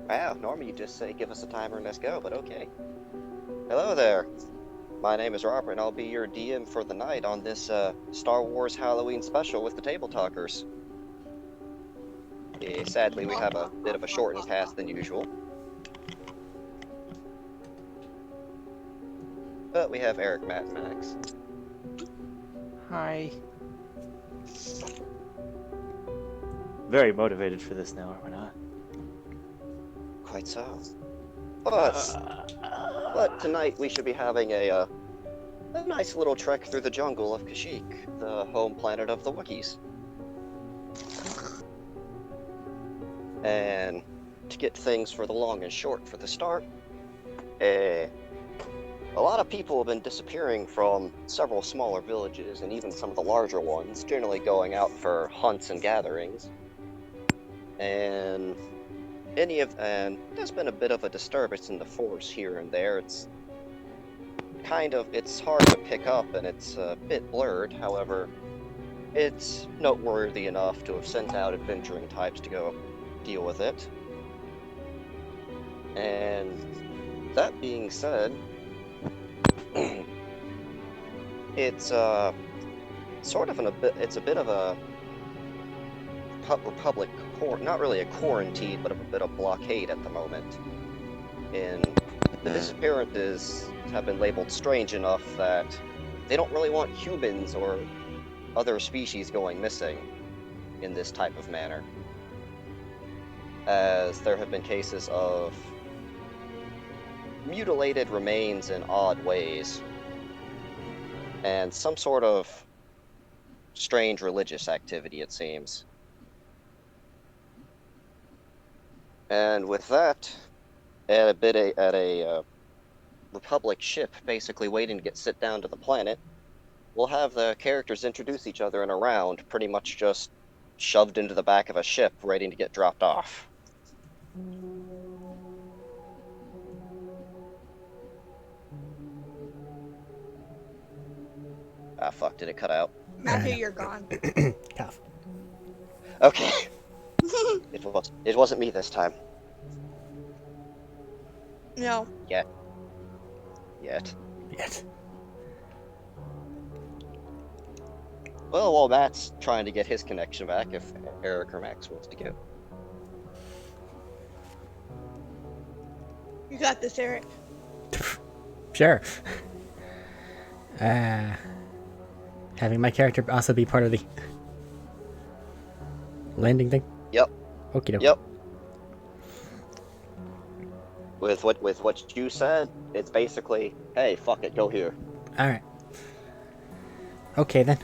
Wow, normally you just say give us a timer and let's go, but okay. Hello there. My name is Robert, and I'll be your DM for the night on this Star Wars Halloween special with the Tabletalkers. Sadly, we have a bit of a shortened cast than usual. But we have Eric, Matt, and Max. Hi. Very motivated for this now, are we not? Quite so. But tonight we should be having a nice little trek through the jungle of Kashyyyk, the home planet of the Wookiees. And to get things for the long and short for the start, a lot of people have been disappearing from several smaller villages and even some of the larger ones, generally going out for hunts and gatherings. And there's been a bit of a disturbance in the force here and there. It's hard to pick up and it's a bit blurred. However, it's noteworthy enough to have sent out adventuring types to go deal with it. And that being said, it's it's a bit of a Republic, not really a quarantine, but a bit of blockade at the moment. And the disappearances have been labeled strange enough that they don't really want humans or other species going missing in this type of manner, as there have been cases of mutilated remains in odd ways, and some sort of strange religious activity, it seems. And with that, at a Republic ship basically waiting to get sit down to the planet, we'll have the characters introduce each other in a round, pretty much just shoved into the back of a ship, waiting to get dropped off. Ah, fuck, did it cut out? Matthew, you're gone. Tough. Okay. It wasn't me this time. No. Yet. Yes. Well, while Matt's trying to get his connection back, if Eric or Max wants to go. You got this, Eric. Sure. Having my character also be part of the landing thing? Yep. Okie doke. Yep. With what you said, it's basically, hey, fuck it, go here. Alright. Okay then.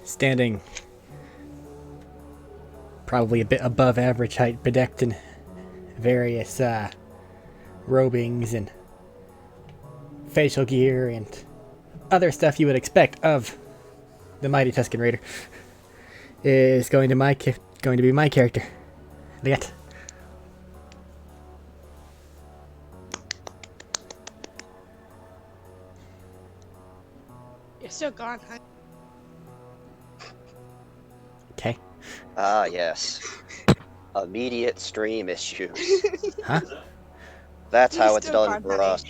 Standing probably a bit above average height, bedecked in various robings and facial gear and other stuff you would expect of the mighty Tusken Raider, is going to be my character, Liet. You're still gone, huh? Okay. Ah, yes. Immediate stream issues. Huh? That's You're how it's still done gone, for honey. us.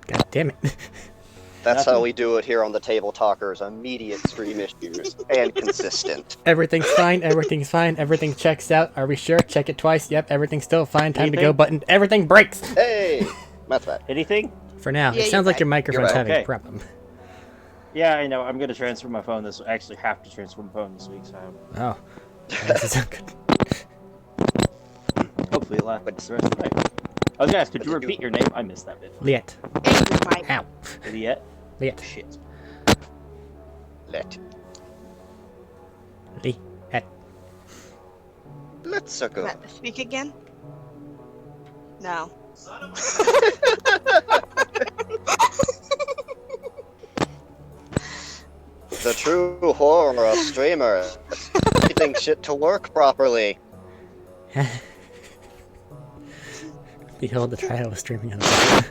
God damn it. That's how we do it here on the Table Talkers. Immediate stream issues. And consistent. Everything's fine, everything checks out. Are we sure? Check it twice. Yep, everything's still fine. Time to go button. Everything breaks! Hey! That's that. Anything? For now. Yeah, It sounds you're like your right. microphone's You're right. having Okay. a problem. Yeah, I know. I'm gonna transfer my phone this. I actually have to transfer my phone this week, so Oh. This is not good. hopefully it'll last the rest of the night. I was gonna ask, could you But did repeat your name? I missed that bit. Liet. And your mic. Ow. Idiot. Liet. Shit. Let's go. Matt, speak again? No. The true horror of streamers. Getting shit to work properly. Behold the trial of streaming on the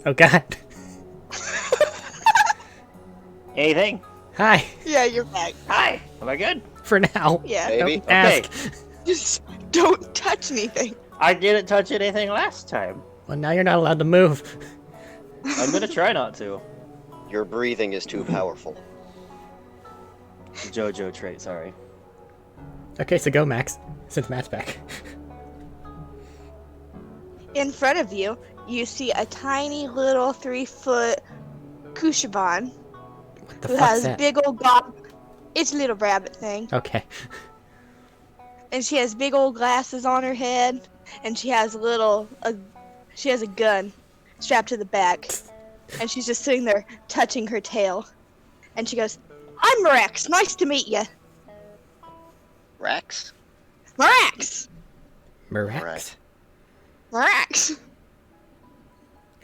Oh god. Anything? Hi. Yeah, you're back. Hi. Am I good? For now. Yeah. Maybe. Don't ask. Just don't touch anything. I didn't touch anything last time. Well, now you're not allowed to move. I'm gonna try not to. Your breathing is too powerful. JoJo trait, sorry. Okay, so go, Max. Since Matt's back. In front of you, you see a tiny little 3-foot Kushaban What the who fuck's has that? big old gob. It's a little rabbit thing. Okay. And she has big old glasses on her head, and she has she has a gun strapped to the back, and she's just sitting there touching her tail, and she goes, "I'm Rex. Nice to meet you, Rex? Rex. Mirax. Right. Rex."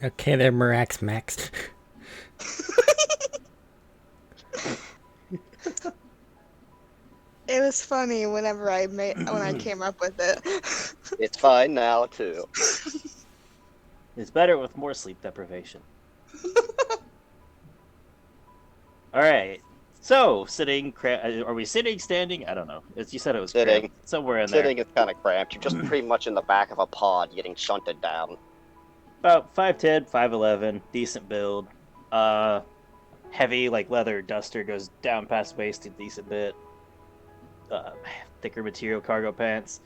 Okay, there, Mirax Max. It was funny whenever when I came up with it. It's fine now, too. It's better with more sleep deprivation. Alright. So, sitting, are we sitting, standing? I don't know. You said it was Sitting. cramped. Somewhere in there. Sitting is kind of cramped. You're just pretty much in the back of a pod getting shunted down. About 5'10", 5'11", decent build. Heavy, like, leather duster goes down past waist a decent bit. Thicker material cargo pants.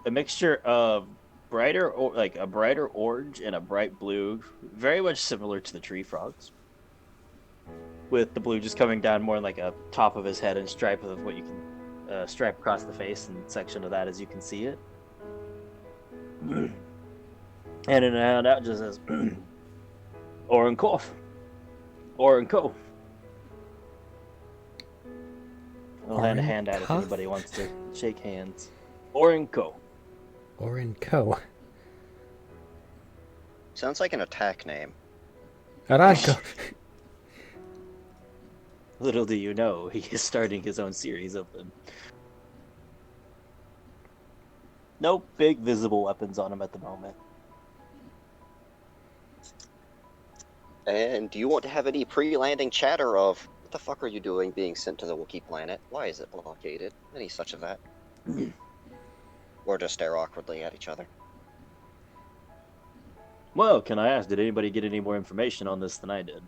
A mixture of a brighter orange and a bright blue, very much similar to the tree frogs. With the blue just coming down more like a top of his head and stripe of what you can stripe across the face and section of that as you can see it. And in and out just says Oren Kof. Oren Co. I'll hand a hand out if Oren anybody wants to shake hands. Oren Co. Oren Co. Sounds like an attack name. Aranko. Little do you know, he is starting his own series of them. No big visible weapons on him at the moment. And do you want to have any pre-landing chatter of, what the fuck are you doing being sent to the Wookiee planet? Why is it blockaded? Any such of that? Or just stare awkwardly at each other? Well, can I ask, did anybody get any more information on this than I did?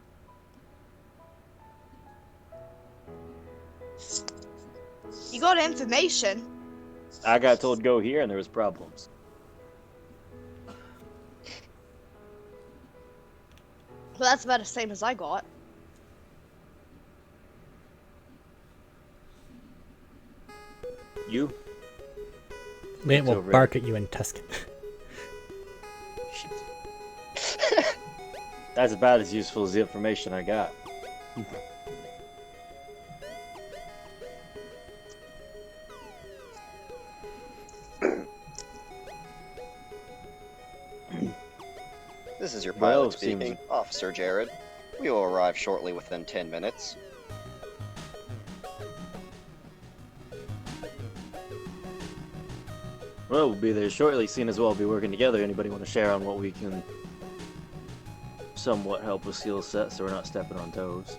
You got information. I got told go here and there was problems. Well, that's about the same as I got. You? It will over bark at you in Tuscan. That's about as useful as the information I got. This is your Well, pilot speaking, Officer Jared. We will arrive shortly within 10 minutes. Well, we'll be there shortly, seeing as well be working together. Anybody want to share on what we can somewhat help with skill set so we're not stepping on toes?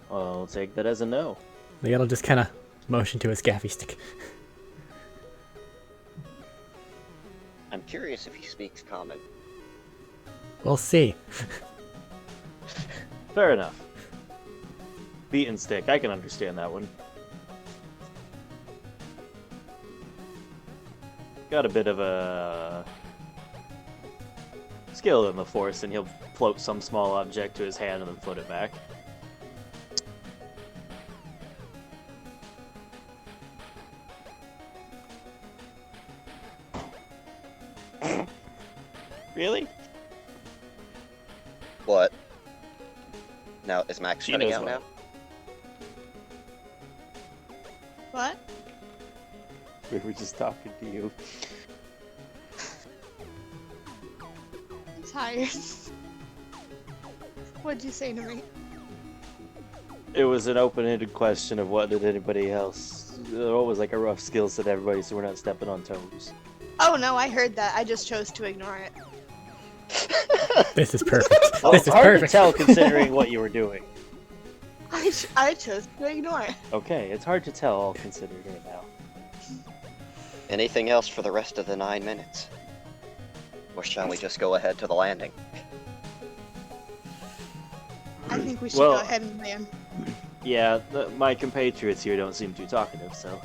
I'll take that as a no. Miguel will just kind of motion to his gaffy stick. I'm curious if he speaks common. We'll see. Fair enough. Beat and stick, I can understand that one. Got a bit of a skill in the force, and he'll float some small object to his hand and then float it back. Really? What? Now, is Max She shutting knows out what. now? What? We were just talking to you. I'm tired. What'd you say to me? It was an open-ended question of what did anybody else... What was like a rough skill set to everybody so we're not stepping on toes. Oh no, I heard that. I just chose to ignore it. This is perfect. Well, This it's is hard perfect. to tell considering what you were doing. I chose to ignore it. Okay, it's hard to tell considering it now. Anything else for the rest of the 9 minutes? Or shall we just go ahead to the landing? I think we should Well- go ahead and land. Yeah, my compatriots here don't seem too talkative, so...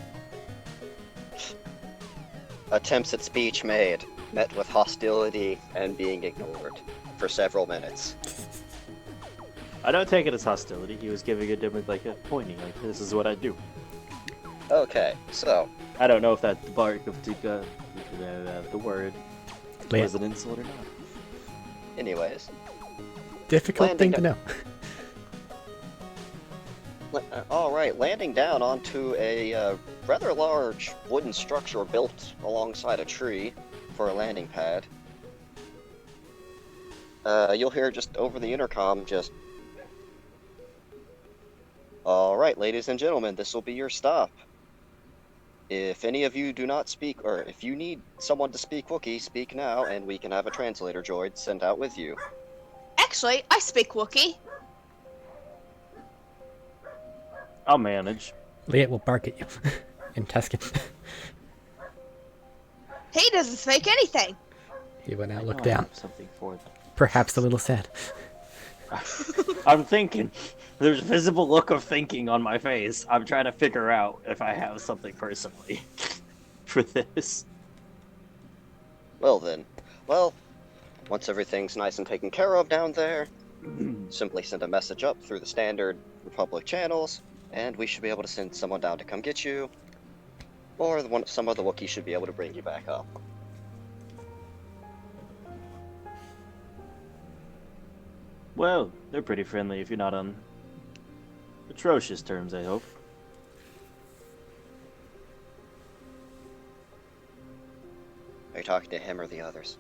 Attempts at speech made, met with hostility and being ignored for several minutes. I don't take it as hostility. He was giving a different, like, pointing, like, this is what I do. Okay, so, I don't know if that the bark of the word Land- was an insult or not. anyways. Difficult landing thing to know. Alright, landing down onto a rather large wooden structure built alongside a tree for a landing pad. You'll hear just over the intercom just... Alright, ladies and gentlemen, this will be your stop. If any of you do not speak, or if you need someone to speak Wookiee, speak now, and we can have a translator droid sent out with you. Actually, I speak Wookiee. I'll manage. Liet will bark at you in Tuscan. He doesn't speak anything. He will now look I down, have something for them. perhaps a little sad. I'm thinking. There's a visible look of thinking on my face. I'm trying to figure out if I have something personally for this. Well then, once everything's nice and taken care of down there, simply send a message up through the standard Republic channels, and we should be able to send someone down to come get you, or some of the Wookiees should be able to bring you back up. Well, they're pretty friendly if you're not on atrocious terms, I hope. Are you talking to him or the others?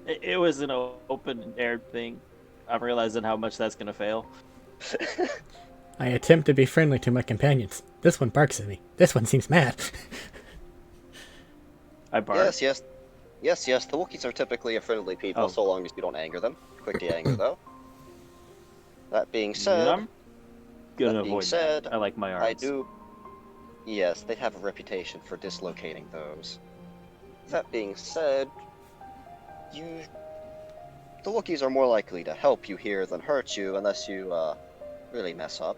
It was an open air thing. I'm realizing how much that's gonna fail. I attempt to be friendly to my companions. This one barks at me. This one seems mad. I bark. Yes. The Wookiees are typically a friendly people, Oh. so long as you don't anger them. Quick to anger, though. That being Yeah, said, I'm gonna that being avoid said, that. I like my arms. I do... Yes, they have a reputation for dislocating those. That being said, the Wookiees are more likely to help you here than hurt you unless you, really mess up.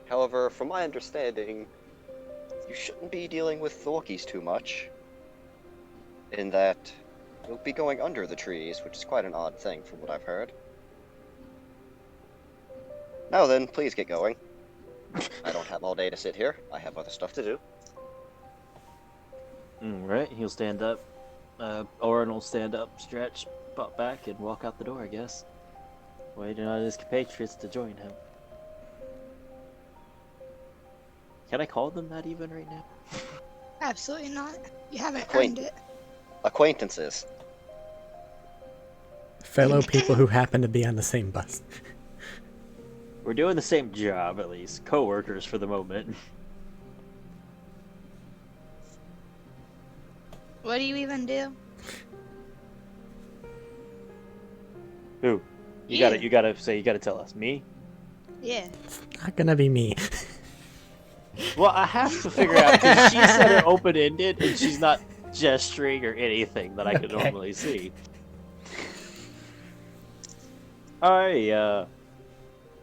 However, from my understanding, you shouldn't be dealing with the Wookiees too much. In that, you'll be going under the trees, which is quite an odd thing from what I've heard. Now then, please get going. I don't have all day to sit here. I have other stuff to do. Alright, he'll stand up. Oren will stand up, stretch, butt back, and walk out the door, I guess. Waiting on his compatriots to join him. Can I call them that even right now? Absolutely not. You haven't Acquaint- earned it. Acquaintances. Fellow people who happen to be on the same bus. We're doing the same job, at least. Co-workers for the moment. What do you even do? Who? You gotta tell us. Me? Yeah. Not gonna be me. Well, I have to figure out, because she said it open-ended, and she's not gesturing or anything that I could Okay. normally see.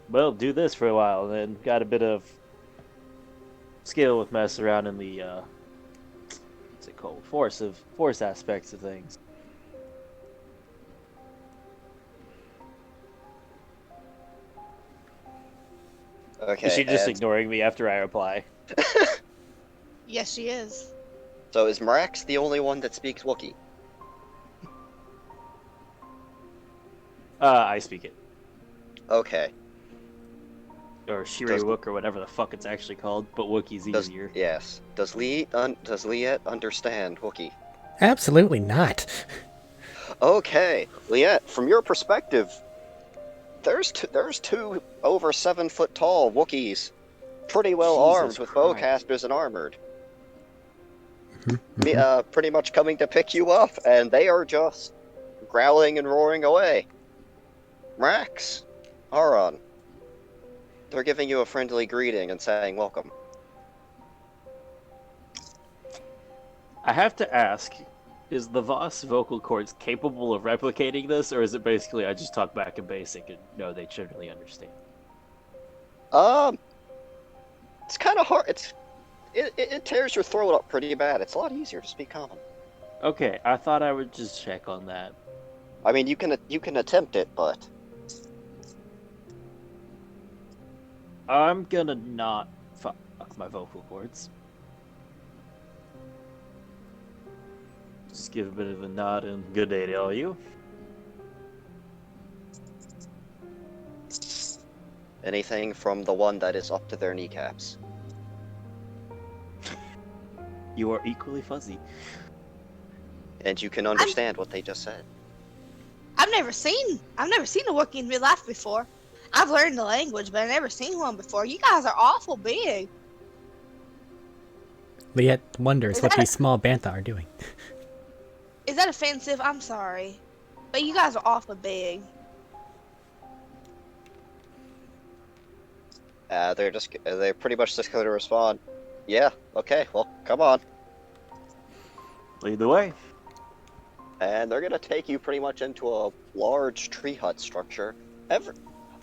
Well, do this for a while, then. Got a bit of skill with messing around in the, what's it called? Force aspects of things. Okay, Is she just and ignoring me after I reply? Yes, she is. so is Marax the only one that speaks Wookiee? I speak it. Okay. Or Shiri Does- Wook, or whatever the fuck it's actually called, but Wookiee's Does easier. yes? Does Liet understand Wookiee? Absolutely not. Okay, Liet, from your perspective, there's two over 7 foot tall Wookiees, pretty well armed Jesus with Christ. bowcasters and armored. Mhm. Pretty much coming to pick you up, and they are just growling and roaring away. Rax, Aron, they're giving you a friendly greeting and saying welcome. I have to ask, is the Voss vocal cords capable of replicating this, or is it basically I just talk back in basic and no, they generally understand? It's kind of hard. It tears your throat up pretty bad. It's a lot easier to speak common. Okay, I thought I would just check on that. I mean, you can attempt it, but I'm gonna not fuck my vocal cords. Just give a bit of a nod and good day to all you. anything from the one that is up to their kneecaps. You are equally fuzzy. And you can understand what they just said. I've never seen a Wookiee in real life before. I've learned the language, but I've never seen one before. You guys are awful big. Liet wonders Is what that these small bantha are doing. Is that offensive? I'm sorry. But you guys are awful big. They're pretty much just going to respond, yeah, okay, well, come on. Lead the way. And they're going to take you pretty much into a large tree hut structure.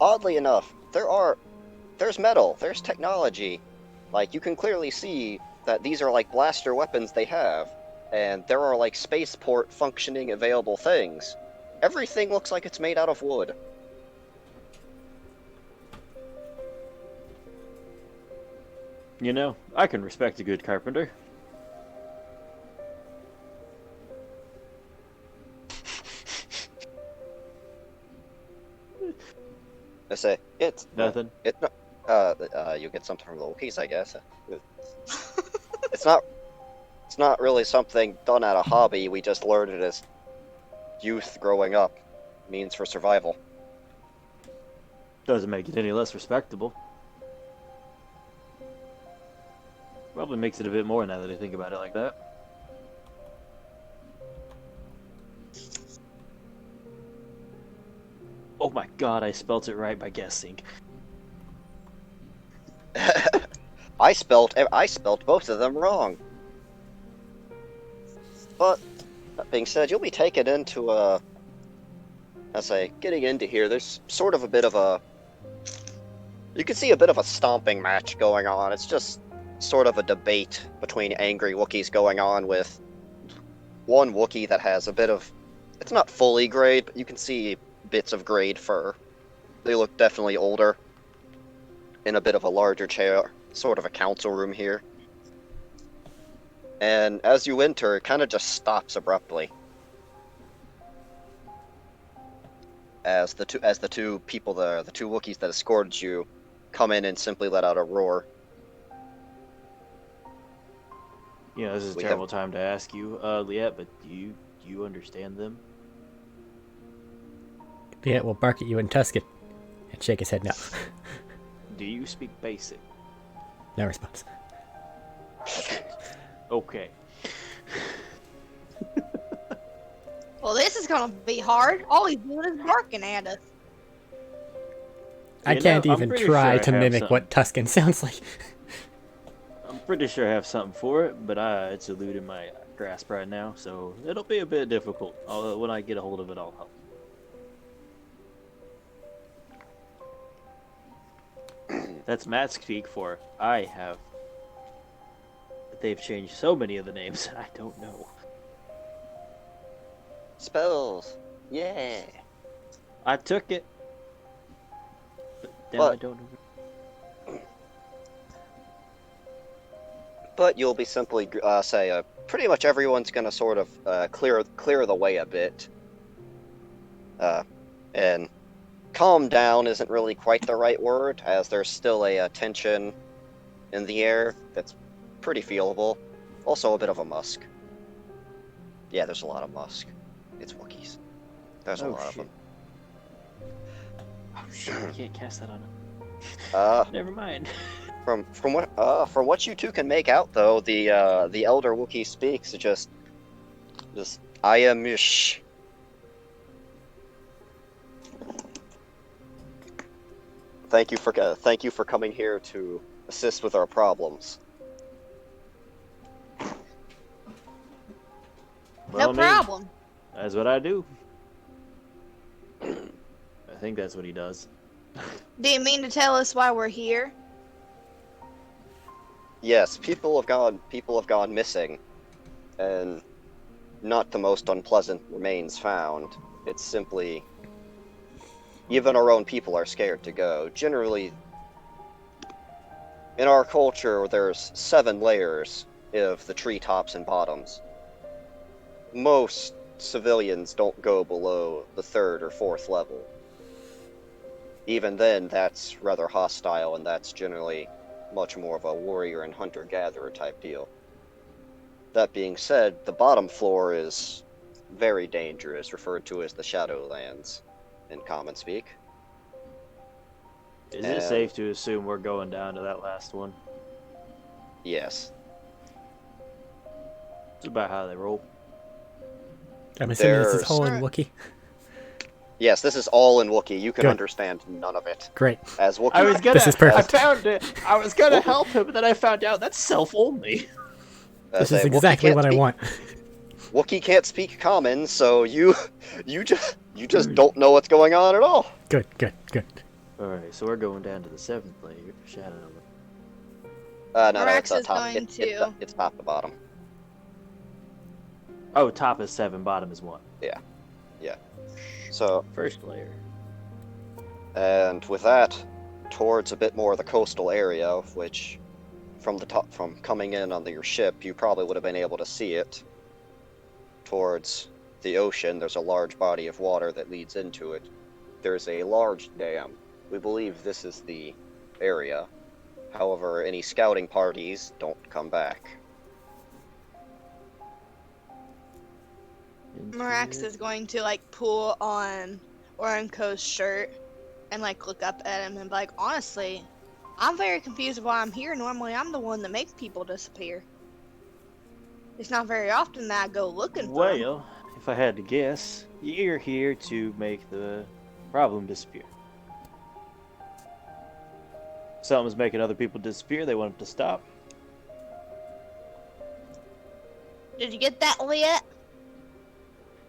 Oddly enough, there's metal, there's technology. Like, you can clearly see that these are like blaster weapons they have. And there are like spaceport functioning available things. Everything looks like it's made out of wood. You know, I can respect a good carpenter. I say, it's Nothing. you get something from the Wookiees, I guess. It's not really something done at a hobby. We just learned it as youth growing up. Means for survival. Doesn't make it any less respectable. Probably makes it a bit more now that I think about it like that. Oh my god, I spelt it right by guessing. I spelt both of them wrong. But that being said, you'll be taken into getting into here, there's sort of a bit of a... You can see a bit of a stomping match going on. It's just sort of a debate between angry Wookiees going on with one Wookiee that has a bit of... It's not fully grayed, but you can see bits of grayed fur. They look definitely older. In a bit of a larger chair, sort of a council room here. And as you enter, it kind of just stops abruptly. As the two people there, the two Wookiees that escorted you, come in and simply let out a roar. You know, this is a terrible time to ask you, Liet, but do you understand them? Liet will bark at you in Tuscan and shake his head no. Do you speak basic? No response. Okay. Well, this is gonna be hard. All he's doing is barking at us. I can't even try to mimic what Tuscan sounds like. I'm pretty sure I have something for it, but it's eluding my grasp right now, so it'll be a bit difficult. When I get a hold of it, I'll help. That's Kashyyyk for I have. But they've changed so many of the names, I don't know. Spells. Yeah. I took it. But now I don't know. But you'll be simply pretty much everyone's gonna sort of clear the way a bit. And calm down isn't really quite the right word, as there's still a tension in the air that's pretty feelable. Also a bit of a musk. Yeah, there's a lot of musk. It's Wookiees. There's a lot of them. Oh shit! I can't cast that on him. Never mind. From what you two can make out, though, the elder Wookiee speaks just I am Mish. Thank you for coming here to assist with our problems. No problem. That's what I do. I think that's what he does. Do you mean to tell us why we're here? Yes, people have gone missing, and not the most unpleasant remains found. It's simply, even our own people are scared to go. Generally, in our culture, there's 7 layers of the treetops and bottoms. Most civilians don't go below the 3rd or 4th level. Even then, that's rather hostile, and that's generally much more of a warrior and hunter-gatherer type deal. That being said, the bottom floor is very dangerous, referred to as the Shadowlands in common speak. Is it safe to assume we're going down to that last one? Yes. It's about how they roll. I'm assuming this is There's- all in Wookiee. Yes, this is all in Wookiee. You can Good. understand none of it. Great. As Wookiee, I was gonna. This is perfect. I found it. I was gonna help him, but then I found out that's self-only. This is exactly what I want. Wookiee can't speak common, so you just don't know what's going on at all. Good, good, good. All right, so we're going down to the 7th layer, Shadow. No, Morax it's is top. going to- It's top to bottom. Oh, top is 7, bottom is 1. So, First layer. and with that, towards a bit more of the coastal area, which, from coming in on your ship, you probably would have been able to see it. Towards the ocean, there's a large body of water that leads into it. There's a large dam. We believe this is the area. However, any scouting parties don't come back. Morax is going to like pull on Orenko's shirt and like look up at him and be like, honestly, I'm very confused why I'm here. Normally I'm the one that makes people disappear. It's not very often that I go looking for 'em. Well, if I had to guess, you're here to make the problem disappear. Something's making other people disappear. They want it to stop. Did you get that, Lit?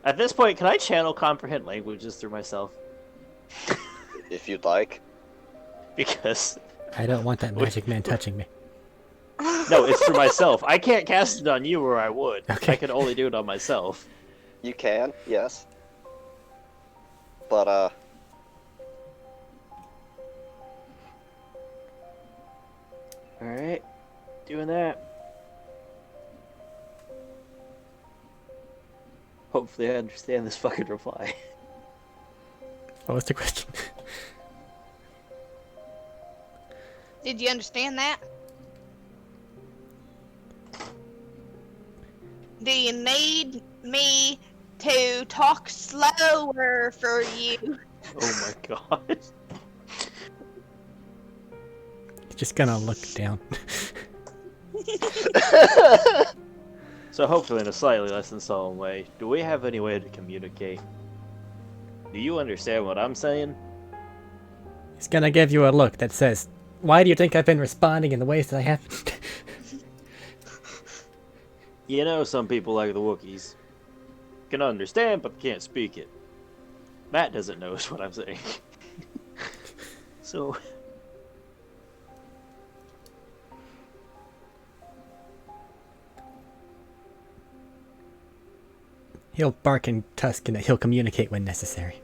At this point, can I channel comprehend languages through myself? If you'd like. Because I don't want that magic man touching me. no, it's for myself. I can't cast it on you, or I would. Okay. I can only do it on myself. You can, yes. But, All right, doing that. Hopefully, I understand this fucking reply. What was the question? Did you understand that? Do you need me to talk slower for you? Oh my god. Just gonna look down. So hopefully in a slightly less than solemn way, do we have any way to communicate? Do you understand what I'm saying? He's gonna give you a look that says, "Why do you think I've been responding in the ways that I have?" You know, some people like the Wookiees can understand but can't speak it. Matt doesn't know is what I'm saying. So He'll bark and tusk and he'll communicate when necessary.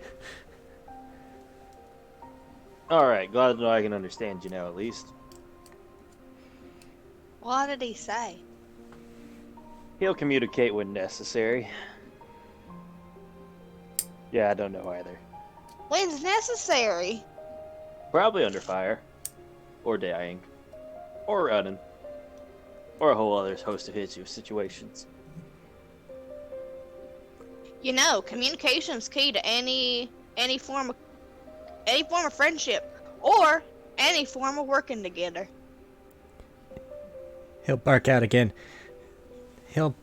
alright, glad to know I can understand you now at least. What did he say? He'll communicate when necessary. Yeah, I don't know either. When's necessary? Probably under fire. Or dying. Or running. Or a whole other host of situations. You know, communication's key to any form of friendship or any form of working together. He'll bark out again. He'll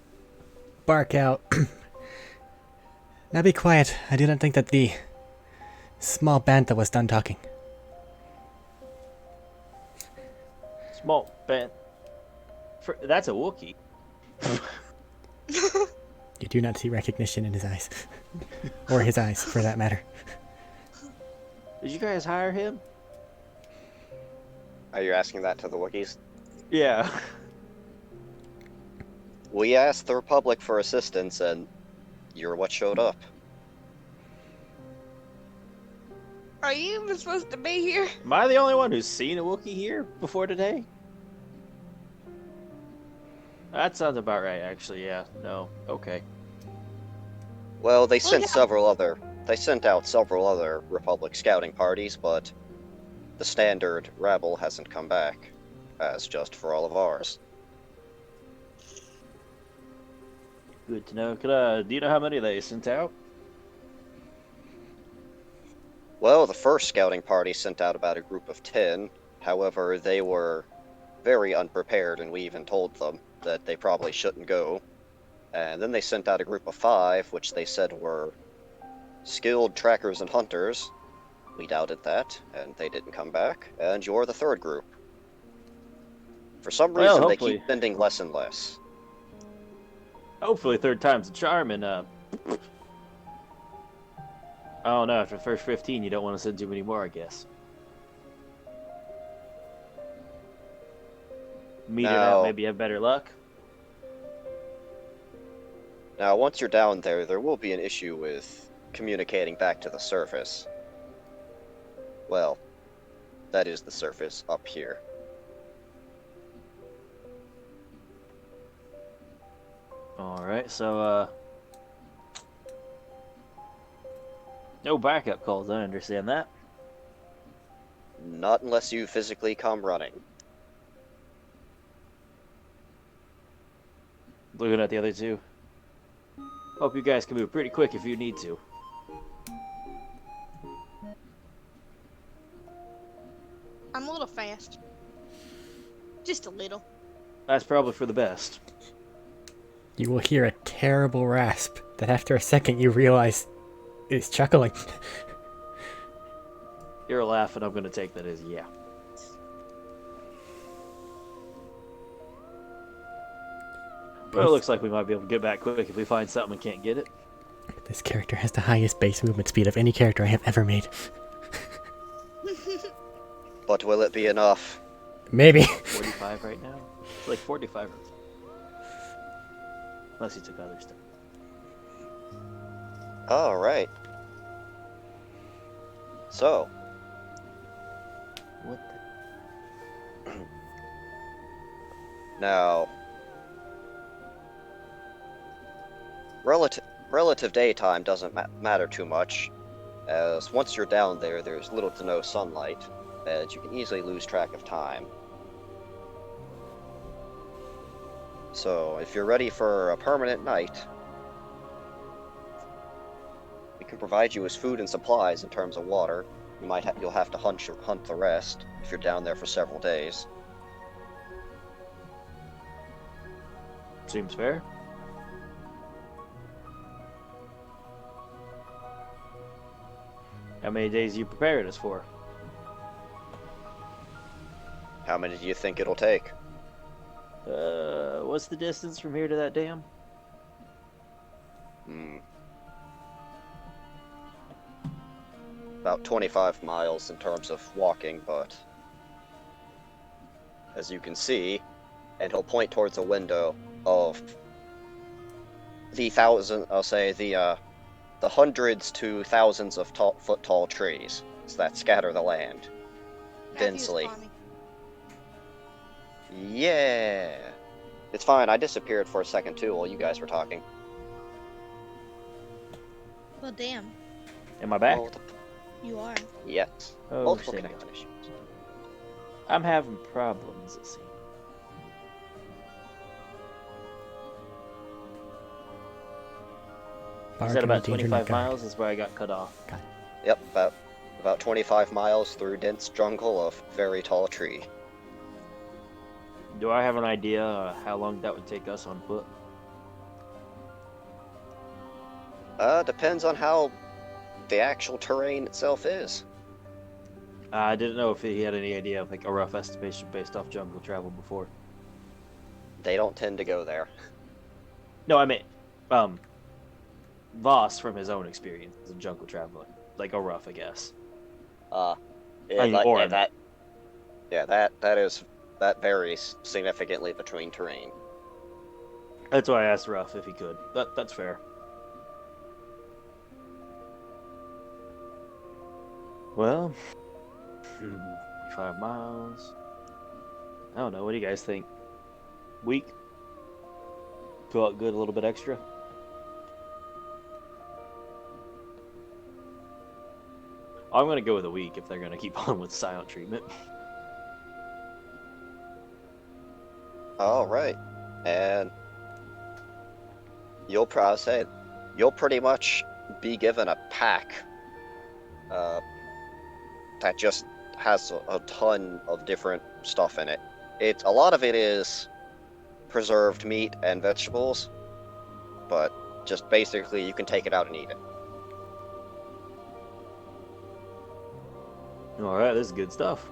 bark out. Now be quiet. I didn't think that the small bantha was done talking. Small band. That's a Wookiee. You do not see recognition in his eyes. Or his eyes, for that matter. Did you guys hire him? Are you asking that to the Wookiees? Yeah. We asked the Republic for assistance, and you're what showed up. Are you even supposed to be here? Am I the only one who's seen a Wookiee here before today? That sounds about right, actually. Yeah. No. Okay. Well, they Well, sent yeah. They sent out several other Republic scouting parties, but the standard rabble hasn't come back, as just for all of ours. Good to know. Do you know how many they sent out? Well, the first scouting party sent out about a group of 10. However, they were very unprepared, and we even told them that they probably shouldn't go. And then they sent out a group of 5, which they said were skilled trackers and hunters. We doubted that, and they didn't come back. And you're the third group. For some Well, reason, they hopefully. keep sending less and less. Hopefully, third time's a charm, and I don't know. After the first 15, you don't want to send too many more, I guess. Meet it Now- out, maybe have better luck. Now, once you're down there will be an issue with communicating back to the surface. Well, that is the surface up here. Alright, so, no backup calls, I understand that. Not unless you physically come running. Looking at the other two. Hope you guys can move pretty quick if you need to. I'm a little fast. Just a little. That's probably for the best. You will hear a terrible rasp that after a second you realize is chuckling. You're laughing, I'm gonna take that as yeah. Well, it looks like we might be able to get back quick if we find something and can't get it. This character has the highest base movement speed of any character I have ever made. But will it be enough? Maybe. 45 right now? It's like 45. Unless you took other stuff. Alright. So, What the... now... Relative daytime doesn't matter too much, as once you're down there, there's little to no sunlight, and you can easily lose track of time. So, if you're ready for a permanent night, we can provide you with food and supplies in terms of water. You'll have to hunt the rest if you're down there for several days. Seems fair. How many days you prepared us for? How many do you think it'll take? What's the distance from here to that dam? About 25 miles in terms of walking, but as you can see, and he'll point towards a window of the hundreds to thousands of foot tall trees that scatter the land densely. Matthew's funny. Yeah. It's fine, I disappeared for a second too while you guys were talking. Well, damn. Am I back? You are. Yes. Oh, Multiple shit. connection issues. I'm having problems, it seems. Is that about 25 miles? Is where I got cut off. Yep, about 25 miles through dense jungle of very tall tree. Do I have an idea how long that would take us on foot? Depends on how the actual terrain itself is. I didn't know if he had any idea of like a rough estimation based off jungle travel before. They don't tend to go there. No, I mean, Voss from his own experience as a jungle traveler, like a rough, I guess. Yeah, I mean, or that varies significantly between terrain. That's why I asked Ruff if he could. That's fair. Well, 5 miles. I don't know. What do you guys think? Week? Felt good, a little bit extra. I'm gonna go with a week if they're gonna keep on with silent treatment. All right, and you'll pretty much be given a pack that just has a ton of different stuff in it. A lot of it is preserved meat and vegetables, but just basically you can take it out and eat it. Alright, this is good stuff.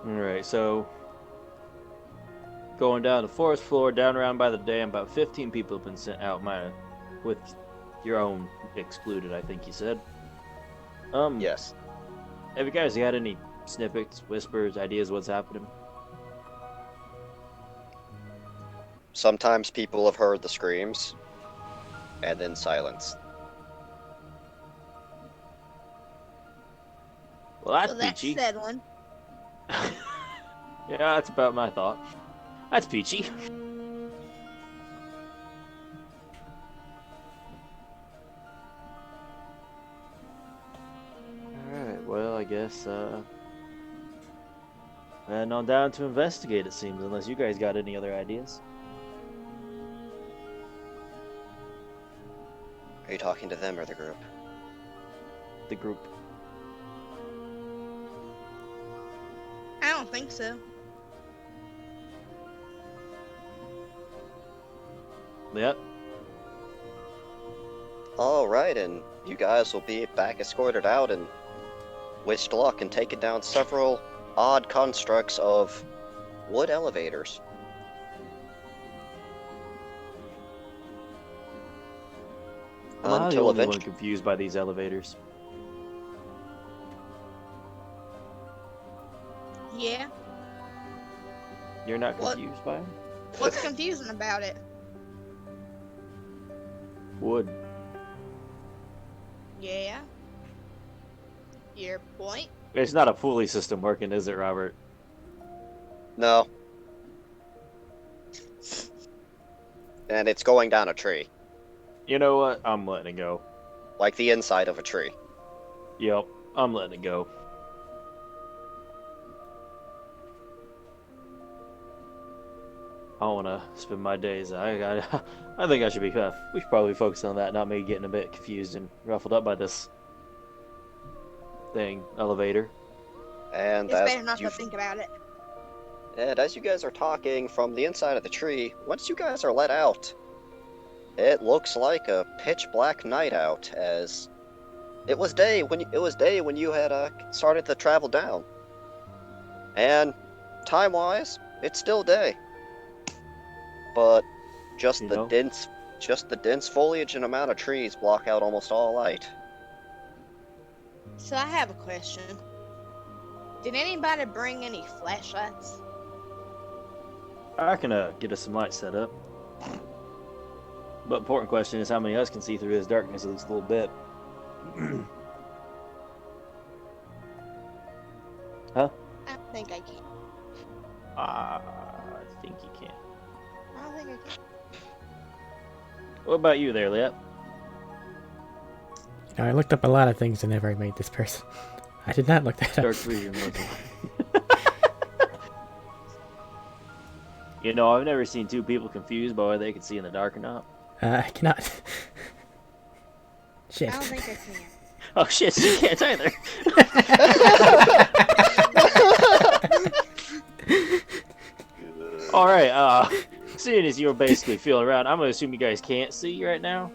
Alright, so going down the forest floor, down around by the dam, about 15 people have been sent out, with your own excluded, I think you said. Yes. Have you guys had any snippets, whispers, ideas what's happening? Sometimes people have heard the screams, and then silence. Well, that's So that's peachy. said one. Yeah, that's about my thought. That's peachy. Alright, well, I guess, and on down to investigate, it seems, unless you guys got any other ideas. Are you talking to them or the group? The group. I don't think so. Yep. Alright, and you guys will be back escorted out and wished luck in taking down several odd constructs of wood elevators. Am I the Until only one eventually. confused by these elevators? Yeah. You're not What? confused by them? What's confusing about it? Wood. Yeah. Your point? It's not a pulley system working, is it, Robert? No. And it's going down a tree. You know what? I'm letting it go. Like the inside of a tree. Yep, I'm letting it go. I want to spend my days. I think I should be. We should probably focus on that, not me getting a bit confused and ruffled up by this thing, elevator. And It's as better not you to think about it. And as you guys are talking from the inside of the tree, once you guys are let out, it looks like a pitch black night out. As it was day when you had started to travel down, and time-wise, it's still day. But just You the know? dense foliage and amount of trees block out almost all light. So I have a question. Did anybody bring any flashlights? I can get us some light set up. But important question is how many of us can see through this darkness at least a little bit. Huh? I don't think I can. I think you can. I don't think I can. What about you there, Liat? You know, I looked up a lot of things whenever I made this person. I did not look that up. Dark vision. You know, I've never seen two people confused by whether they can see in the dark or not. I cannot. Shit. I don't think I can. Oh shit, you can't either. Alright, seeing as you're basically feeling around, I'm gonna assume you guys can't see right now.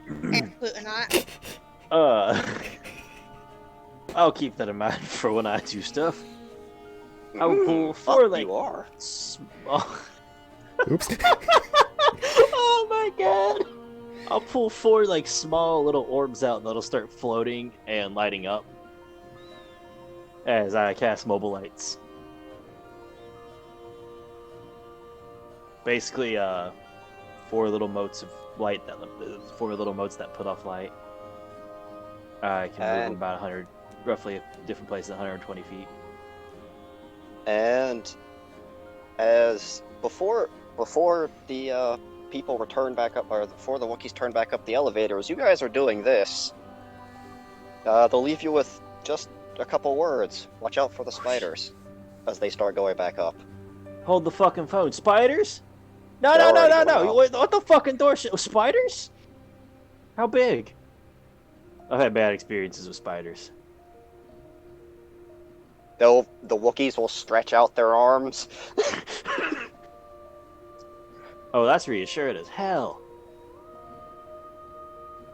Absolutely not. Uh, I'll keep that in mind for when I do stuff. I will pull four like you are. small. Oops. Oh my god! I'll pull four like small little orbs out that'll start floating and lighting up as I cast mobile lights. Basically, four little motes of light that put off light. I can move them about 100, roughly different places, 120 feet. And as before the people return back up, or before the Wookiees turn back up the elevator, as you guys are doing this, they'll leave you with just a couple words. Watch out for the spiders as they start going back up. Hold the fucking phone. Spiders? No, They're no, no, already no, going no. off. What the fucking door shit? Spiders? How big? I've had bad experiences with spiders. The Wookiees will stretch out their arms. Oh, that's reassuring as hell.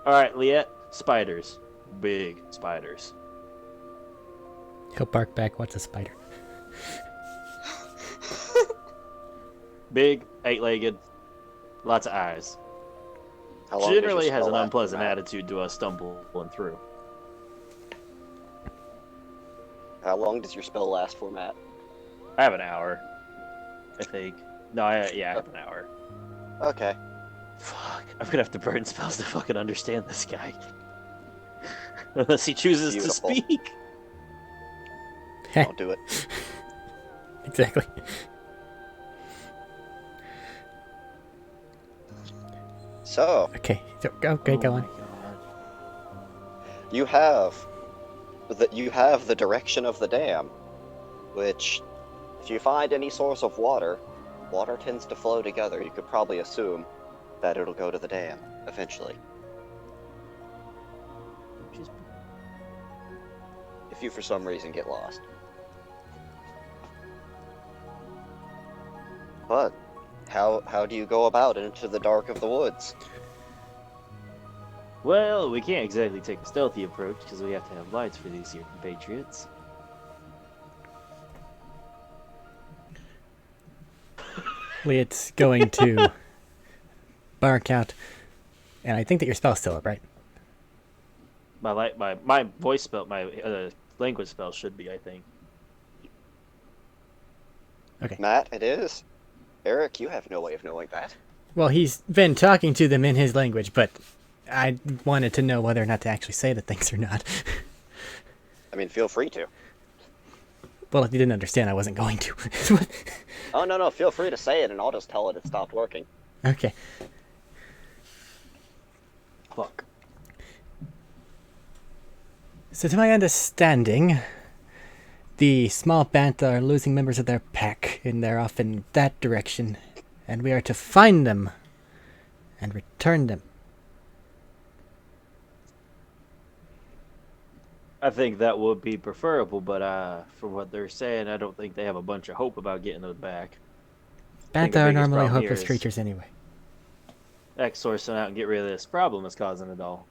Alright, Liette. Spiders. Big spiders. He'll bark back, what's a spider? Big, 8-legged, lots of eyes. How long does your Generally has spell an last, unpleasant Matt? attitude to us stumbling through. How long does your spell last for, Matt? I have an hour, I think. No, I have an hour. Okay. Fuck, I'm gonna have to burn spells to fucking understand this guy. Unless he chooses Beautiful. to speak. Don't do it. Exactly. So, Okay, so okay, go on. Oh my God. you have the direction of the dam, which, if you find any source of water tends to flow together. You could probably assume that it'll go to the dam eventually. Just- If you for some reason get lost. But how do you go about it into the dark of the woods? Well, we can't exactly take a stealthy approach because we have to have lights for these here compatriots. It's going to bark out, and I think that your spell's still up, right? My voice spell, my language spell should be, I think. Okay. Matt, it is. Eric, you have no way of knowing that. Well, he's been talking to them in his language, but I wanted to know whether or not to actually say the things or not. I mean, feel free to. Well, if you didn't understand, I wasn't going to. Oh, no, feel free to say it and I'll just tell it stopped working. Okay. Fuck. So to my understanding, the small band are losing members of their pack, and they're off in that direction, and we are to find them and return them. I think that would be preferable, but for what they're saying, I don't think they have a bunch of hope about getting them back. think the Bantha are biggest normally problem here hopeless is- creatures anyway. X-Source them out and get rid of this problem that's causing it all.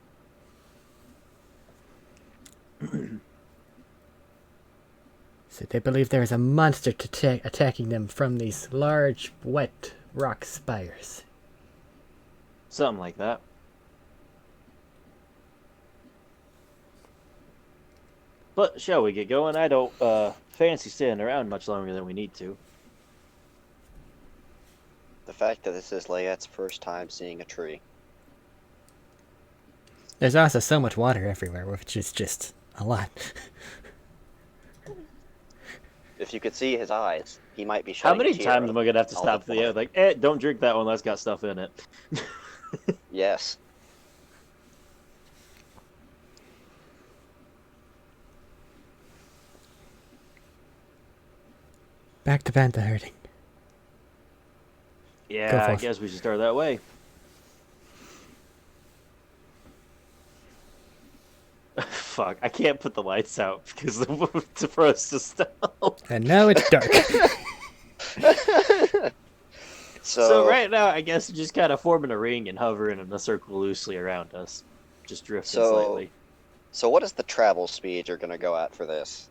So they believe there is a monster attacking them from these large, wet rock spires. Something like that. But shall we get going? I don't fancy staying around much longer than we need to. The fact that this is Layette's first time seeing a tree. There's also so much water everywhere, which is just a lot. If you could see his eyes, he might be How shedding many a tear times am I gonna have to all stop the at the end? Like, don't drink that one. That's got stuff in it. Yes. Back to Bantha herding. Yeah, I forth. guess we should start that way. Fuck, I can't put the lights out because for us to stop. And now it's dark. So right now, I guess just kind of forming a ring and hovering in a circle loosely around us, just drifting So- slightly. So what is the travel speed you're gonna go at for this?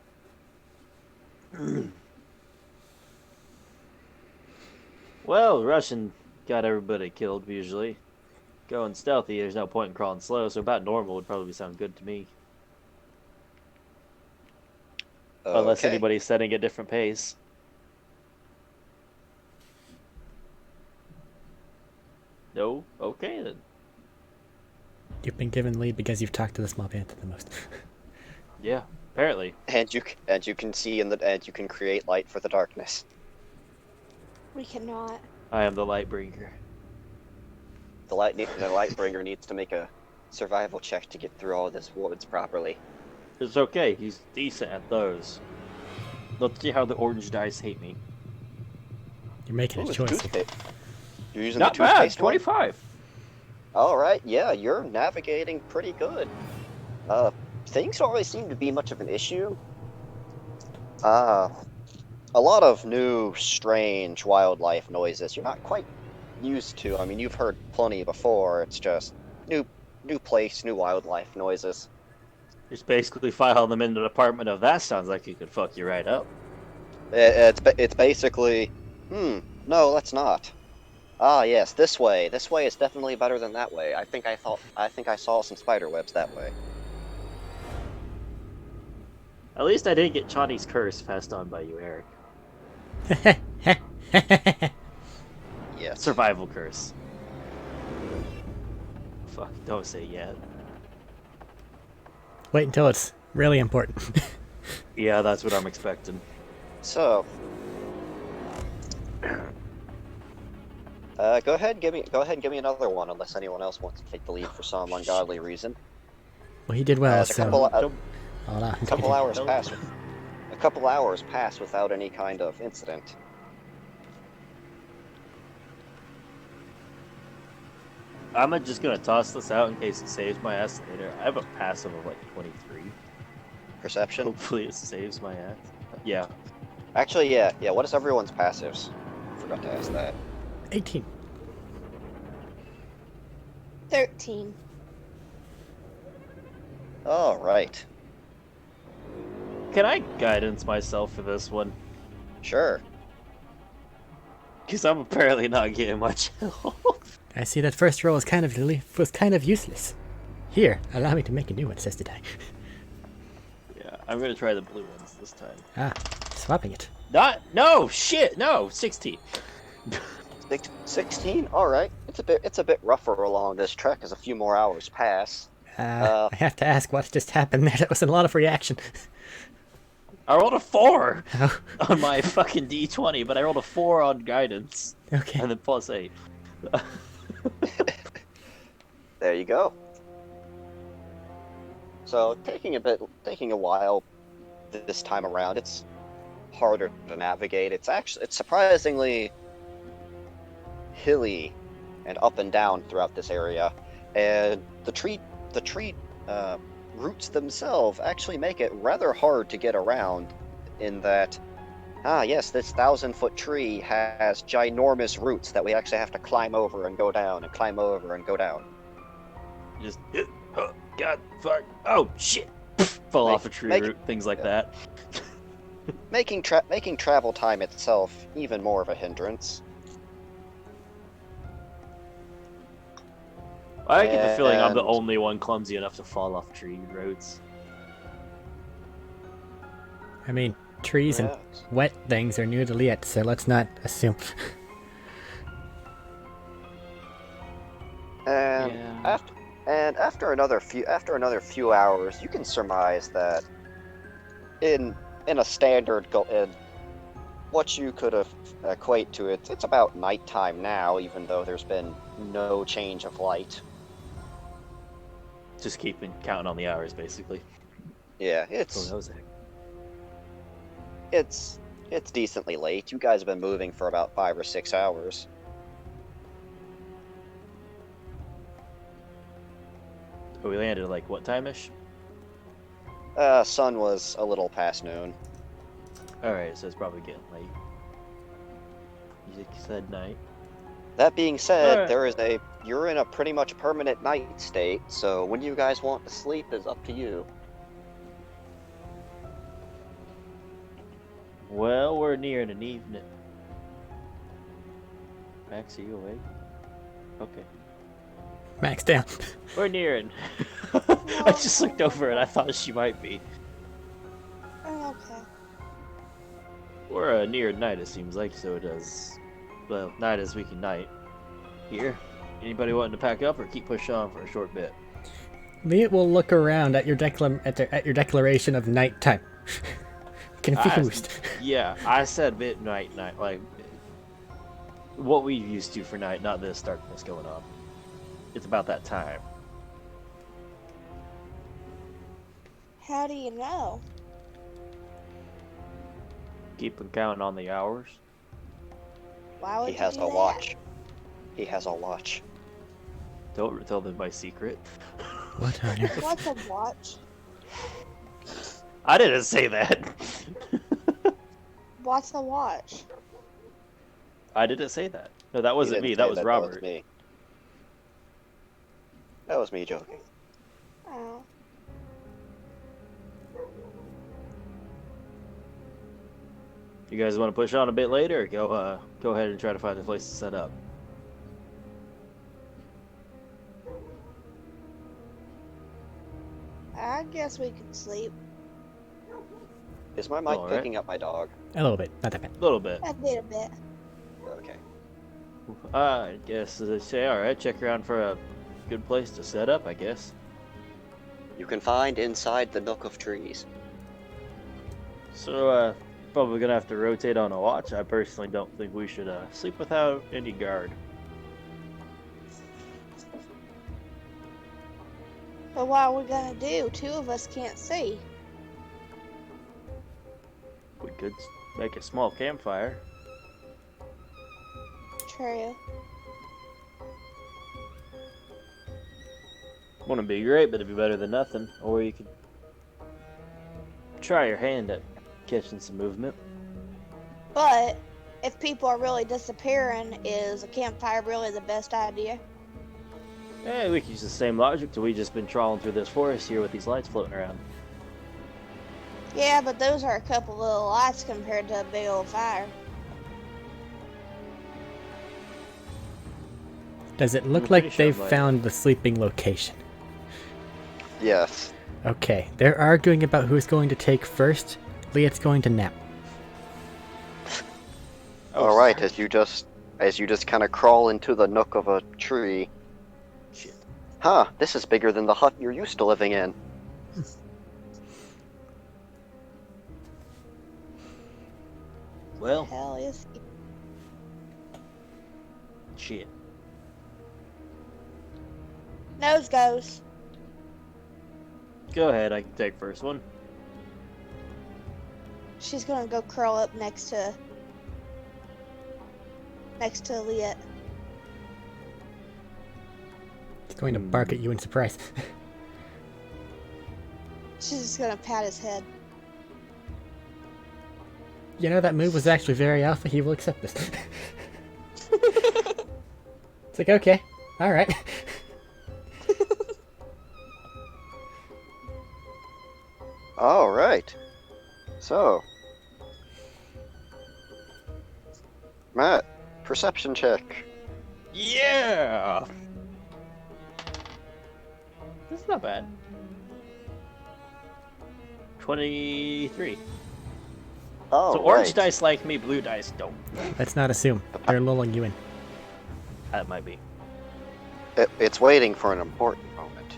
Well, Russian got everybody killed usually. Going stealthy, there's no point in crawling slow, so about normal would probably sound good to me. Unless Okay. anybody's setting a different pace. No? Okay then. You've been given lead because you've talked to the small panther the most. Yeah, apparently. And you can see and you can create light for the darkness. We cannot. I am the light bringer. The Lightbringer needs to make a survival check to get through all this woods properly. It's okay, he's decent at those. Let's see how the orange dice hate me. You're making Ooh, a it's choice. toothpaste. You're using Not the bad, toothpaste one? 25. All right, yeah, you're navigating pretty good. Things don't really seem to be much of an issue. A lot of new, strange wildlife noises you're not quite used to. I mean, you've heard plenty before. It's just new place, new wildlife noises. Just basically file them into the department of that sounds like it could fuck you right up. It's basically, no, let's not. Ah, yes, this way. This way is definitely better than that way. I think I saw some spider webs that way. At least I didn't get Chani's curse passed on by you, Eric. Yes. Survival curse. Fuck, don't say yet. Wait until it's really important. Yeah, that's what I'm expecting. So, go ahead, give me another one, unless anyone else wants to take the lead for some ungodly reason. Well, he did well, It's a couple, so... Hold on. a couple hours pass. A couple hours pass without any kind of incident. I'm just gonna toss this out in case it saves my ass later. I have a passive of like 23. Perception? Hopefully it saves my ass. Yeah. Actually, yeah. What is everyone's passives? Forgot to ask that. 18. 13. All right. Can I guidance myself for this one? Sure. Because I'm apparently not getting much help. I see that first roll was kind of useless. Here, allow me to make a new one, says the die. Yeah, I'm gonna try the blue ones this time. Ah, swapping it. No, shit, no, 16. 16. All right. It's a bit rougher along this trek as a few more hours pass. I have to ask what just happened there. That was a lot of reaction. I rolled a 4 Oh, on my fucking D20, but I rolled a 4 on guidance, okay. and then plus 8. There you go. So taking a while this time around. It's harder to navigate. It's surprisingly hilly and up and down throughout this area, and the tree roots themselves actually make it rather hard to get around. In that, yes, this 1,000-foot tree has ginormous roots that we actually have to climb over and go down and climb over and go down. Just, oh, God, fuck, oh, shit. Fall off a tree root, things like that. Making travel time itself even more of a hindrance. I get the feeling I'm the And- only one clumsy enough to fall off tree roads. I mean, trees and Yeah. wet things are new to Liet, so let's not assume. And Yeah. after another few hours, you can surmise that in a standard in what you could equate to it's about nighttime now, even though there's been no change of light. Just counting on the hours, basically. Yeah, Oh, that was it. it's decently late. You guys have been moving for about 5 or 6 hours. But we landed at, like, what time-ish? Sun was a little past noon. Alright, so it's probably getting late. You said night. That being said, Alright. you're in a pretty much permanent night state, so when you guys want to sleep is up to you. Well, we're nearing an evening. Max, are you awake? Okay. Max down. We're nearing. I just looked over and I thought she might be. Oh, okay. We're near night, it seems like, so it does. Well, night is weekend night. Here. Anybody wanting to pack up or keep pushing on for a short bit? Leah will look around at your at your declaration of nighttime. Confused. Yeah, I said midnight, night, like what we used to for night, not this darkness going on. It's about that time. How do you know? Keep counting on the hours. Why would He you has do a that? watch. He has a watch. Don't tell them my secret. What on earth? What's a watch? I didn't say that. What's a watch? I didn't say that. No, that wasn't He me. didn't That say was That Robert. was me. That was me joking. Oh. You guys want to push on a bit later, or go ahead and try to find a place to set up? I guess we could sleep. Is my mic Alright. picking up my dog? A little bit, not that bad. A little bit. I did a bit. Okay. I guess as I say, all right. Check around for a good place to set up, I guess. You can find inside the nook of trees. So, probably gonna have to rotate on a watch. I personally don't think we should sleep without any guard. But what are we gonna do? Two of us can't see. We could make a small campfire. True. Wouldn't be great, but it'd be better than nothing. Or you could try your hand at catching some movement. But if people are really disappearing, is a campfire really the best idea? Hey, we could use the same logic till we just been trawling through this forest here with these lights floating around. Yeah, but those are a couple little lights compared to a big old fire. Does it look I'm like pretty sure they've I'm right. found the sleeping location? Yes. Okay, they're arguing about who's going to take first. Leah's going to nap. All right. As you just kind of crawl into the nook of a tree. Shit. Huh. This is bigger than the hut you're used to living in. Well, Hell yes. shit. Nose goes. Go ahead, I can take first one. She's gonna go curl up next to Liet. He's going to bark at you in surprise. She's just gonna pat his head. You know, that move was actually very alpha. He will accept this. It's like, okay, alright. All right. So, Matt, perception check. Yeah! That's not bad. 23. Oh, So orange right. dice like me, blue dice don't. Let's not assume. They're lulling you in. That might be. It's waiting for an important moment.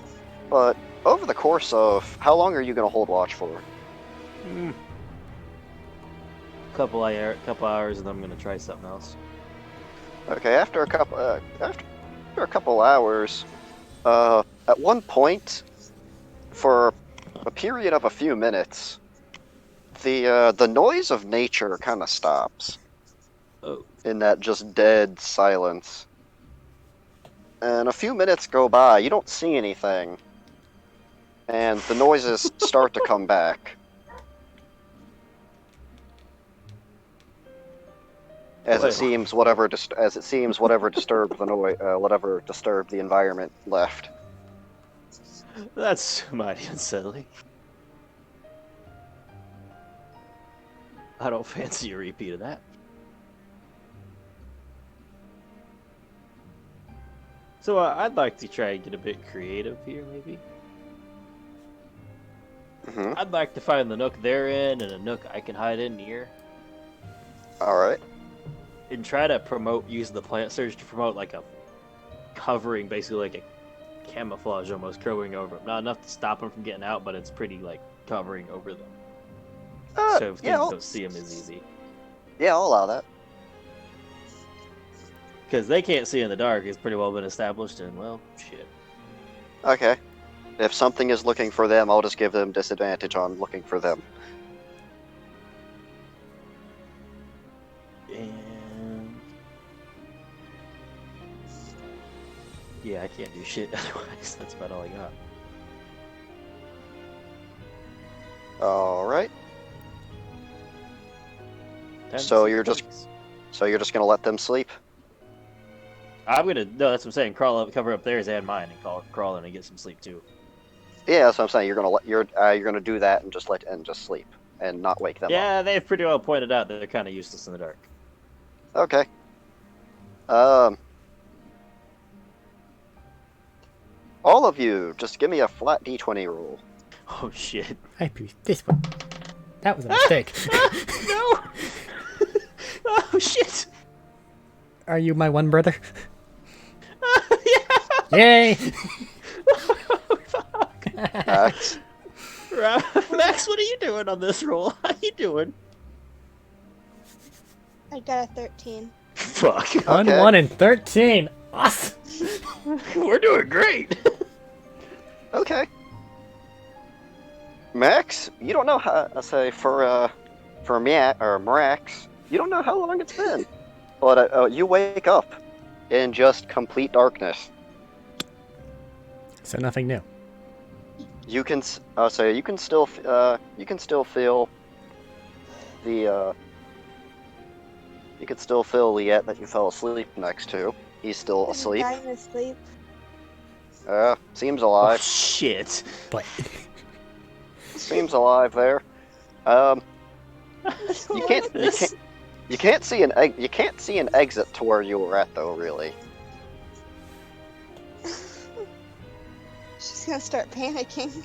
But over the course of how long are you going to hold watch for? Couple hours, and then I'm gonna try something else. Okay, after a couple hours, at one point, for a period of a few minutes, the noise of nature kind of stops. Oh. In that just dead silence. And a few minutes go by, you don't see anything. And the noises start to come back. As Wait. it seems, whatever disturbed the noise, whatever disturbed the environment left. That's mighty unsettling. I don't fancy a repeat of that. So I'd like to try and get a bit creative here, maybe. Hmm. I'd like to find the nook they're in and a nook I can hide in near, All right. and try to use the plant surge to promote like a covering, basically like a camouflage almost covering over them. Not enough to stop them from getting out, but it's pretty like covering over them. So if Yeah, things don't see them as easy. yeah, I'll allow that. Because they can't see in the dark, it's pretty well been established, and well, shit. Okay. If something is looking for them, I'll just give them disadvantage on looking for them. And yeah, I can't do shit otherwise. That's about all I got. All right. Time to So see you're just- things. So you're just gonna let them sleep? No, that's what I'm saying. Crawl up, cover up theirs and mine, and crawl in and get some sleep too. Yeah, that's what I'm saying. You're gonna do that and just sleep and not wake them up. Yeah, they've pretty well pointed out that they're kind of useless in the dark. Okay. All of you, just give me a flat d20 roll. Oh shit! I picked this one. That was a mistake. No! Oh shit! Are you my one brother? Yeah! Yay! Fuck! Max, Max, what are you doing on this roll? How you doing? I got a 13. Fuck! On 1 and 13. Awesome. We're doing great. okay. Max, you don't know how. I say for Max, you don't know how long it's been, but you wake up in just complete darkness. So nothing new. You can you can still feel the you can still feel Liette that you fell asleep next to. He's still asleep. Dying to sleep. Seems Oh alive. shit! But Seems alive there. You can't see an exit to where you were at though, really. She's gonna start panicking.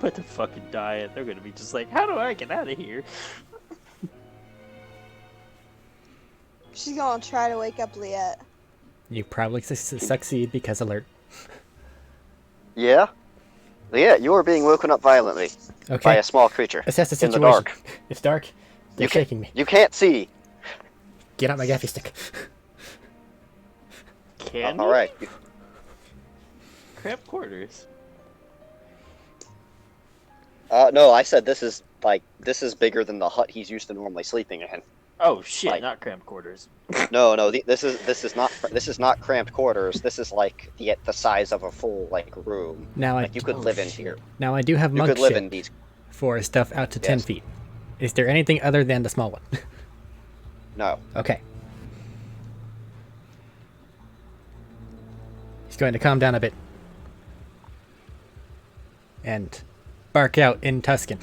Put the fucking diet. They're gonna be just like, how do I get out of here? She's gonna try to wake up Liette. you probably succeed because alert. Yeah. Yeah, you are being woken up violently by Okay. a small creature Assess the in situation. the dark. It's dark. They're You can- shaking me. You can't see. Get out my gaffy stick. Can All right. Cramped quarters. No, I said this is bigger than the hut he's used to normally sleeping in. Oh shit! Like- Not cramped quarters. No, this is not cramped quarters. This is like the size of a full room. Now Like you could Oh, live in shit. here. Now I do have You monk could live shit in these. for stuff out to 10 Yes. feet. Is there anything other than the small one? No. Okay. He's going to calm down a bit. And bark out in Tuscan.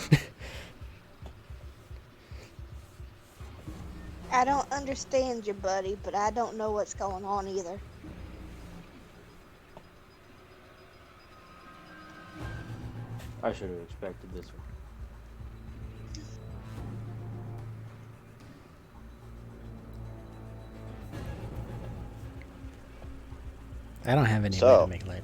I don't understand you, buddy, but I don't know what's going on either. I should have expected this one. I don't have any way So- to make light.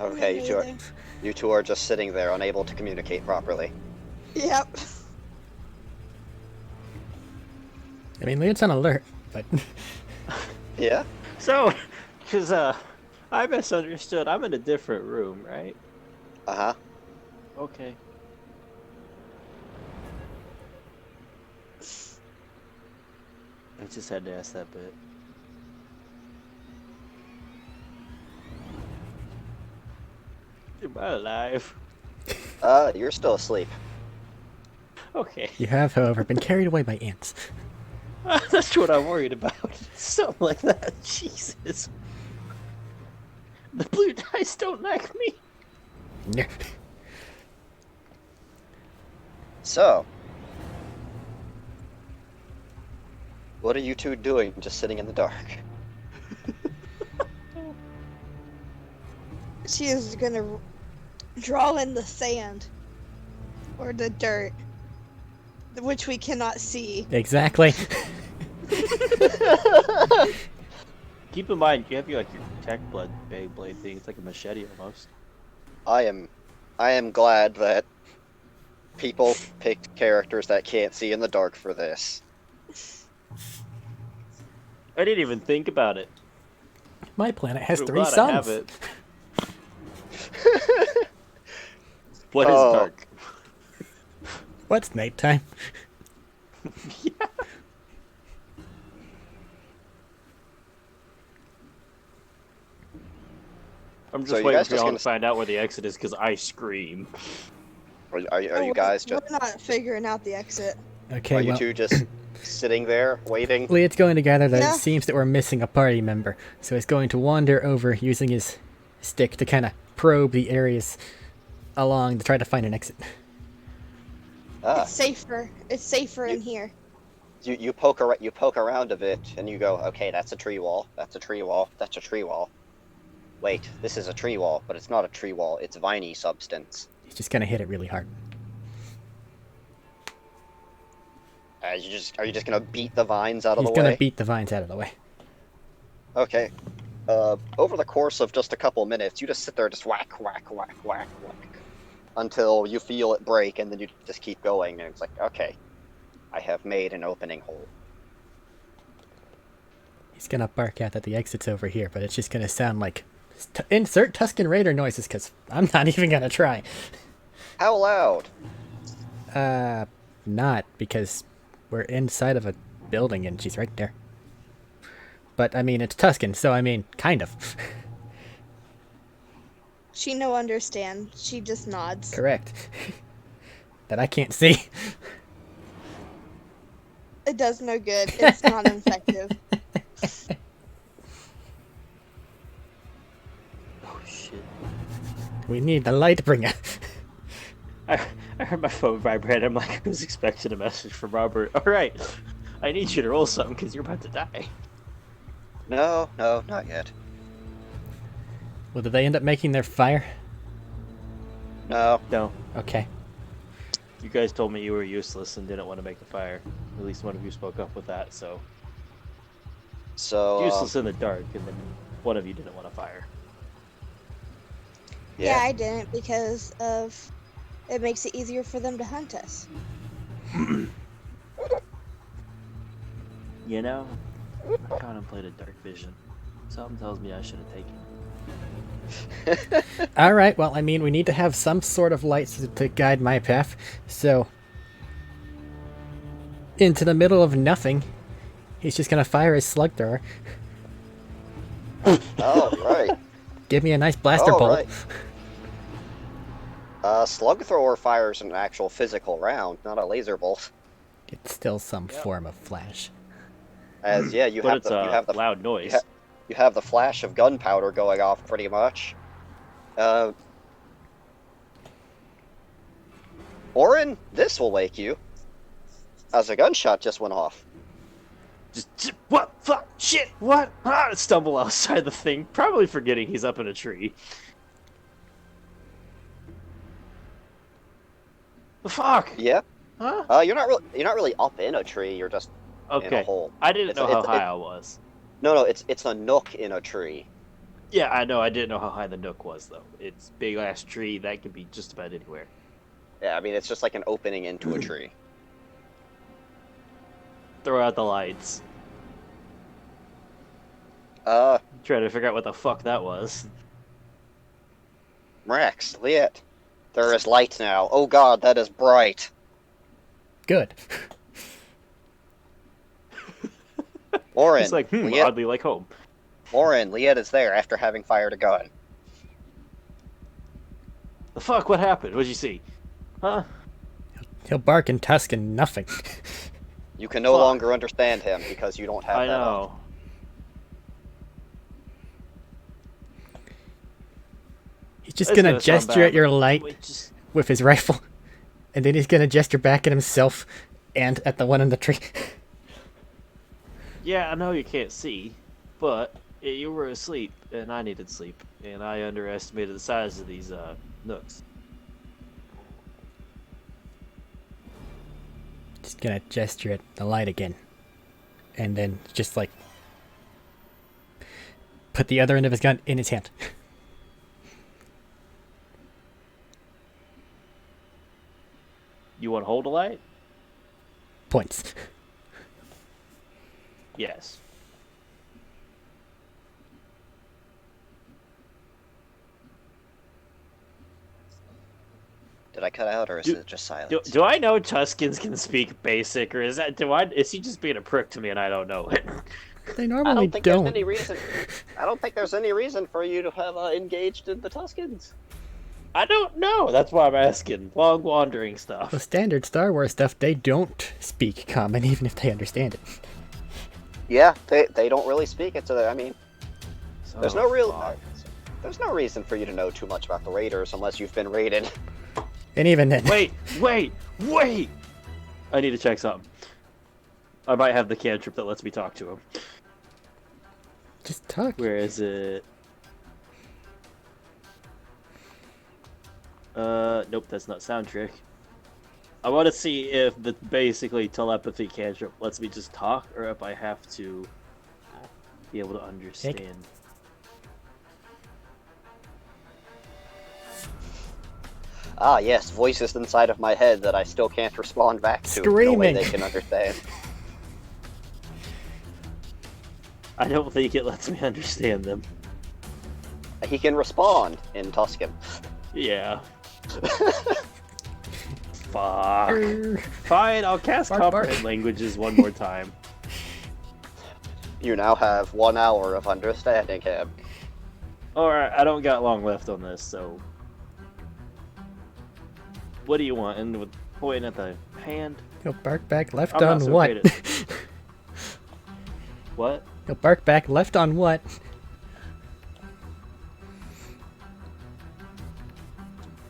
Okay, Me you two, are, neither. you two are just sitting there, unable to communicate properly. Yep. I mean, Leon's on alert, but Yeah. So, because I misunderstood. I'm in a different room, right? Uh huh. Okay. I just had to ask that bit. Am I alive? You're still asleep. Okay. You have, however, been carried away by ants. That's what I'm worried about. Something like that. Jesus. The blue dice don't like me. So, what are you two doing just sitting in the dark? She is gonna draw in the sand or the dirt, which we cannot see. Exactly. Keep in mind, you have your tech blade thing. It's like a machete almost. I am glad that people picked characters that can't see in the dark for this. I didn't even think about it. My planet has I'm 3 glad I have suns. it. What is Oh. dark? What's nighttime? Yeah. I'm just So you waiting guys for just y'all gonna- to find out where the exit is because I scream. Are you guys just We're not figuring out the exit. Okay, are you well, two just sitting there waiting? Lead's going to gather that Yeah. it seems that we're missing a party member, so he's going to wander over using his stick to kind of probe the areas along to try to find an exit. Ah, It's safer. It's safer in here. you poke around a bit and you go, okay, that's a tree wall. That's a tree wall. That's a tree wall. Wait, this is a tree wall, but it's not a tree wall. It's viney substance. He's just gonna hit it really hard. Are you just gonna beat the vines out of He's the gonna way? beat the vines out of the way. Okay. Over the course of just a couple minutes, you just sit there, just whack, whack, whack, whack, whack, until you feel it break, and then you just keep going, and it's like, okay, I have made an opening hole. He's gonna bark out that the exit's over here, but it's just gonna sound like insert Tuscan Raider noises, because I'm not even gonna try. How loud? Not, because we're inside of a building and she's right there. But, I mean, it's Tuscan, so, I mean, kind of. She no understand. She just nods. Correct. That I can't see. It does no good. It's not effective. Oh shit. We need the light bringer. I heard my phone vibrate. I'm like, I was expecting a message from Robert. All right, I need you to roll something because you're about to die. No, not yet. Well, did they end up making their fire? No. No, Okay. you guys told me you were useless and didn't want to make the fire. At least one of you spoke up with that. So So useless in the dark, and then one of you didn't want to fire. Yeah, I didn't because of it makes it easier for them to hunt us. You know, I contemplated dark vision. Something tells me I should have taken it. Alright, well, I mean, we need to have some sort of light to guide my path, so... Into the middle of nothing, he's just gonna fire his slug thrower. Oh, right. Give me a nice blaster Oh, bolt. right. Slug thrower fires an actual physical round, not a laser bolt. It's still some form of flash. As yeah, you But have it's the a you have the loud noise. you have the flash of gunpowder going off pretty much. Orin, this will wake you. As a gunshot just went off. Just what? Fuck! Shit! What? Ah! Stumble outside the thing, probably forgetting he's up in a tree. The fuck? Yeah. Huh? You're not really up in a tree. You're just in a Okay. hole. I didn't know how It's- high I was. No, it's a nook in a tree. Yeah, I know. I didn't know how high the nook was, though. It's big ass tree that could be just about anywhere. Yeah, I mean it's just like an opening into a tree. Throw out the lights. Try to figure out what the fuck that was. Rex, Liet, there is light now. Oh God, that is bright. Good. Orin, It's like, Liet, oddly like home. Orin, Liet is there after having fired a gun. The fuck? What happened? What'd you see? Huh? He'll bark in Tuscan nothing. You can no Fuck. longer understand him because you don't have I that on. know. He's just It's gonna sound gesture bad, at your but light we just- with his rifle, and then he's gonna gesture back at himself and at the one in the tree. Yeah, I know you can't see, but you were asleep, and I needed sleep, and I underestimated the size of these nooks. Just gonna gesture at the light again, and then just like put the other end of his gun in his hand. You want to hold a light? Points. Yes. Did I cut out, or is Do- it just silence? Do I know Tuscans can speak basic, or is he just being a prick to me and I don't know it? They I normally don't think there's don't. any reason. I don't think there's any reason for you to have engaged in the Tuscans. I don't know. That's why I'm asking. Long wandering stuff. The standard Star Wars stuff, they don't speak common, even if they understand it. Yeah, they don't really speak it to them. I mean, there's no real. fuck. There's no reason for you to know too much about the Raiders unless you've been raided. And even then, Wait! I need to check something. I might have the cantrip that lets me talk to him. just talk. Where is it? Nope, that's not sound trick. I want to see if the basically telepathy cantrip lets me just talk, or if I have to be able to understand. Ah, yes, voices inside of my head that I still can't respond back to. No way Screaming. they can understand. I don't think it lets me understand them. He can respond in Tuscan. Yeah. Fuck. Brr. Fine, I'll cast Bark, bark. comprehend languages one more time. You now have 1 hour of understanding him. Alright, I don't got long left on this, so. What do you want? And with pointing at the hand? He'll bark back left I'm not on so what? great at- What? He'll bark back left on what?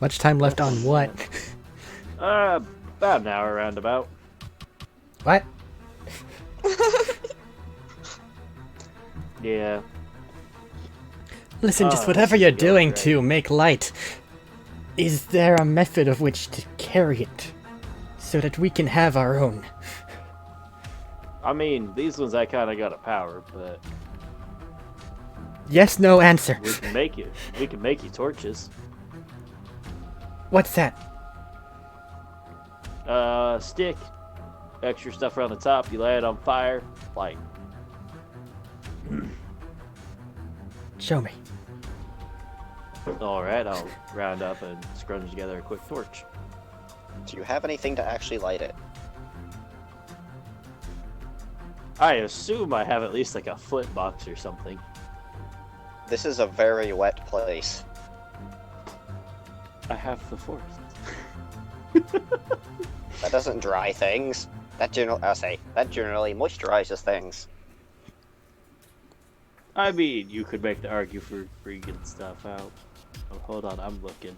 Much time left on what? About an hour roundabout. What? Yeah. Listen, just Oh, whatever this you're is going doing great. to make light, is there a method of which to carry it so that we can have our own? I mean, these ones I kind of got a power, but Yes, no answer. we can make it. We can make you torches. What's that? Stick. Extra stuff around the top. You lay it on fire. Light. Show me. Alright, I'll round up and scrunch together a quick torch. Do you have anything to actually light it? I assume I have at least like a flint box or something. This is a very wet place. I have the forest. That doesn't dry things. That generally moisturizes things. I mean, you could make the argue for freaking stuff out. Oh, hold on, I'm looking.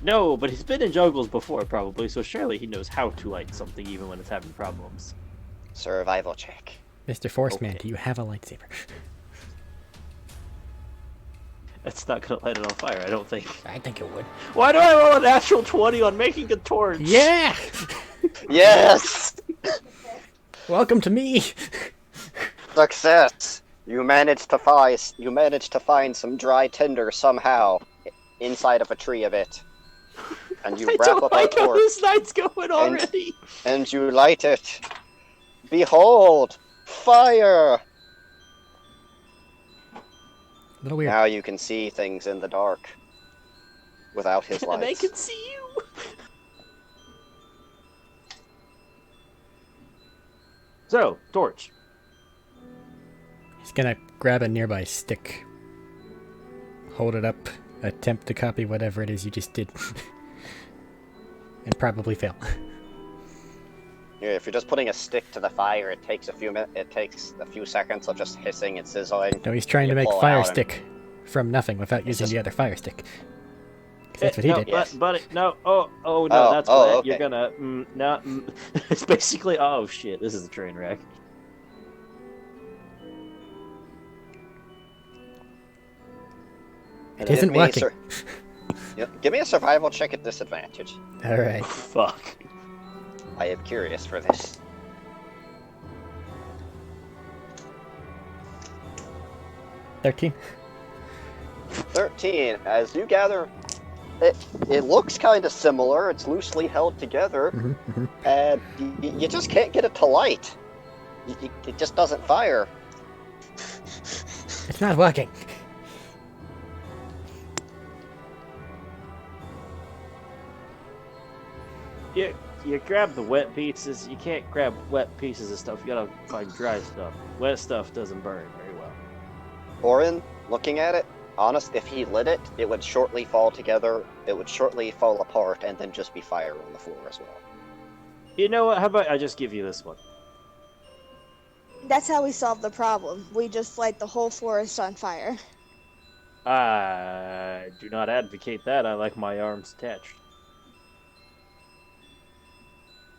No, but he's been in jungles before, probably, so surely he knows how to light something even when it's having problems. Survival check. Mr. Forceman, Okay. do you have a lightsaber? That's not gonna light it on fire, I don't think. I think it would. Why do I roll a natural 20 on making a torch? Yeah! Yes! Welcome to me! Success! You managed to find some dry tinder somehow inside of a tree of it. And you I wrap don't up a like how torch this night's going already. and you light it. Behold! Fire! A little weird. Now you can see things in the dark. Without his And I lights. can see you. So, torch. He's gonna grab a nearby stick, hold it up attempt to copy whatever it is you just did. And probably fail. Yeah, if you're just putting a stick to the fire, it takes a few seconds of just hissing and sizzling. No, he's trying to You make pull it fire out and- stick from nothing without using just- the other fire stick. 'Cause that's what he no, did. Yes. Buddy, no. Oh, no, Oh, that's oh, what okay. you're gonna. It's basically. Oh shit, this is a train wreck. It isn't working. Give me a survival check at disadvantage. Alright. Fuck. I am curious for this. 13? 13. As you gather, it looks kind of similar. It's loosely held together, and you just can't get it to light. It just doesn't fire. It's not working. You grab the wet pieces. You can't grab wet pieces of stuff. You gotta find dry stuff. Wet stuff doesn't burn very well. Orin, looking at it, if he lit it, it would shortly fall together. It would shortly fall apart, and then just be fire on the floor as well. You know what? How about I just give you this one? That's how we solve the problem. We just light the whole forest on fire. I do not advocate that. I like my arms attached.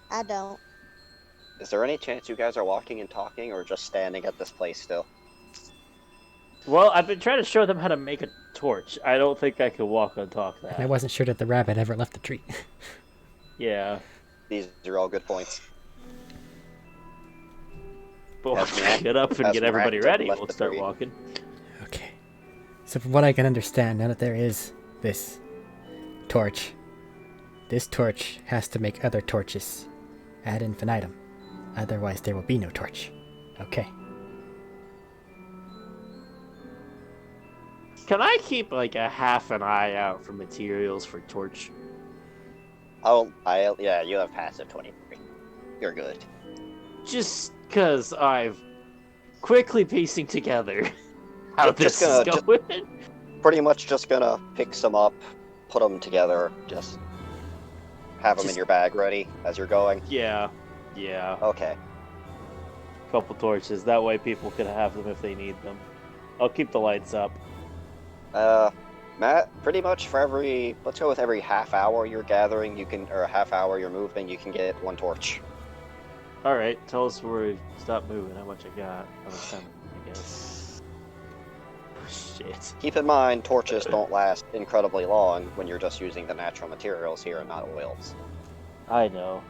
I don't. Is there any chance you guys are walking and talking, or just standing at this place still? Well, I've been trying to show them how to make a torch. I don't think I could walk and talk I that. wasn't sure that the rabbit ever left the tree. Yeah. These are all good points. But Has we'll Mac- get up and has get everybody Mac ready. left We'll the start tree? walking. Okay. So from what I can understand, now that there is this torch, this torch has to make other torches ad infinitum. Otherwise there will be no torch. Okay. Can I keep like a half an eye out for materials for torch? Yeah, you have passive 23. You're good. Just because I've quickly piecing together how Just this is gonna- going. Pretty much just gonna pick some up, put them together, just have them in Just- your bag ready as you're going. Yeah. Okay. Couple torches. That way people can have them if they need them. I'll keep the lights up. Matt, pretty much let's go with every half hour you're gathering, or a half hour you're moving, you can get one torch. Alright, tell us where we stop moving, how much I got. How much time, I guess. Oh, shit. Keep in mind, torches don't last incredibly long when you're just using the natural materials here and not oils. I know.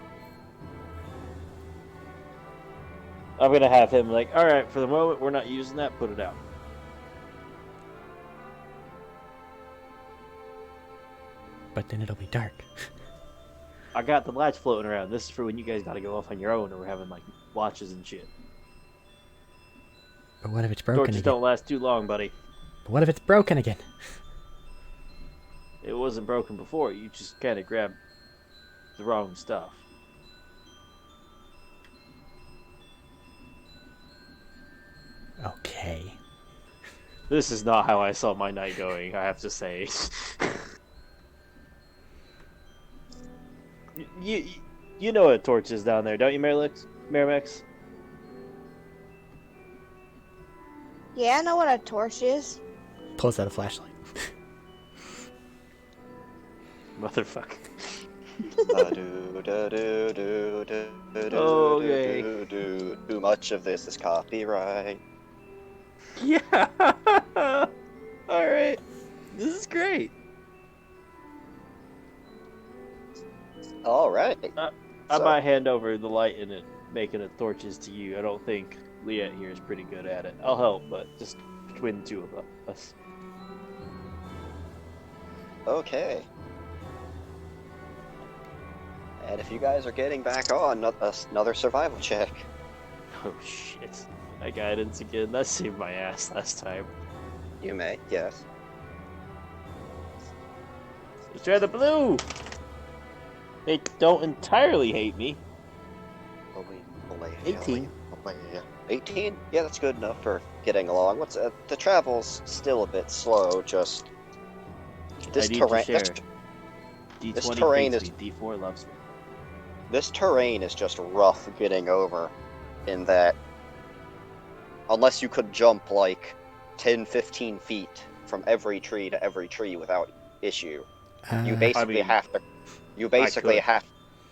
I'm gonna have him like, alright, for the moment we're not using that, put it out. But then it'll be dark. I got the lights floating around. This is for when you guys gotta go off on your own or we're having like watches and shit. But what if it's broken Torches again? don't last too long, buddy. But what if it's broken again? It wasn't broken before, you just kinda grabbed the wrong stuff. Okay. This is not how I saw my night going, I have to say. You know what torch is down there, don't you, Miramax? Yeah, I know what a torch is. Pulls out a flashlight. Motherfucker. Okay. Too much of this is copyright. Yeah! Alright. This is great. Alright. I might hand over the light and it making it torches to you. I don't think Leah here is pretty good at it. I'll help, but just between the two of us. Okay. And if you guys are getting back on, another survival check. Oh shit. My guidance again. That saved my ass last time. You may, yes. Let's try the blue! They don't entirely hate me. 18. 18? Yeah, that's good enough for getting along. The travel's still a bit slow, just This I need your terrain, share. this, D20 this terrain hates is- me, D4 loves me. this terrain is just rough getting over, in that unless you could jump like 10, 15 feet from every tree to every tree without issue, you basically mean, have to. You basically could. have.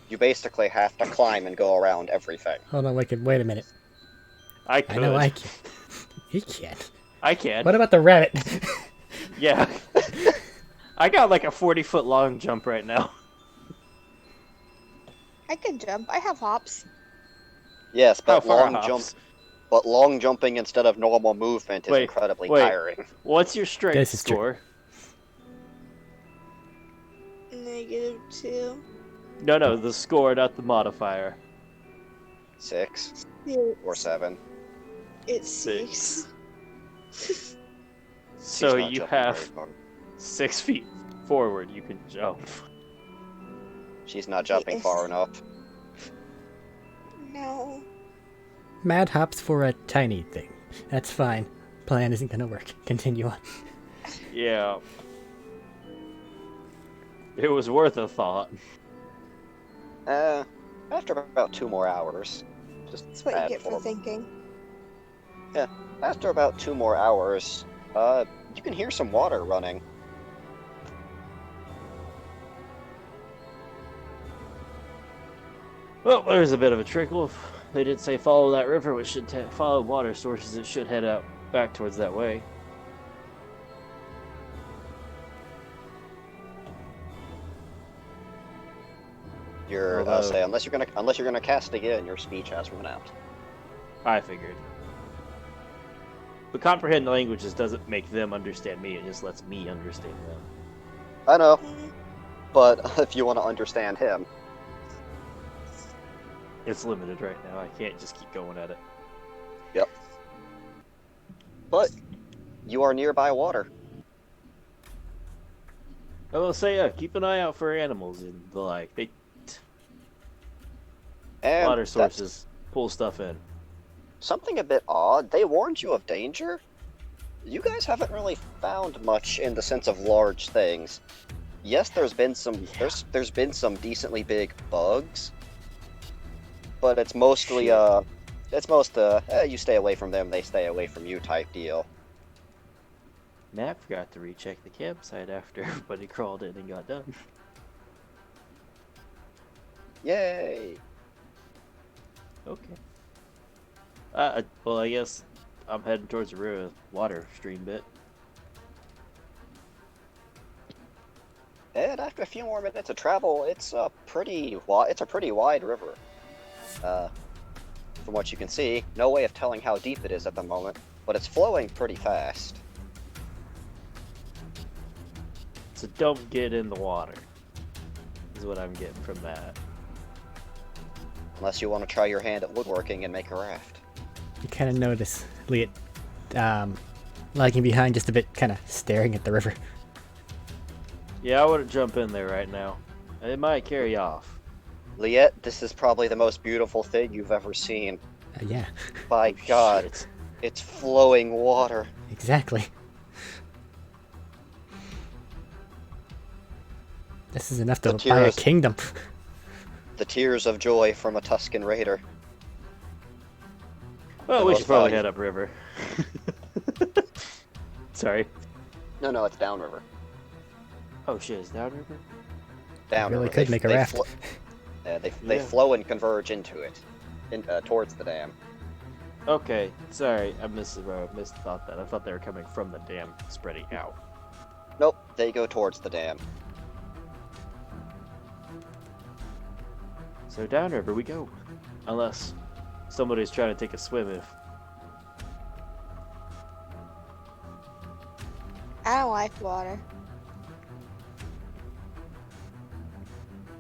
You basically have to climb and go around everything. Hold on, wait a minute. I could. I know I can. He can't. I can. What about the rabbit? Yeah. I got like a 40-foot long jump right now. I can jump. I have hops. Yes, How but far long jump. hops? But long jumping instead of normal movement is Wait, incredibly wait. tiring. What's your strength This is true. score? -2. No, the score, not the modifier. 6 It's, or 7. it's 6. She's So not you jumping have very far. 6 feet forward you can jump. She's not jumping Yes. far enough. No. Mad hops for a tiny thing. That's fine. Plan isn't gonna work. Continue on. Yeah. It was worth a thought. After about 2 more hours. Just That's what you add get for 4. thinking. After about 2 more hours, you can hear some water running. Well, there's a bit of a trickle. If they did say follow that river, which should follow water sources, it should head out back towards that way. You're Although- say unless you're gonna cast again, your speech has run out. I figured. But comprehend languages doesn't make them understand me, it just lets me understand them. I know, Mm, but if you want to understand him, It's limited right now, I can't just keep going at it. but you are nearby water. I will say, yeah, keep an eye out for animals and the like. They And water that's sources pull stuff in. something a bit odd. They warned you of danger. You guys haven't really found much in the sense of large things. Yes, there's been some there's been some decently big bugs, but it's mostly Shit. you stay away from them, they stay away from you type deal. Matt forgot to recheck the campsite after everybody crawled in and got done. Yay! Okay. Well, I guess I'm heading towards the water stream bit. And after a few more minutes of travel, it's a pretty wide river. From what you can see, no way of telling how deep it is at the moment, but it's flowing pretty fast. So don't get in the water, is what I'm getting from that. Unless you want to try your hand at woodworking and make a raft. You kind of notice Liet lagging behind just a bit, kind of staring at the river. Yeah, I wouldn't jump in there right now. It might carry off. Liet, this is probably the most beautiful thing you've ever seen. Yeah, By Oh, God, shit. it's flowing water. exactly. This is enough to The buy a tears. kingdom. The tears of joy from a Tuscan raider. Well, The we most should probably value- head upriver. Sorry. No, it's downriver. Oh shit, is downriver? Downriver. Really could make a raft. They Yeah. flow and converge into it, towards the dam. Okay, sorry, I misthought that. I thought they were coming from the dam, spreading out. Nope, they go towards the dam. So downriver we go. Unless somebody's trying to take a swim if... I don't like water.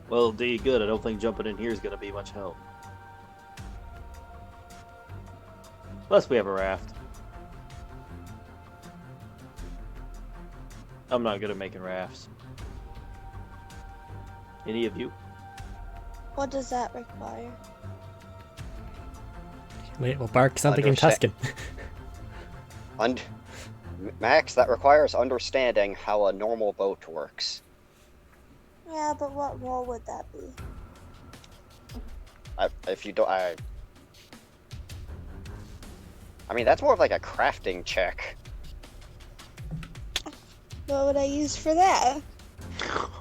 Well, D, good. I don't think jumping in here is going to be much help. Unless we have a raft. I'm not good at making rafts. Any of you? What does that require? Liet will bark something in Understand. Tuscan. Und- Max, that requires understanding how a normal boat works. Yeah, but what role would that be? If you don't, I mean, that's more of like a crafting check. What would I use for that?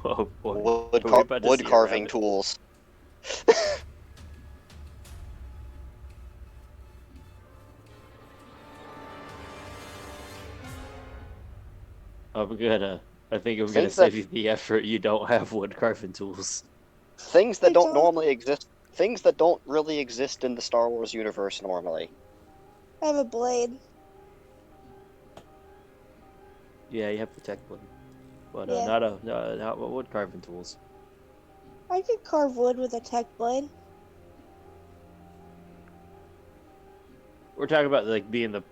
Oh boy. Are we about to Wood see a carving rabbit? tools. I think I'm gonna Things that save you the effort. You don't have wood carving tools. things that I don't don't- normally exist. Things that don't really exist in the Star Wars universe normally. I have a blade. Yeah, you have the tech blade, but Yeah. not wood carving tools. I could carve wood with a tech blade. We're talking about like being the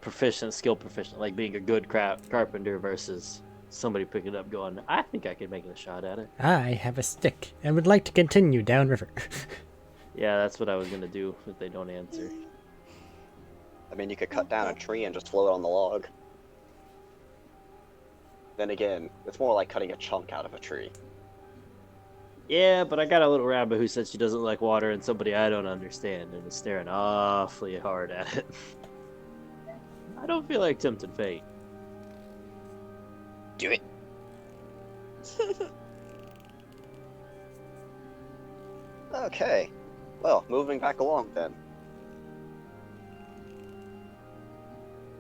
skill proficient, like being a good carpenter versus somebody picking it up going, I think I can make a shot at it. I have a stick and would like to continue downriver. Yeah, that's what I was gonna do if they don't answer. I mean, you could cut down a tree and just float on the log. Then again, it's more like cutting a chunk out of a tree. Yeah, but I got a little rabbit who said she doesn't like water and somebody I don't understand and is staring awfully hard at it. I don't feel like tempting fate. Do it. Okay. Well, moving back along then.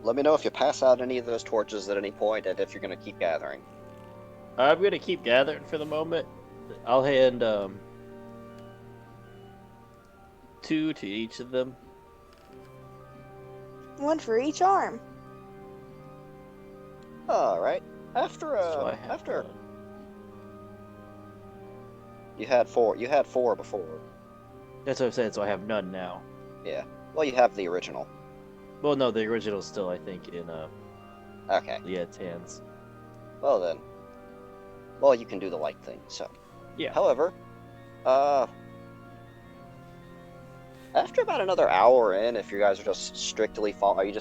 Let me know if you pass out any of those torches at any point and if you're going to keep gathering. I'm gonna keep gathering for the moment. I'll hand 2 to each of them. One for each arm. Alright. After, So I have after... none. You had four before. That's what I'm saying, so I have none now. Yeah. Well, you have the original. Well, no, the original's still, I think, in Okay. Liet's hands. Well then. Well, you can do the light thing, so. Yeah. However, after about another hour in, if you guys are just strictly following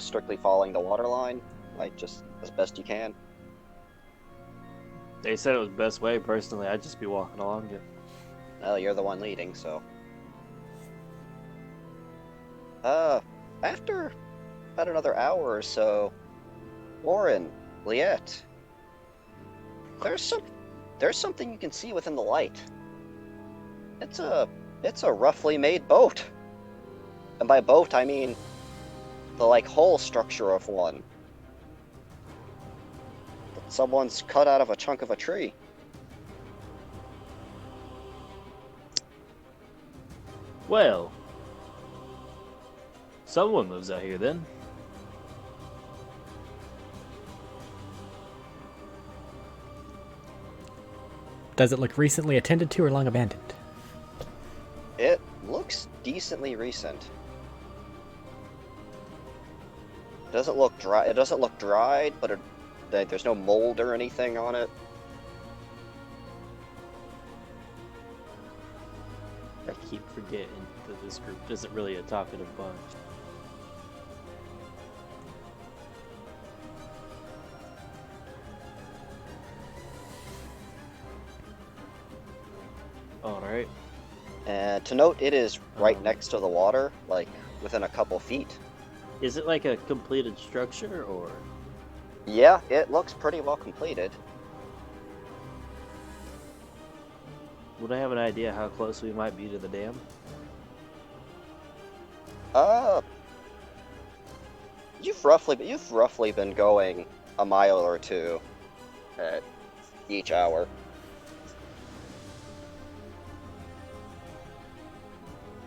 the water line, like just as best you can? They said it was the best way. Personally, I'd just be walking along it. Well, you're the one leading, so. After about another hour or so, Lauren, Liet, there's something you can see within the light. It's a roughly made boat. And by boat, I mean the, like, whole structure of one. That someone's cut out of a chunk of a tree. Well, someone lives out here then. Does it look recently attended to or long abandoned? It looks decently recent. It doesn't look dry. It doesn't look dried, but there's no mold or anything on it. I keep forgetting that this group isn't really a talkative bunch. Alright. And to note, it is right Um. next to the water, like within a couple feet. Is it like a completed structure, or...? Yeah, it looks pretty well completed. Would I have an idea how close we might be to the dam? You've roughly been going a mile or two at each hour.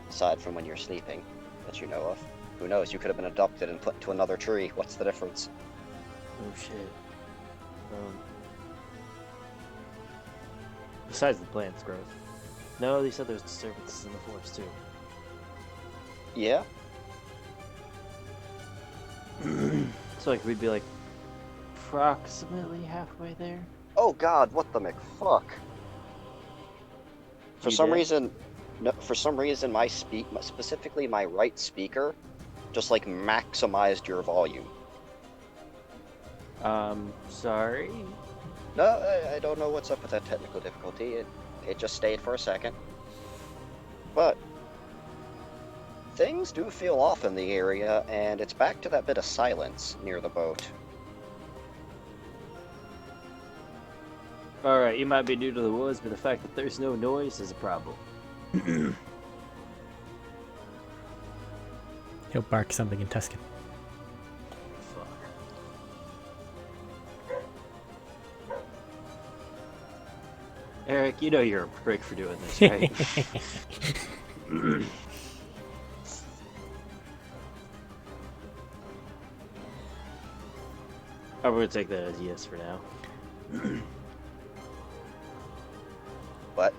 Aside from when you're sleeping, that you know of. Who knows, you could have been abducted and put into another tree. What's the difference? Oh shit. Besides the plant's growth. No, they said there's disturbances in the forest too. Yeah? So like we'd be like approximately halfway there. Oh god, what the McFuck? For You some dead? reason, no, specifically my right speaker, just like maximized your volume. Sorry. No, I don't know what's up with that technical difficulty. It just stayed for a second. But things do feel off in the area, and it's back to that bit of silence near the boat. Alright, you might be new to the woods, but the fact that there's no noise is a problem. He'll bark something in Tuscan. Fuck. Eric, you know you're a prick for doing this, right? I'm gonna take that as yes for now. What?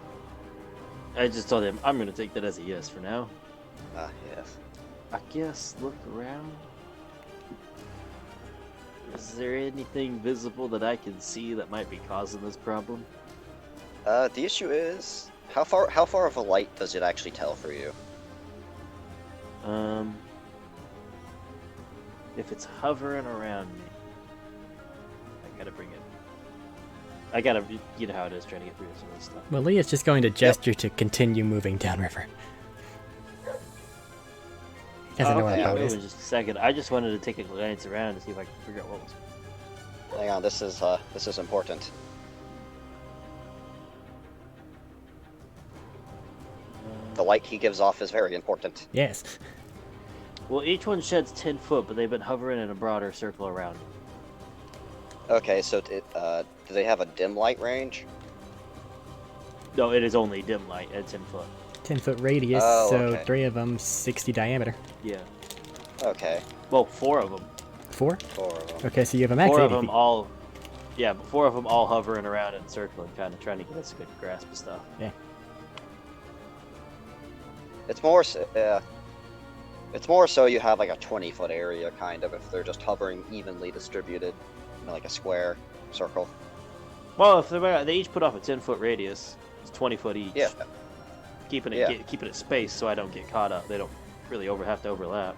I just told him I'm gonna take that as a yes for now. Ah, yes. I guess look around. Is there anything visible that I can see that might be causing this problem? The issue is, how far of a light does it actually tell for you? If it's hovering around me, I gotta bring it. I gotta, you know how it is trying to get through some of this stuff. Well, Leah's just going to gesture to continue moving downriver. Doesn't know where okay, the I'll boat move is. in just a second. I just wanted to take a glance around to see if I could figure out what was. Hang on, this is important. The light he gives off is very important. Yes. Well, each one sheds 10 foot, but they've been hovering in a broader circle around. Okay, so do they have a dim light range? No, it is only dim light at 10 foot. 10-foot radius, Oh, so okay. 3 of them 60 diameter. Yeah. Okay, Well, 4 of them. 4? 4 of them. Okay, so you have a max 4 80 of them feet. all. Yeah, but 4 of them all hovering around in a circle and kind of trying to get us a good grasp of stuff. Yeah. It's more so you have like a 20-foot area, kind of, if they're just hovering evenly distributed, like a square circle. Well, if they each put off a 10-foot radius, it's 20 foot each. Yeah. Keeping it Yeah. keeping it spaced so I don't get caught up. They don't really have to overlap.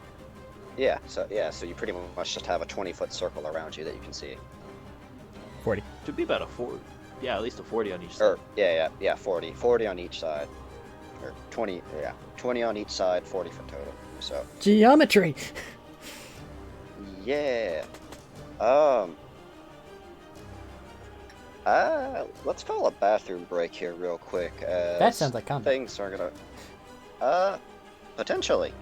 So you pretty much just have a 20-foot circle around you that you can see. 40. Should be about a 40. Yeah, at least a 40 on each side. Or 40 on each side, or 20 on each side, 40 foot total. So Geometry! yeah, let's call a bathroom break here real quick. That sounds like combat. Things are gonna, potentially.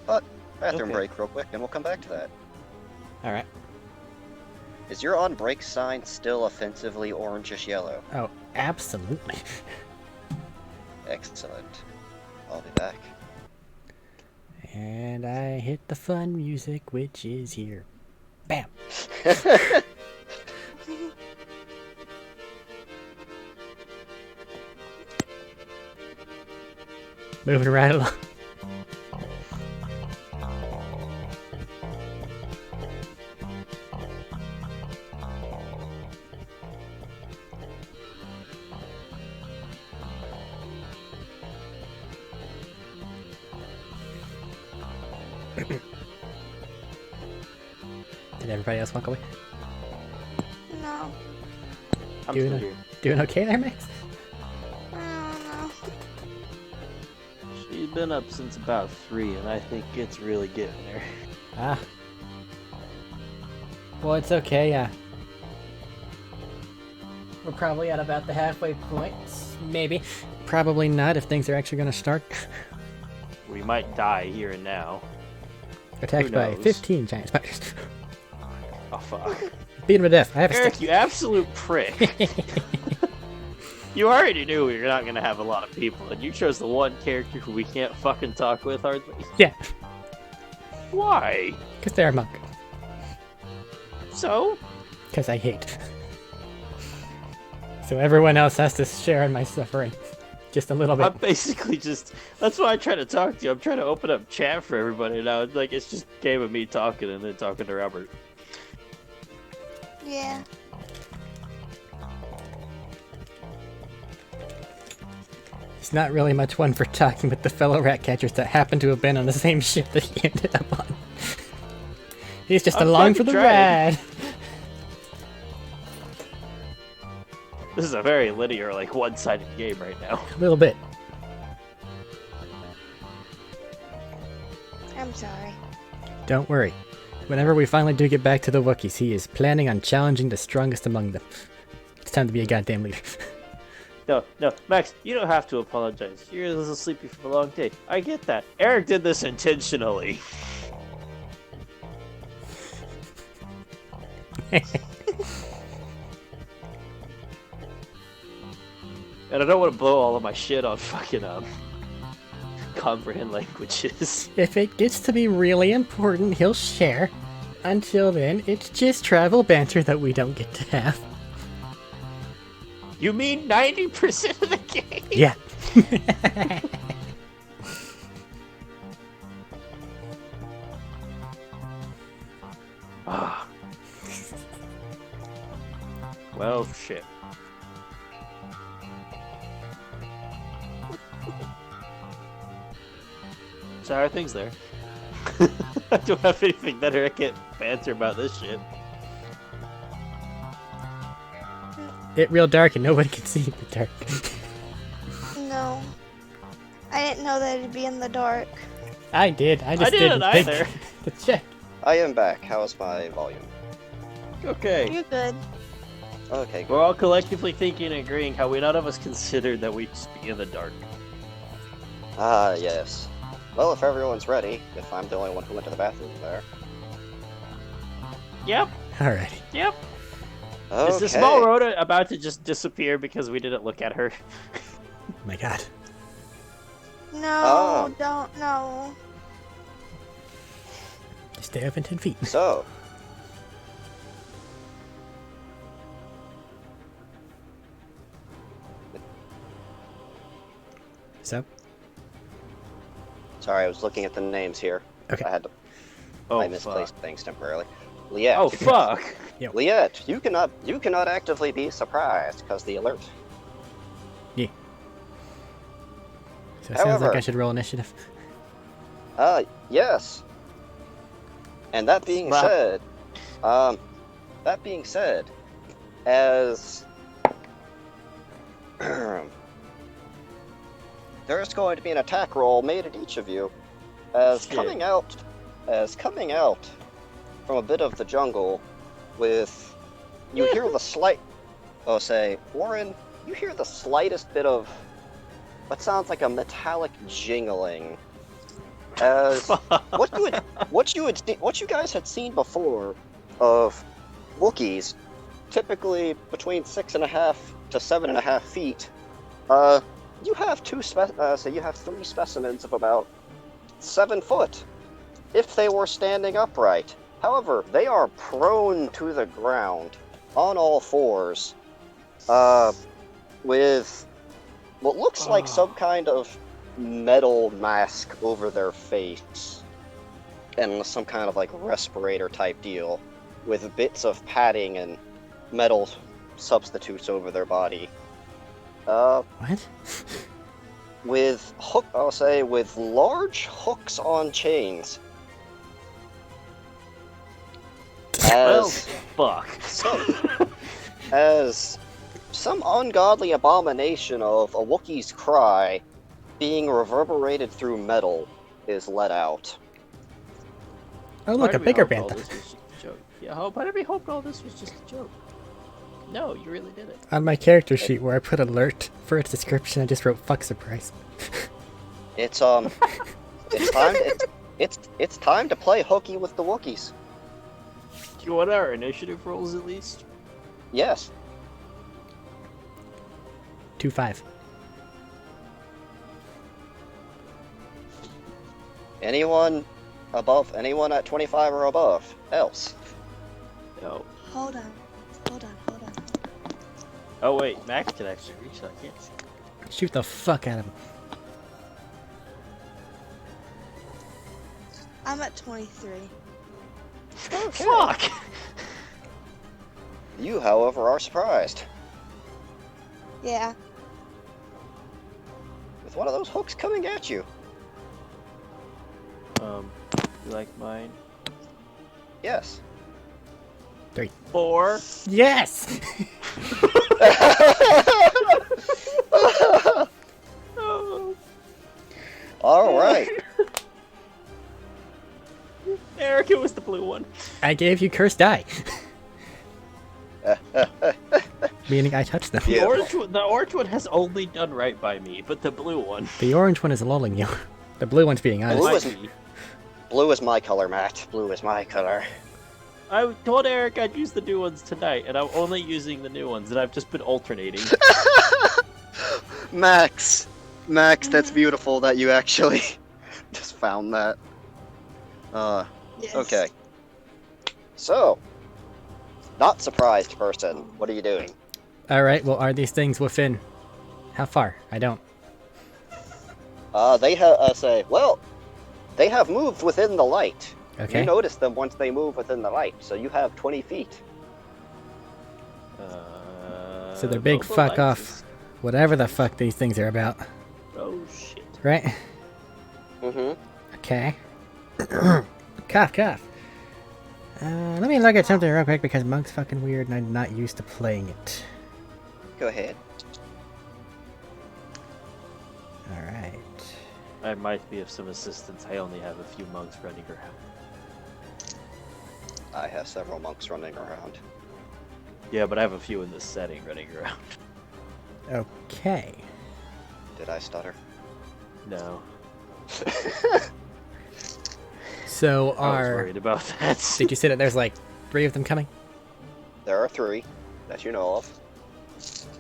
But bathroom Okay. break real quick, and we'll come back to that. Alright. Is your on break sign still offensively orangish yellow? Oh, absolutely. Excellent. I'll be back. And I hit the fun music, which is here. Bam! Moving right along. Did everybody else walk away? No, I'm Doing still it. here. Doing okay there, Max? I don't know. She's been up since about 3, and I think it's really getting there. Ah. Well, it's okay, we're probably at about the halfway point. Maybe. Probably not if things are actually gonna start. We might die here and now. Attacked by knows? 15 giant spiders. Oh fuck. Beat him to death. I have a Eric, stick. you absolute prick. You already knew we were not gonna have a lot of people, and you chose the one character who we can't fucking talk with hardly. Yeah, Why? because they're a monk. So? Because I hate. So everyone else has to share in my suffering. Just a little bit. I'm basically just. That's why I try to talk to you. I'm trying to open up chat for everybody now. It's like it's just a game of me talking and then talking to Robert. Yeah. It's not really much fun for talking with the fellow rat catchers that happen to have been on the same ship that he ended up on. He's just I'm along for fucking the trying. ride. This is a very linear, like, one-sided game right now. A little bit. I'm sorry. Don't worry. Whenever we finally do get back to the Wookiees, he is planning on challenging the strongest among them. It's time to be a goddamn leader. No, Max, you don't have to apologize. You're a little sleepy from a long day. I get that. Eric did this intentionally. And I don't want to blow all of my shit on fucking comprehend languages. If it gets to be really important, he'll share. Until then, it's just travel banter that we don't get to have. You mean 90% of the game? Yeah. Ah. Well, shit. So how are things there? I don't have anything better. I can't banter about this shit. It real dark and nobody can see in the dark. No. I didn't know that it'd be in the dark. I did. I just didn't think either. to check. I am back. How's my volume? Okay. You're good. Okay, We're all collectively thinking and agreeing how none of us considered that we'd just be in the dark. Ah, yes. Well, if everyone's ready, if I'm the only one who went to the bathroom there. Yep. Alrighty. Yep. Okay. Is the small Rhoda about to just disappear because we didn't look at her? Oh my god. No, don't, no. Stay up in 10 feet. So, So? sorry, I was looking at the names here. Okay. I had to. Oh, I misplaced things temporarily. Liette. Oh, fuck. Liette, you cannot actively be surprised because the alert. Yeah. So it sounds like However- I should roll initiative. Yes. And that being Slap. said, as there's going to be an attack roll made at each of you, as Shit. coming out from a bit of the jungle, with you hear the slight. Oh, say, Warren, you hear the slightest bit of what sounds like a metallic jingling. As what you guys had seen before of Wookiees, typically between 6.5 to 7.5 feet, you have you have 3 specimens of about 7 foot, if they were standing upright. However, they are prone to the ground on all fours, with what looks like some kind of metal mask over their face and some kind of like respirator type deal with bits of padding and metal substitutes over their body, What? with with large hooks on chains, Well, as fuck. as some ungodly abomination of a Wookiee's cry being reverberated through metal is let out. Oh, look, a bigger bantha. This was just a joke. Yeah, why did we hope all this was just a joke? No, you really did it. On my character sheet where I put alert for its description, I just wrote fuck surprise. It's it's time to play hooky with the Wookiees. Do you want our initiative rolls at least? Yes. 2-5. Anyone at 25 or above else? No. Hold on. Oh wait, Max can actually reach that, can't she? Shoot the fuck out of him. I'm at 23. Okay. Fuck! You, however, are surprised Yeah. with one of those hooks coming at you. You like mine? Yes. 3. 4. Yes! Oh, All right. Eric, it was the blue one. I gave you cursed die. Meaning I touched them. Yeah. The orange one has only done right by me, but the blue one. The orange one is lulling you. The blue one's being honest. Blue might is- be. Blue is my color, Matt. Blue is my color. I told Eric I'd use the new ones tonight, and I'm only using the new ones, and I've just been alternating. Max, that's beautiful that you actually just found that. Yes. Okay. So, not surprised person. What are you doing? Alright, well, are these things within... How far? I don't. They have they have moved within the light. Okay. You notice them once they move within the light, so you have 20 feet. So they're big mobile fuck off. devices. Whatever the fuck these things are about. Oh shit. Right? Mm-hmm. Okay. Cough, cough. Let me look at something real quick because Monk's fucking weird and I'm not used to playing it. Go ahead. Alright. I might be of some assistance. I only have a few monks running around. I have several monks running around. Yeah, but I have a few in this setting running around. Okay. Did I stutter? No. So I was are... worried about that. Did you say that there's like 3 of them coming? There are 3 that you know of.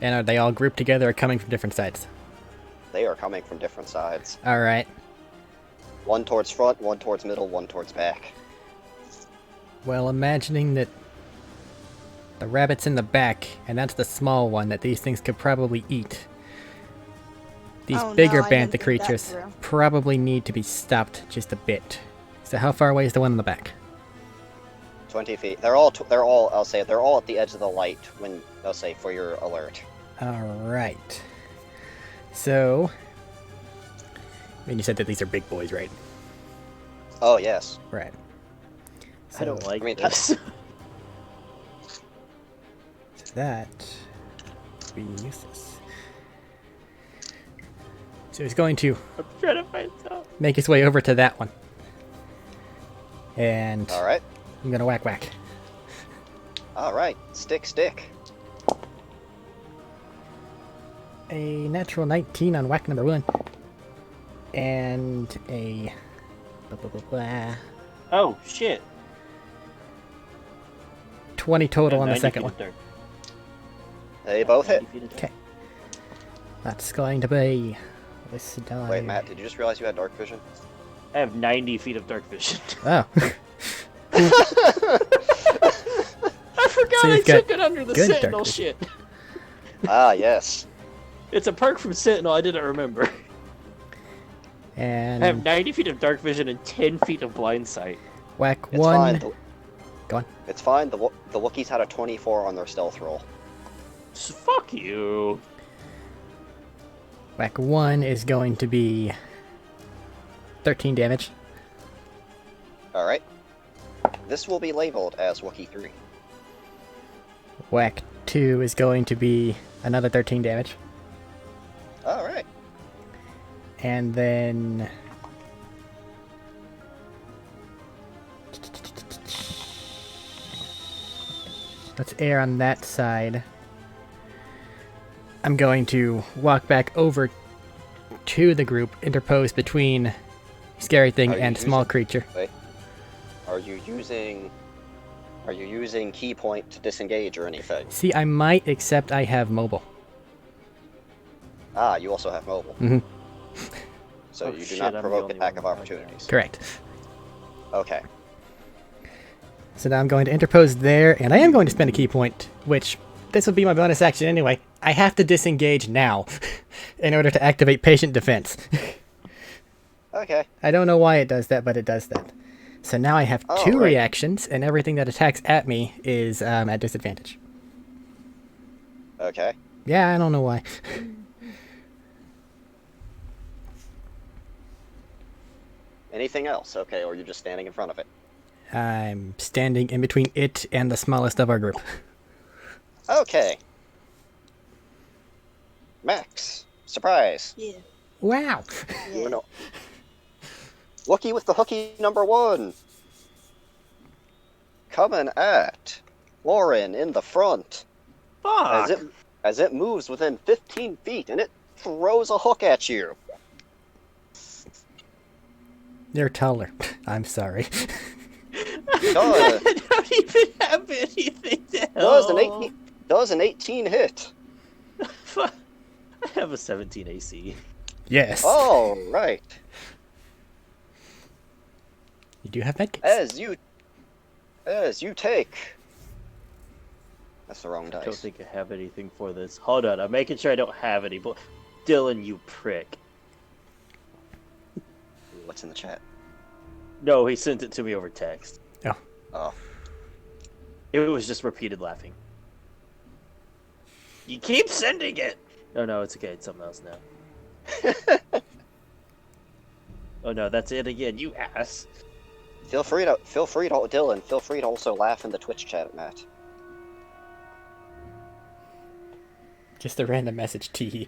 And are they all grouped together or coming from different sides? They are coming from different sides. Alright. One towards front, one towards middle, one towards back. Well, imagining that the rabbit's in the back, and that's the small one that these things could probably eat. These Oh, no, bigger I didn't bantha think that creatures through. probably need to be stopped just a bit. So how far away is the one in the back? 20 feet. They're all, I'll say, they're all at the edge of the light when, I'll say, for your alert. Alright. So... I mean, you said that these are big boys, right? Oh, yes. Right. I don't So- like I mean, this. So that would be useless. So he's going to I'm trying to find out. make his way over to that one. And Alright. I'm gonna whack whack. Alright. Stick. A natural 19 on whack number 1. And a... Oh shit. 20 total on the 90 second feet one. of dark. They both hit. 90 feet of dark. Okay. That's going to be... This die. Wait, Matt, did you just realize you had dark vision? I have 90 feet of dark vision. Oh. I forgot So I you've got took it under the good dark Sentinel vision. shit. Ah, yes. It's a perk from Sentinel I didn't remember. And I have 90 feet of dark vision and 10 feet of blind sight. whack It's 1. fine. Go on. It's fine. The Wookiees had a 24 on their stealth roll. Fuck you. Whack 1 is going to be 13 damage. Alright. This will be labeled as Wookiee 3. Whack 2 is going to be another 13 damage. Alright. And then... Let's err on that side. I'm going to walk back over to the group, interpose between Scary Thing Are you and Small using- Creature. Are you using key point to disengage or anything? See, I might, except I have mobile. Ah, you also have mobile. Mhm. So Oh, you do shit, not I'm the provoke only attack one of with that. opportunities. Correct. Okay. So now I'm going to interpose there, and I am going to spend a key point, which this will be my bonus action anyway. I have to disengage now in order to activate Patient Defense. Okay. I don't know why it does that, but it does that. So now I have Oh, 2 right. reactions, and everything that attacks at me is at disadvantage. Okay. Yeah, I don't know why. Anything else? Okay, or you're just standing in front of it. I'm standing in between it and the smallest of our group. Okay. Max, surprise. Yeah. Wow. You know, Wookie with the hooky number 1. Coming at Lauren in the front. Fuck! As it moves within 15 feet and it throws a hook at you. They're taller. I'm sorry. Does, I don't even have anything to help. does an 18 hit. Fuck. I have a 17 AC. Yes. All right. You do have medkits. As you take. That's the wrong I don't dice. think I have anything for this. Hold on, I'm making sure I don't have any. But Dylan, you prick. What's in the chat? No, he sent it to me over text. Oh. It was just repeated laughing. You keep sending it! Oh no, it's okay. It's something else now. Oh no, that's it again. You ass. Feel free to Dylan. Feel free to also laugh in the Twitch chat, Matt. Just a random message to you.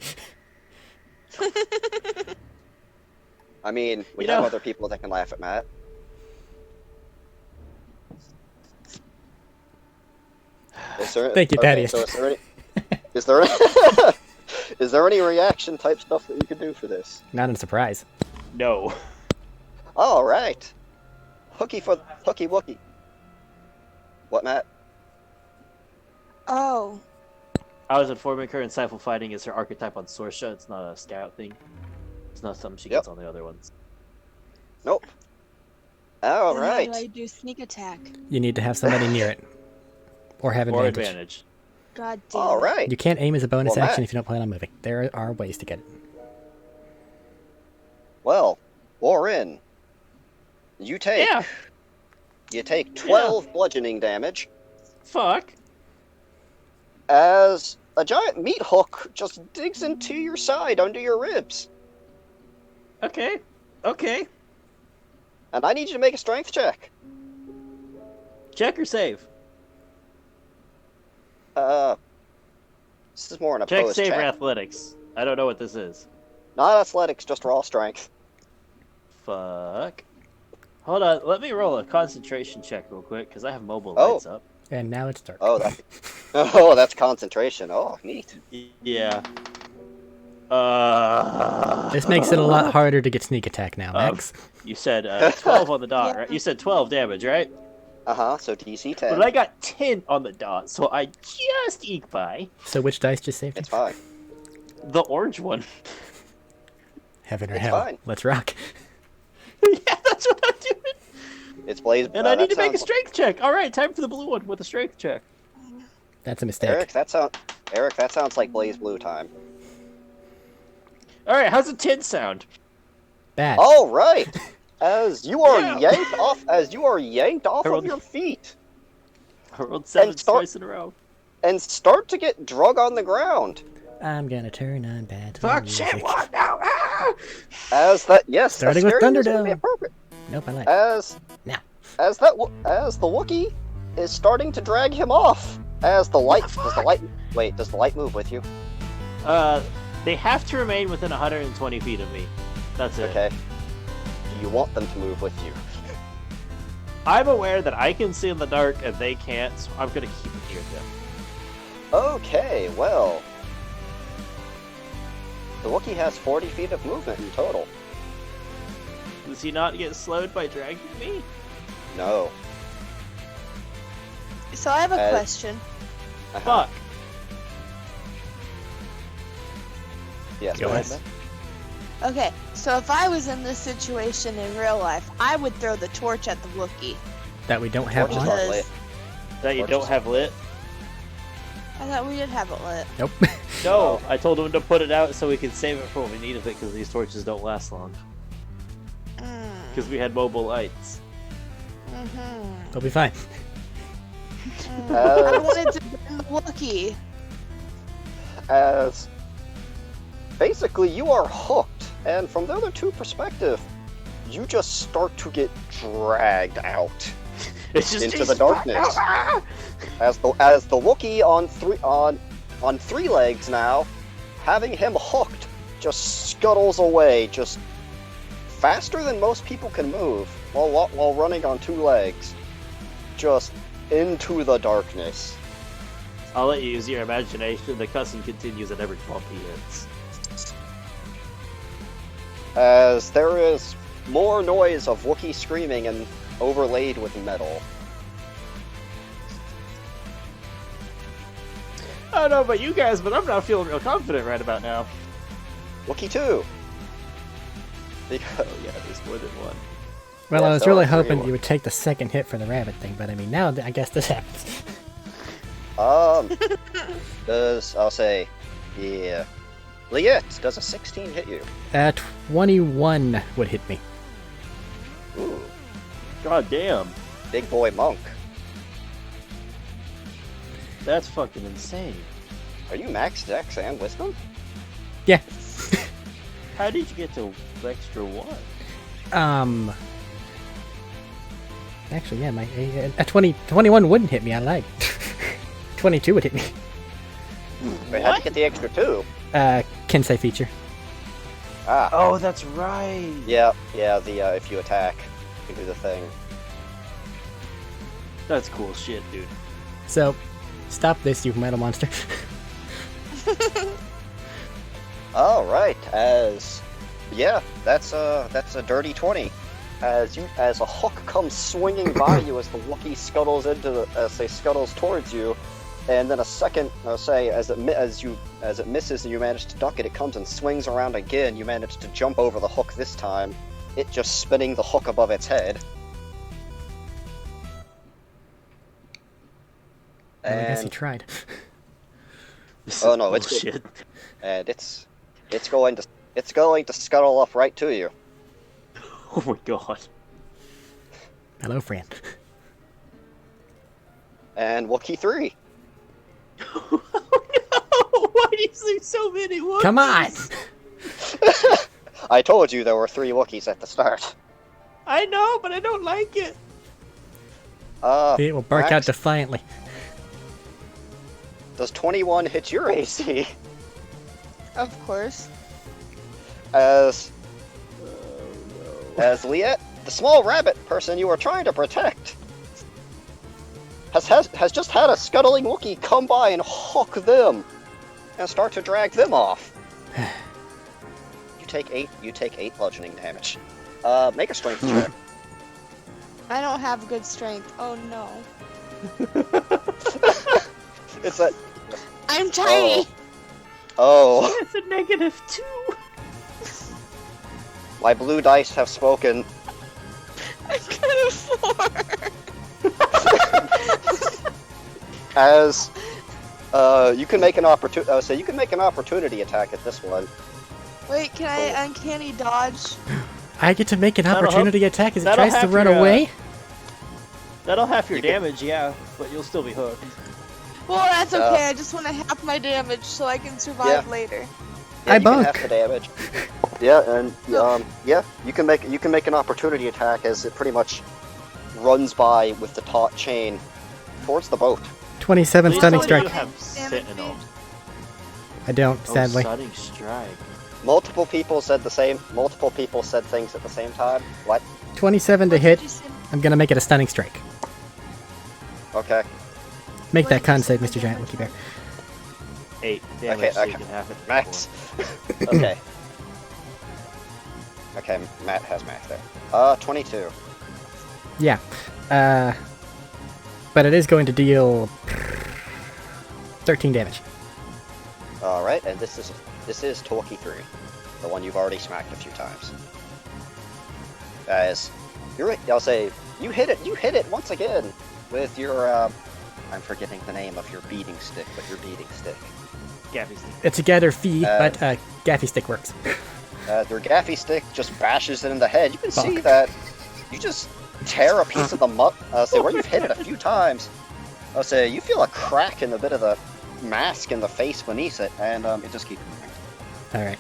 I mean, we You have know- other people that can laugh at Matt. Thank you, Thaddeus. So is there any reaction type stuff that you can do for this? Not in surprise. No. All right. Hooky Wookie. What, Matt? Oh. I was informing her insightful fighting is her archetype on Sorsha. It's not a scout thing. It's not something she gets on the other ones. Nope. All Then right. How do I do sneak attack? You need to have somebody near it. Or have Or advantage. advantage. God damn. All it. right. You can't aim as a bonus Well, action Matt. if you don't plan on moving. There are ways to get it. Well, Warren, you take 12 bludgeoning damage Fuck. as a giant meat hook just digs into your side under your ribs. Okay. Okay. And I need you to make a strength check. Check or save? This is more an Check, opposed save, or check. athletics. I don't know what this is. Not athletics, just raw strength. Fuck. Hold on, let me roll a concentration check real quick, because I have mobile Oh. lights up. And now it's dark. That's concentration. Oh, neat. Yeah. This makes it a lot harder to get sneak attack now, Max. You said 12 on the dot, right? You said 12 damage, right? So DC 10. But I got 10 on the dot, so I just eke by. So which dice just saved you? It's fine. The orange one. Heaven or It's hell. fine. Let's rock. Yeah, that's what I'm doing. It's Blaze. And I need to that make a sounds- strength check. All right, time for the blue one with a strength check. That's a mistake. Eric, that sounds like Blaze Blue time. All right, how's a 10 sound? Bad. All right. As you are Yeah. yanked off Harold. of your feet I rolled 7 start- twice in a row. and start to get drug on the ground. I'm gonna turn on bad Fuck, music. shit, what now? Ah! As that, yes, Starting a with scary music would Thunderdome. be appropriate. Nope, I like it. As Now. as the Wookiee is starting to drag him off. As the light does the light move with you? They have to remain within 120 feet of me. That's it. Okay. Do you want them to move with you? I'm aware that I can see in the dark and they can't, so I'm gonna keep it near them. Okay, well, the Wookiee has 40 feet of movement in total. Does he not get slowed by dragging me? No. So I have a Uh, question. Uh-huh. Fuck. Yes. Go go ahead, ahead. Matt. Okay, so if I was in this situation in real life, I would throw the torch at the Wookiee. That we don't have Torch is on? not Because- lit. That you Torches. don't have lit? I thought we did have it lit. Nope. No, I told him to put it out so we could save it for when we needed it because these torches don't last long. Mm, Because we had mobile lights. mm-hmm. We'll be fine. I wanted to burn the Wookiee. As basically you are hooked, and from the other two perspective, you just start to get dragged out. It's just into the darkness. As the Wookiee on three legs now, having him hooked, just scuttles away, just faster than most people can move while running on two legs, just into the darkness. I'll let you use your imagination. The cussing continues at every 12 hits. As there is more noise of Wookiee screaming and overlaid with metal. I don't know about you guys, but I'm not feeling real confident right about now. Wookiee 2! Oh yeah, there's more than one. Well, Yeah, I was so really it's pretty hoping well. you would take the second hit for the rabbit thing, but I mean, now I guess this happens. I'll say, yeah. Liet, does a 16 hit you? 21 would hit me. Ooh, God damn. big boy monk. That's fucking insane. Are you max dex and wisdom? Yeah. How did you get to extra one? Actually, yeah, my 21 wouldn't hit me. I lied. 22 would hit me. Wait, how'd you get the extra 2? Kensei feature. Ah, Oh, that's right. yeah, the, if you attack, you can do the thing. That's cool shit, dude. So, stop this, you metal monster. Alright, that's a dirty 20. As a hook comes swinging by you as the Wookiee scuttles scuttles towards you, and then a second, as it misses and you manage to duck it, it comes and swings around again. You manage to jump over the hook this time, it just spinning the hook above its head. Well, I guess he And, tried. This Oh, is no, it's- bullshit. and it's going to scuttle up right to you. Oh my god. Hello, friend. And Wookiee 3. Oh no! Why do you see so many Wookiees? Come on! I told you there were 3 Wookiees at the start. I know, but I don't like it. It will bark out Max, defiantly. does 21 hit your AC? Of course. As Liet, the small rabbit person you were trying to protect, has just had a scuttling Wookiee come by and hook them and start to drag them off. You take 8 bludgeoning damage. Make a strength check. I don't have good strength. Oh no. It's a I'm tiny. oh. It's a -2. My blue dice have spoken. I'm kind of 4. As you can make an opportunity attack at this one. Wait, can I uncanny dodge? I get to make an That'll opportunity attack as it that'll tries to have run your, away? That'll half your You can- damage, yeah, but you'll still be hooked. Well, that's okay. I just want to half my damage so I can survive later. Yeah, I you can bunk. half the damage. Yeah, and yeah, you can make an opportunity attack as it pretty much runs by with the taut chain towards the boat. 27 Please stunning tell me strike. You have Sentinel. I don't, Oh, sadly. Stunning Strike. Multiple people said things at the same time. What? 27 to What hit. did you say? I'm gonna make it a stunning strike. Okay. Make What that did con you save, say? Mr. Giant Wookie Bear. 8 damage, so you okay. can have it. Max. Okay. Okay, Matt has max there. 22. Yeah. But it is going to deal 13 damage. All right, and this is Wookiee 3, the one you've already smacked a few times. Guys, I'll say you hit it once again with your I'm forgetting the name of your beating stick, but your beating stick. Gaffy stick. It's a gather fee, but gaffy stick works. Your gaffy stick just bashes it in the head. You can see Fuck. that you just tear a piece of the where you've hit it a few times. I'll say you feel a crack in the bit of the mask in the face beneath it, and it just keeps moving. Alright.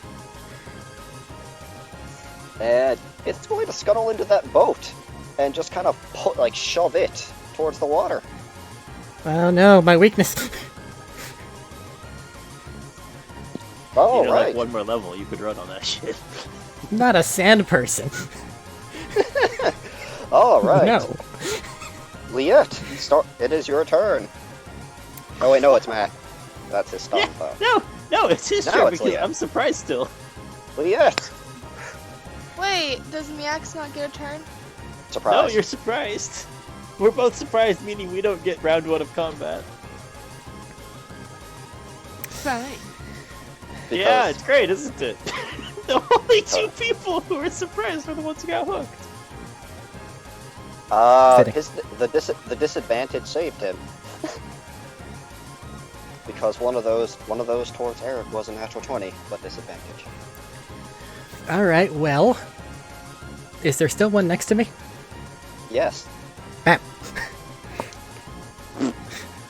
And it's going to scuttle into that boat and just kind of shove it towards the water. Oh no, my weakness. Oh, you know, right. like one more level, you could run on that shit. I'm not a sand person. All right. No. Liette, it is your turn. Oh, wait, no, it's Matt. That's his stuff, Yeah, though. no, it's his Now turn it's because Leah. I'm surprised still. Liette. Wait, does Miax not get a turn? Surprise. No, you're surprised. We're both surprised, meaning we don't get round 1 of combat. Fine. Because- Yeah, it's great, isn't it? The only 2 people who were surprised are the ones who got hooked. Fitting. The disadvantage saved him. Because one of those towards Eric was a natural 20, but disadvantage. Alright, well. Is there still one next to me? Yes. Ah.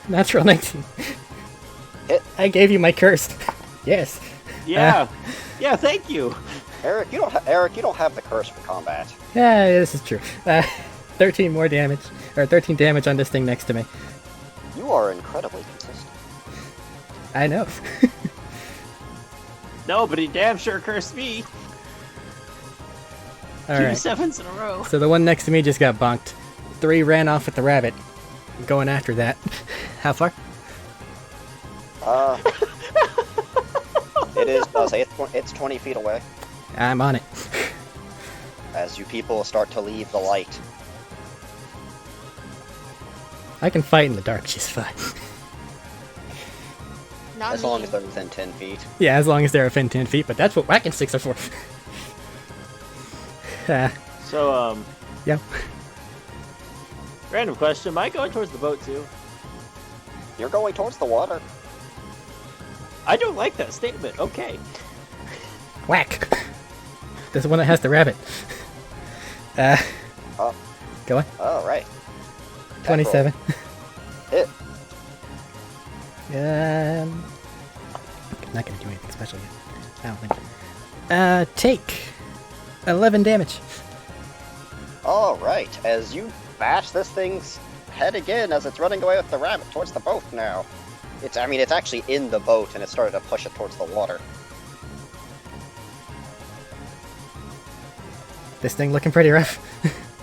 Natural 19. Hit. I gave you my curse. Yes. Yeah, yeah, thank you. Eric, you don't have the curse for combat. Yeah, this is true. 13 more damage. Or 13 damage on this thing next to me. You are incredibly consistent. I know. No, but he damn sure cursed me. 2 Alright. 7s in a row. So the one next to me just got bonked. 3 ran off with the rabbit. Going after that. How far? It is. I'll say it's 20 feet away. I'm on it. As you people start to leave the light. I can fight in the dark just fine. Not As me. long as they're within 10 feet. Yeah, as long as they're within 10 feet, but that's what whacking sticks are for. So, yeah. random question. Am I going towards the boat too? You're going towards the water. I don't like that statement. Okay. Whack! This one that has the rabbit. Oh. Go on. All right. 27. Hit. I'm not gonna do anything special yet. I don't think. Take 11 damage. All right. As you bash this thing's head again as it's running away with the rabbit towards the boat now. It's actually in the boat and it started to push it towards the water. This thing looking pretty rough.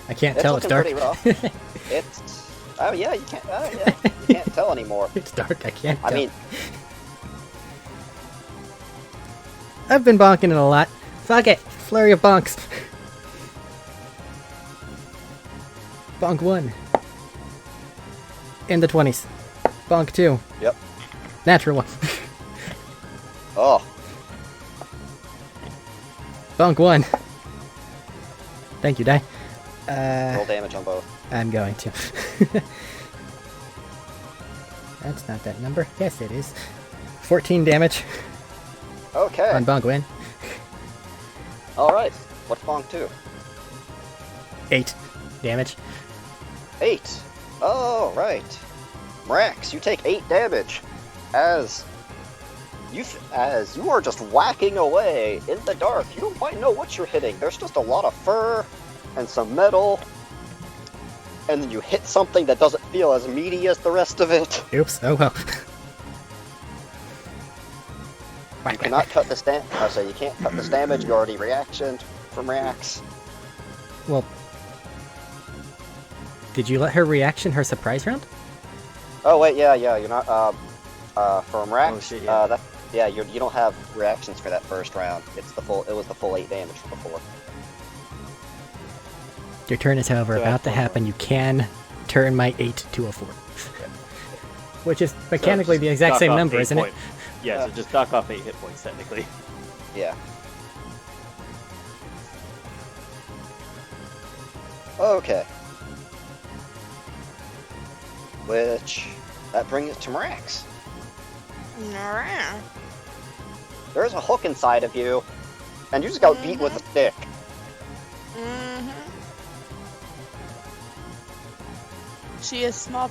I can't tell it's looking dark. pretty rough. It's. Oh yeah, you can't. You can't tell anymore. It's dark. I can't I tell. mean, I've been bonking it a lot. Fuck it. Flurry of bonks. Bonk 1. In the 20s. Bonk 2. Yep. Natural 1. oh, Bonk 1. Thank you, die. roll damage on both. I'm going to. That's not that number. Yes, it is. 14 damage Okay. on Bonk Win. All right. What's Bonk 2? 8 damage. 8. Oh, right. Mrax, you take 8 damage as you are just whacking away in the dark. You don't quite know what you're hitting. There's just a lot of fur and some metal, and then you hit something that doesn't feel as meaty as the rest of it. Oops. Oh well. You cannot cut this damage. I say you can't cut this damage. You already reactioned from Mrax. Well, did you let her reaction her surprise round? Oh wait, yeah, you're not. For Mrax, Oh, shit, yeah. you don't have reactions for that first round. It was the full 8 damage from before. Your turn is, however, So about to that's 4. happen. You can turn my 8 to a 4. Which is mechanically So the just exact knock same off number, 8 isn't it? points. Yeah, so just knock off 8 hit points, technically. Yeah. Okay. Which that brings it to Mrax. There's a hook inside of you, and you just got beat with a stick. She is small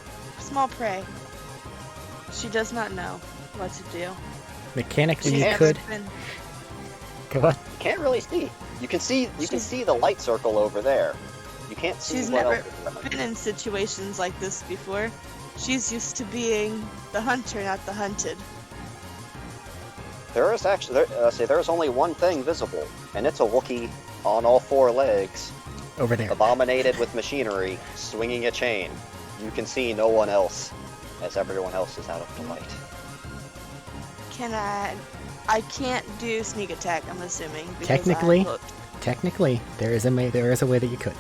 prey. She does not know what to do. Mechanically, She's you never could. been- Go on. You can't really see. You can see the light circle over there. You can't see She's what never else is around. been in situations like this before. She's used to being the hunter, not the hunted. There is actually, there's only one thing visible, and it's a Wookiee on all four legs, Over there. abominated with machinery, swinging a chain. You can see no one else, as everyone else is out of the light. Can I can't do sneak attack, I'm assuming. Because Technically. I'm hooked. Technically, there is a way that you could.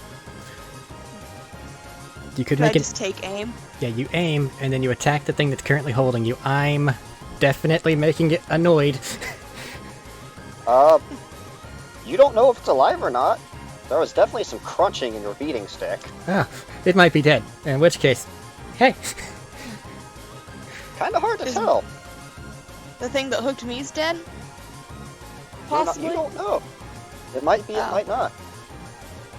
You could Do I make it. just take aim? Yeah, you aim and then you attack the thing that's currently holding you. I'm definitely making it annoyed. You don't know if it's alive or not. There was definitely some crunching in your beating stick. Ah, it might be dead. In which case, hey, Kinda hard to Is- tell. The thing that hooked me is dead? You Possibly? don't know. It might be, it Oh. might not.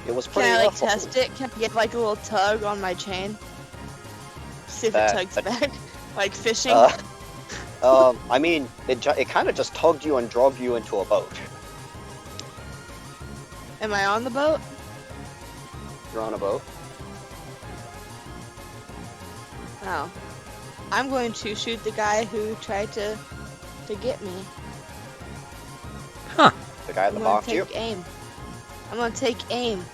It was pretty Can I, rough. test it? Can I get, like, a little tug on my chain? See if That- it tugs back? Like fishing? I mean, it kind of just tugged you and drove you into a boat. Am I on the boat? You're on a boat. Oh. I'm going to shoot the guy who tried to get me. huh? The guy I'm that gonna bonked you. take aim. I'm gonna take aim.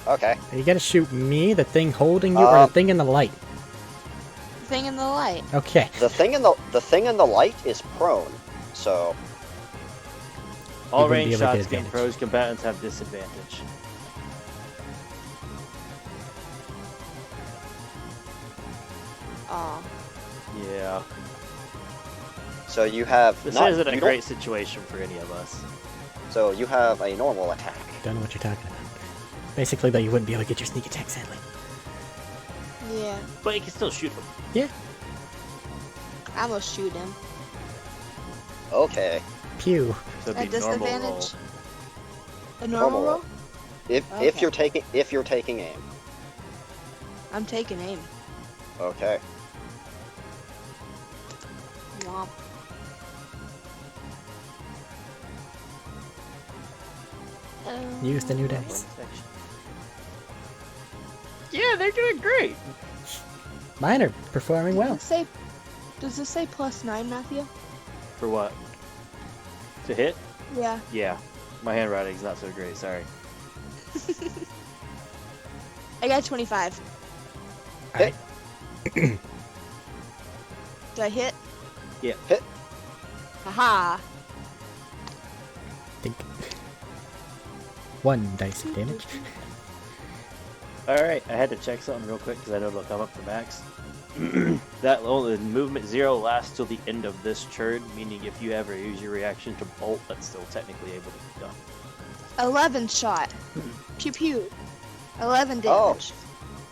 Okay. You gotta shoot me, the thing holding you, or the thing in the light. The thing in the light. Okay. The thing in the light is prone. So All wouldn't be range able to get shots against advantage. pros combatants have disadvantage. Aw. Yeah. you have This not, isn't a you great situation for any of us. So you have a normal attack. Don't know what you're talking about. Basically, though, you wouldn't be able to get your sneak attack, sadly. Yeah. But you can still shoot them. Yeah. I'm gonna shoot him. Okay. Pew. So it'd At be normal roll. disadvantage? A normal Normal roll. roll? If Okay. you're taking aim. I'm taking aim. Okay. Womp. Use the new dice. Yeah, they're doing great. Mine are performing well. Does this say +9, Matthew? For what? To hit? Yeah. Yeah. My handwriting's not so great, sorry. I got 25. Hit. Did I hit? Yeah. Hit. Haha. Think. 1 dice of damage. Alright, I had to check something real quick because I know it'll come up for max. That the movement 0 lasts till the end of this turn, meaning if you ever use your reaction to bolt, that's still technically able to be done. 11 shot. Pew pew. 11 Oh. damage.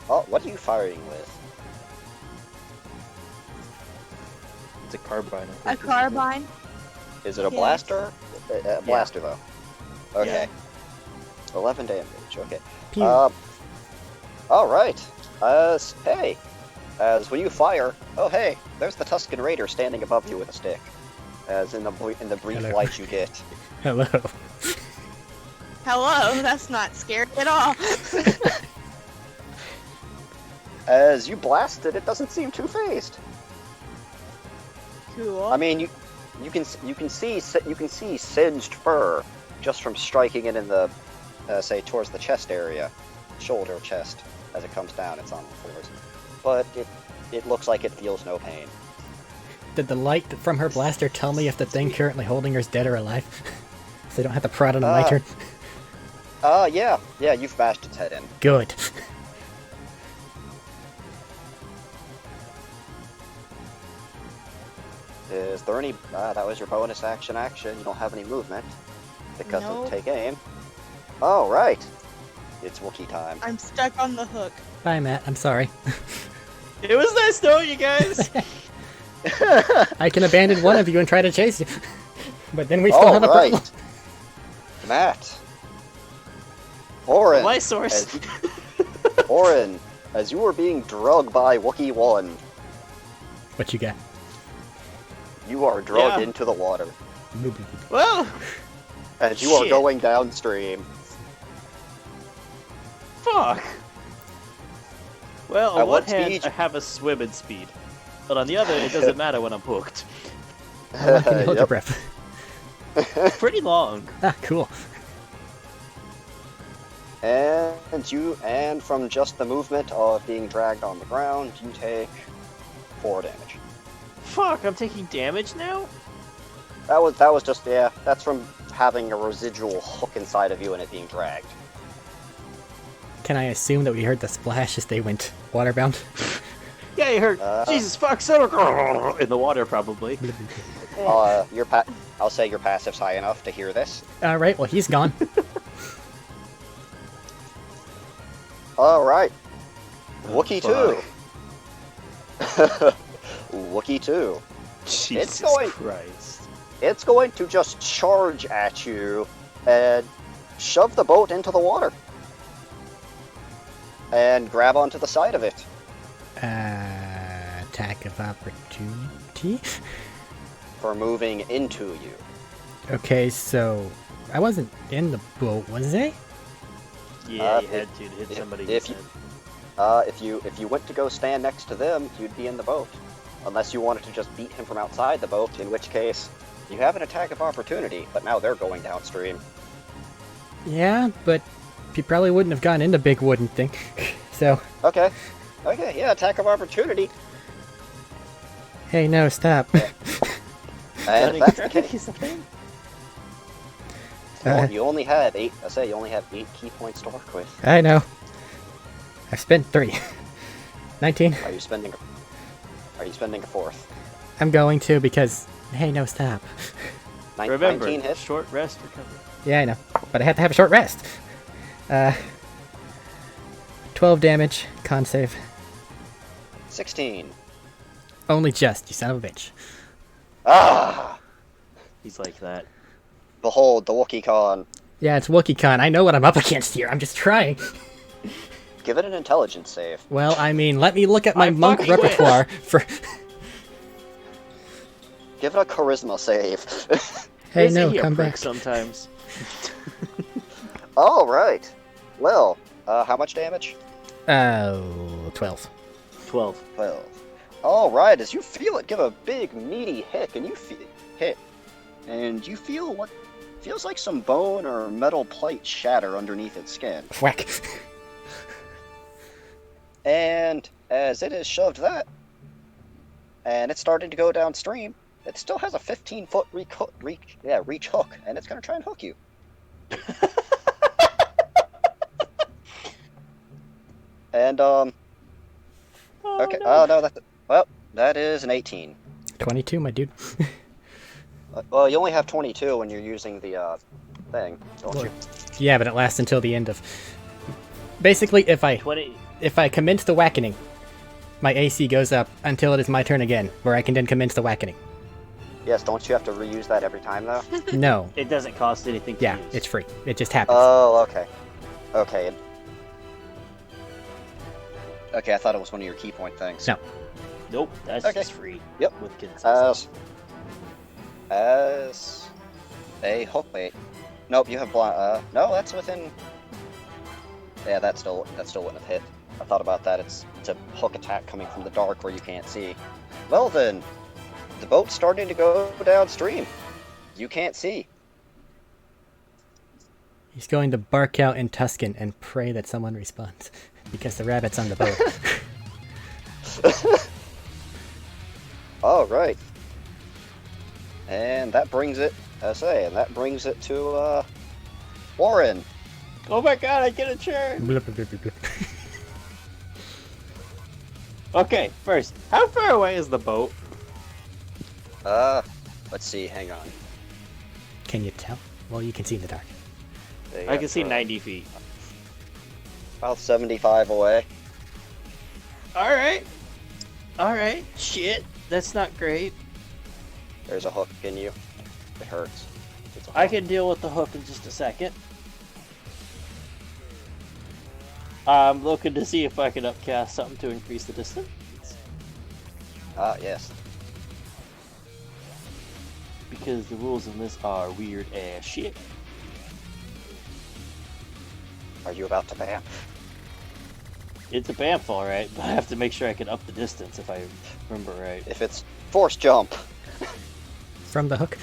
Oh, what are you firing with? It's a carbine. I A think, isn't it? carbine. Is it a Yeah. blaster? A blaster though. Okay. 11 damage. Okay. Pew. All right. Hey. As when you fire, oh hey, there's the Tusken Raider standing above you with a stick. As in the brief Hello. light you get. Hello. Hello, that's not scary at all. As you blast it, it doesn't seem too phased. Cool. I mean, you can see singed fur just from striking it in the say towards the chest area, shoulder, chest. As it comes down, it's on all fours. But it looks like it feels no pain. Did the light from her blaster tell me if the thing currently holding her is dead or alive? So they don't have to prod on my turn? Yeah, you've bashed its head in. Good. Is there any? That was your bonus action. You don't have any movement because Nope. of take aim. Oh right, it's Wookiee time. I'm stuck on the hook. Bye, Matt. I'm sorry. It was nice knowing you guys! I can abandon one of you and try to chase you. But then we still All have a right, problem. Matt. Orin, My source. Orin, as you were being drugged by Wookiee 1, What you got? you are drugged Yeah. into the water. Well, As you are Shit. going downstream. Fuck! Well, At on what one hand, speed? I have a swimming speed. But on the other, it doesn't matter when I'm hooked. How long can you hold your Yep. breath? Pretty long. Ah, cool. And from just the movement of being dragged on the ground, you take 4 damage. Fuck, I'm taking damage now? That was just, yeah, that's from having a residual hook inside of you and it being dragged. Can I assume that we heard the splash as they went waterbound? Yeah, you heard, Jesus fuck, so in the water, probably. I'll say your passive's high enough to hear this. Alright, well, he's gone. Alright. Oh, Wookiee fuck. 2. Wookiee 2. Jesus going- Christ. It's going to just charge at you and shove the boat into the water. And grab onto the side of it. Attack of opportunity? For moving into you. Okay, so I wasn't in the boat, was I? Yeah, you if- had to hit somebody. if you you if you went to go stand next to them, you'd be in the boat. Unless you wanted to just beat him from outside the boat, in which case you have an attack of opportunity, but now they're going downstream. Yeah, but he probably wouldn't have gone into big wooden thing. So, Okay, yeah, attack of opportunity. hey, no, stop. And if that's the case, He's the thing. well, you only have 8. I say you only have 8 key points to work with. I know. I've spent 3. 19. Are you spending a fourth? I'm going to because, hey, no, stop. Remember, 19 hits. short rest recovery. Yeah, I know. But I have to have a short rest. 12 damage, con save. 16. Only just, you son of a bitch. Ah! He's like that. Behold the Wookiee Con. Yeah, it's WookieeCon. I know what I'm up against here. I'm just trying. Give it an intelligence save. Well, I mean, let me look at my I monk fucking wish. repertoire for. Give it a charisma save. Hey, Isn't no, he a come prick back. sometimes. All right. Well, how much damage? 12. 12. 12. All right. As you feel it give a big meaty hit, and you feel what feels like some bone or metal plate shatter underneath its skin. Whack. And as it has shoved that, and it's starting to go downstream, it still has a 15-foot reach hook, and it's going to try and hook you. And, okay, no. no, that is an 18. 22, my dude. Well, you only have 22 when you're using the, thing, don't you? Yeah, but it lasts until the end of. Basically, if I 20. commence the whackening, my AC goes up until it is my turn again, where I can then commence the whackening. Yes, don't you have to reuse that every time, though? No. It doesn't cost anything to Yeah, use. it's free. It just happens. Oh, okay. Okay. Okay, I thought it was one of your key point things. No. Nope, that's Okay. just free. Yep. With consent. As a hook bait. Nope, you have blind. No, that's within. Yeah, that still wouldn't have hit. I thought about that. It's a hook attack coming from the dark where you can't see. Well then, the boat's starting to go downstream. You can't see. He's going to bark out in Tuscan and pray that someone responds, because the rabbit's on the boat. All right. And that brings it, and that brings it to Warren. Oh my god, I get a turn! Blip, blip, blip, blip, blip. Okay, first, how far away is the boat? Let's see. Hang on. Can you tell? Well, you can see in the dark. They I can have, see 90 feet. About 75 away. Alright. Alright. Shit. That's not great. There's a hook in you. It hurts. It's a I hook. can deal with the hook in just a second. I'm looking to see if I can upcast something to increase the distance. Ah, yes. Because the rules in this are weird as shit. Are you about to ban? It's a Banff, alright, but I have to make sure I can up the distance if I remember right. If it's force jump. From the hook.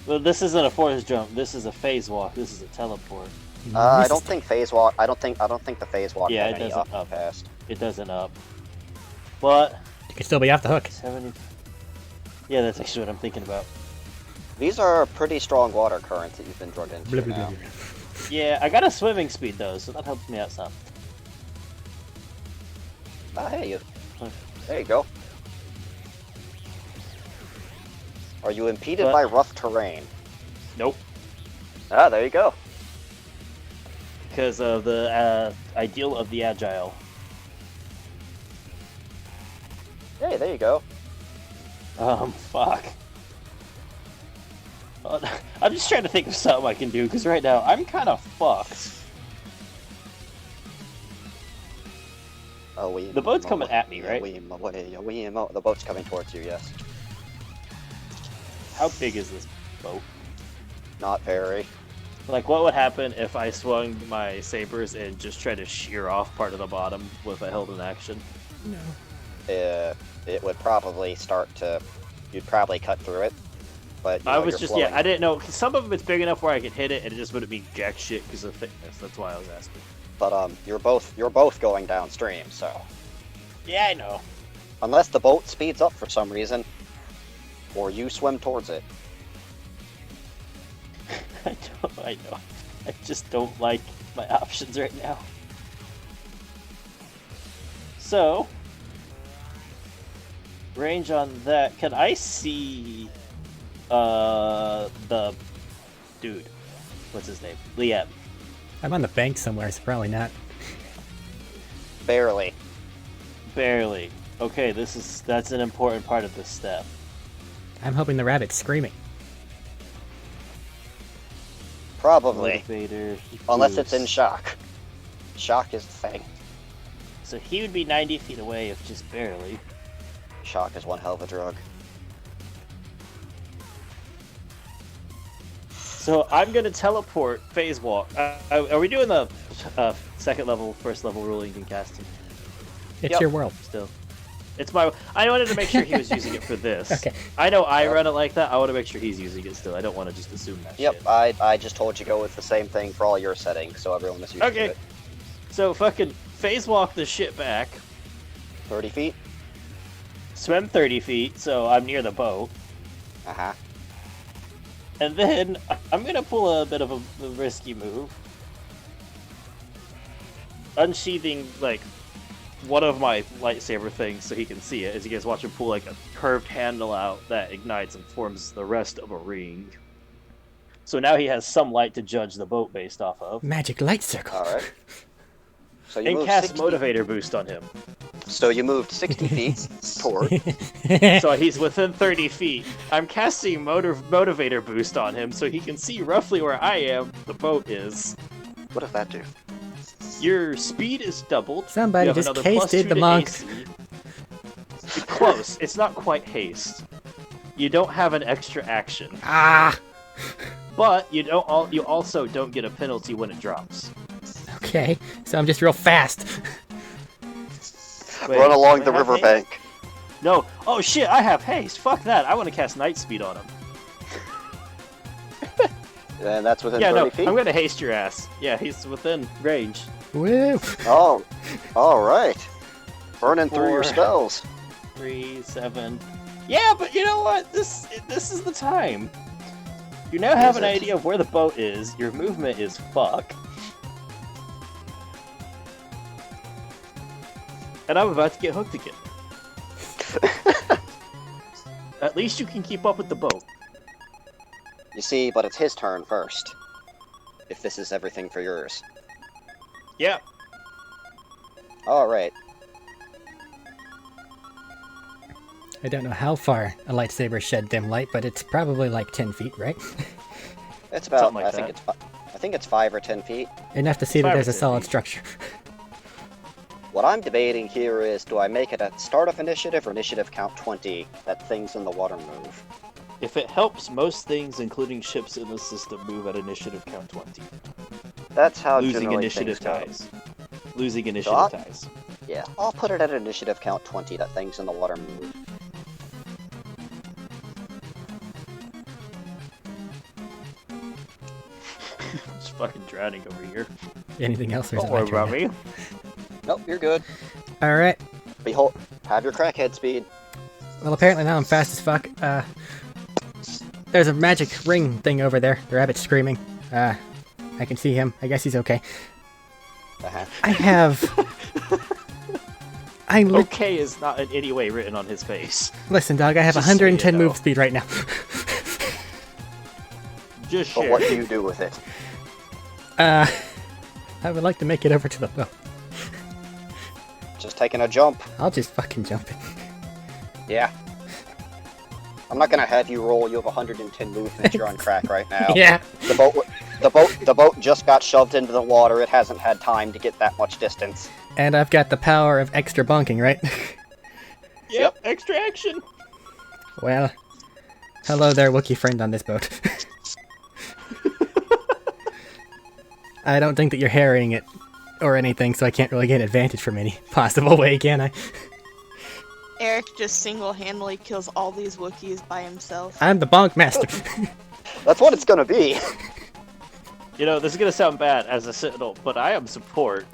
Well, this isn't a force jump. This is a phase walk. This is a teleport. I don't think phase walk. I don't think the phase walk. Yeah, had it any doesn't up past. It doesn't up. But You can still be off the hook. 70. Yeah, that's actually what I'm thinking about. These are pretty strong water currents that you've been drugged into Blah, blah, now. blah, blah. Yeah, I got a swimming speed though, so that helps me out some. Ah, hey, there you go. Are you impeded But- by rough terrain? Nope. Ah, there you go. Because of the ideal of the agile. Hey, there you go. Fuck. I'm just trying to think of something I can do, because right now I'm kind of fucked. The boat's coming at me, right? The boat's coming towards you, yes. How big is this boat? Not very. Like, what would happen if I swung my sabers and just tried to shear off part of the bottom if I held an action? No. It would probably start to... You'd probably cut through it. But I was you're just, flowing. I didn't know. Some of it's big enough where I could hit it, and it just wouldn't be jack shit because of thickness. That's why I was asking. But you're both going downstream, so Yeah, I know. unless the boat speeds up for some reason, or you swim towards it. I know. I just don't like my options right now. So, range on that. Can I see the dude? What's his name? Liam. I'm on the bank somewhere, so probably not. Barely. Barely. Okay, that's an important part of this step. I'm hoping the rabbit's screaming. Probably. Motivator. Unless it's in boost. shock. Shock is the thing. So he would be 90 feet away if just barely. Shock is one hell of a drug. So I'm gonna teleport phase walk. Are we doing the second level, first level ruling and casting It's Yep. your world. still? It's my. I wanted to make sure he was using it for this. Okay. I know I run it like that. I want to make sure he's using it still. I don't want to just assume that. Yep, Shit. I just told you go with the same thing for all your settings, so everyone is used to Okay. it. So fucking phase walk the shit back. 30 feet? Swim 30 feet, so I'm near the boat. Uh-huh. And then I'm gonna pull a bit of a risky move. Unsheathing like one of my lightsaber things so he can see it, as you guys watch him pull like a curved handle out that ignites and forms the rest of a ring. So now he has some light to judge the boat based off of. Magic light circle. Alright. So you And moved cast 60 motivator boost on him. So you moved 60 feet toward. So he's within 30 feet. I'm casting motivator boost on him so he can see roughly where I am, the boat is. What does that do? Your speed is doubled. Somebody You have just another hasted +2 the to monk. AC. It's close. It's not quite haste. You don't have an extra action, Ah! but you don't. You also don't get a penalty when it drops. Okay, so I'm just real fast. Wait, Run along do the I have haste? riverbank. No. Oh shit! I have haste. Fuck that. I want to cast night speed on him. And that's within Yeah, 30 no. feet? I'm gonna haste your ass. Yeah, he's within range. Woo! Oh, alright. Burning through your 4. spells. 3, 7. Yeah, but you know what? This is the time. You now have Is an it? idea of where the boat is. Your movement is fuck. And I'm about to get hooked again. At least you can keep up with the boat. You see, but it's his turn first. If this is everything for yours. Yeah. Alright. I don't know how far a lightsaber shed dim light, but it's probably like 10 feet, right? It's about, Something like I think that. I think it's 5 or 10 feet. Enough to see that 5 or there's a 10 solid feet. structure. What I'm debating here is, do I make it at start of initiative or initiative count 20, that things in the water move? If it helps, most things, including ships in the system, move at initiative count 20. That's how Losing generally initiative things go. dies. losing initiative Shot? ties. Yeah, I'll put it at initiative count 20 that things in the water move. Just fucking drowning over here. Anything else? Or is Don't it my worry turn about now? me. Nope, you're good. All right. Behold, have your crackhead speed. Well, apparently now I'm fast as fuck. There's a magic ring thing over there. The rabbit's screaming. I can see him. I guess he's okay. Uh-huh. I have. Okay is not in any way written on his face. Listen, dog. I have Just so 110 you know. move speed right now. Just But share. what do you do with it? I would like to make it over to the boat. Just taking a jump. I'll just fucking jump it. Yeah. I'm not gonna have you roll. You have 110 movement. You're on crack right now. Yeah. The boat just got shoved into the water. It hasn't had time to get that much distance. And I've got the power of extra bunking, right? Yep, extra action. Well, hello there, Wookiee friend on this boat. I don't think that you're harrying it or anything, so I can't really get advantage from any possible way, can I? Eric just single-handedly kills all these Wookiees by himself. I'm the bonk master. That's what it's gonna be. You know, this is gonna sound bad as a Sentinel, but I am support.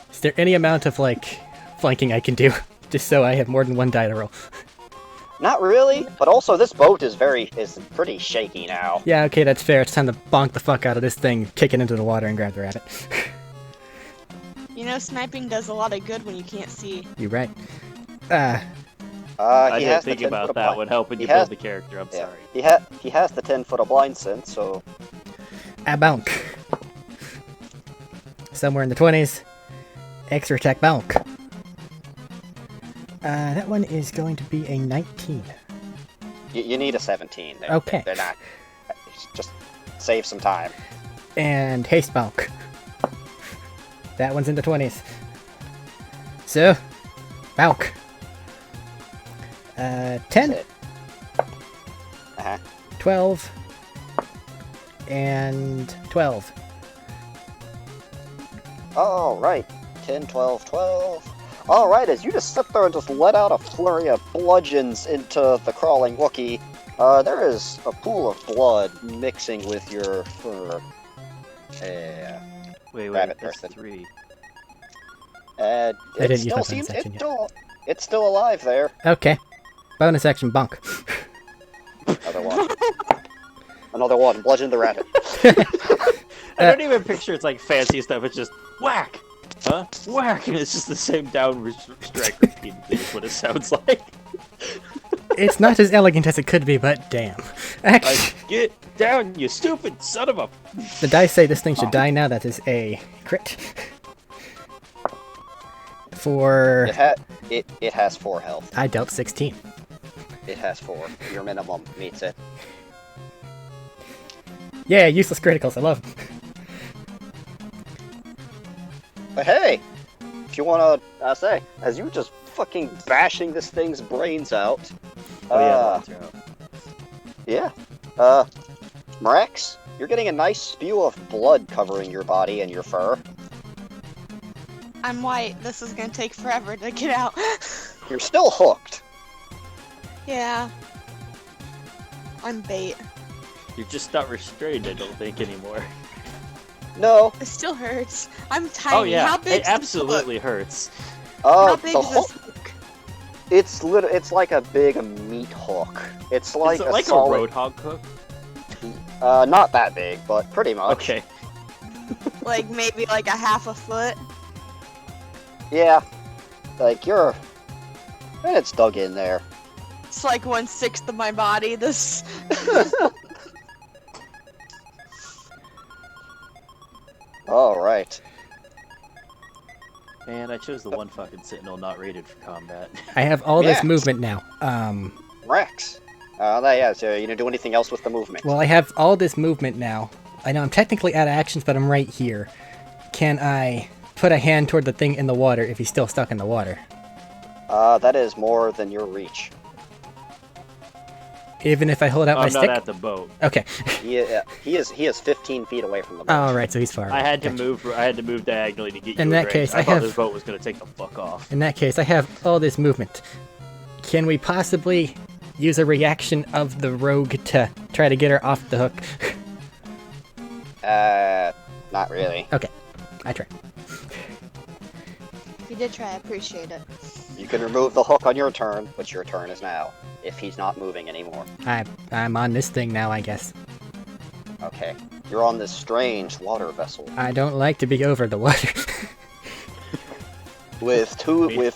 Is there any amount of, like, flanking I can do? Just so I have more than one die to roll. Not really, but also this boat is pretty shaky now. Yeah, okay, that's fair. It's time to bonk the fuck out of this thing, kick it into the water, and grab the rabbit. You know, sniping does a lot of good when you can't see. You're right. I He didn't has think the 10 about foot of that blind. when helping He you has- build the character. I'm Yeah. sorry. He has the 10 foot of blind sense, so A bonk. Somewhere in the 20s. Extra attack bonk. That one is going to be a 19. you need a 17. Okay. They're not. Just save some time. And haste bonk. That one's in the 20s. So, bonk. 10, That's it. Uh-huh. 12, and 12. Alright. 10, 12, 12. Alright, as you just sit there and just let out a flurry of bludgeons into the crawling Wookiee, there is a pool of blood mixing with your fur. Wait, Rabbit that's person. 3. It didn't use still my seems bonus action it's still alive there. Okay. Bonus action bonk. Another one. Another one. Bludgeon the rabbit. I don't even picture it's like fancy stuff. It's just whack, huh? Whack, and it's just the same downward strike repeatedly. Is what it sounds like. It's not as elegant as it could be, but damn. Actually, Like, get down, you stupid son of a. the dice say this thing should die now. That is a crit. For... It has 4 health. I dealt 16. It has 4. Your minimum meets it. Yeah, useless criticals. I love them. But hey, if you wanna say, as you just fucking bashing this thing's brains out. Oh yeah, the lights are out. Yeah. Mrex, you're getting a nice spew of blood covering your body and your fur. I'm white. This is gonna take forever to get out. You're still hooked. Yeah. I'm bait. You're just not restrained, I don't think anymore. No. It still hurts. I'm tiny. Oh yeah, How big it absolutely hurts. How big The is this hook, hook? it's like a big meat hook. It's like Is it a like solid, a roadhog hook? not that big, but pretty much. Okay. Like maybe like a half a foot. Yeah. Like and it's dug in there. It's like 1/6 of my body. This. Alright. And I chose the one fucking Sentinel not rated for combat. I have all this Yeah. movement now. Rex. Yeah, so you gonna do anything else with the movement? Well, I have all this movement now. I know I'm technically out of actions, but I'm right here. Can I put a hand toward the thing in the water if he's still stuck in the water? That is more than your reach. Even if I hold out my I'm not stick? at the boat. Okay. He is 15 feet away from the boat. All right, so he's far. I had to Gotcha. move. I had to move diagonally to get you. In that case, I I thought have- this boat was gonna take the fuck off. In that case, I have all this movement. Can we possibly use a reaction of the rogue to try to get her off the hook? Not really. Okay, I try. If you did try, I appreciate it. You can remove the hook on your turn, but your turn is now, if he's not moving anymore. I'm on this thing now, I guess. Okay. You're on this strange water vessel. I don't like to be over the water. With two dead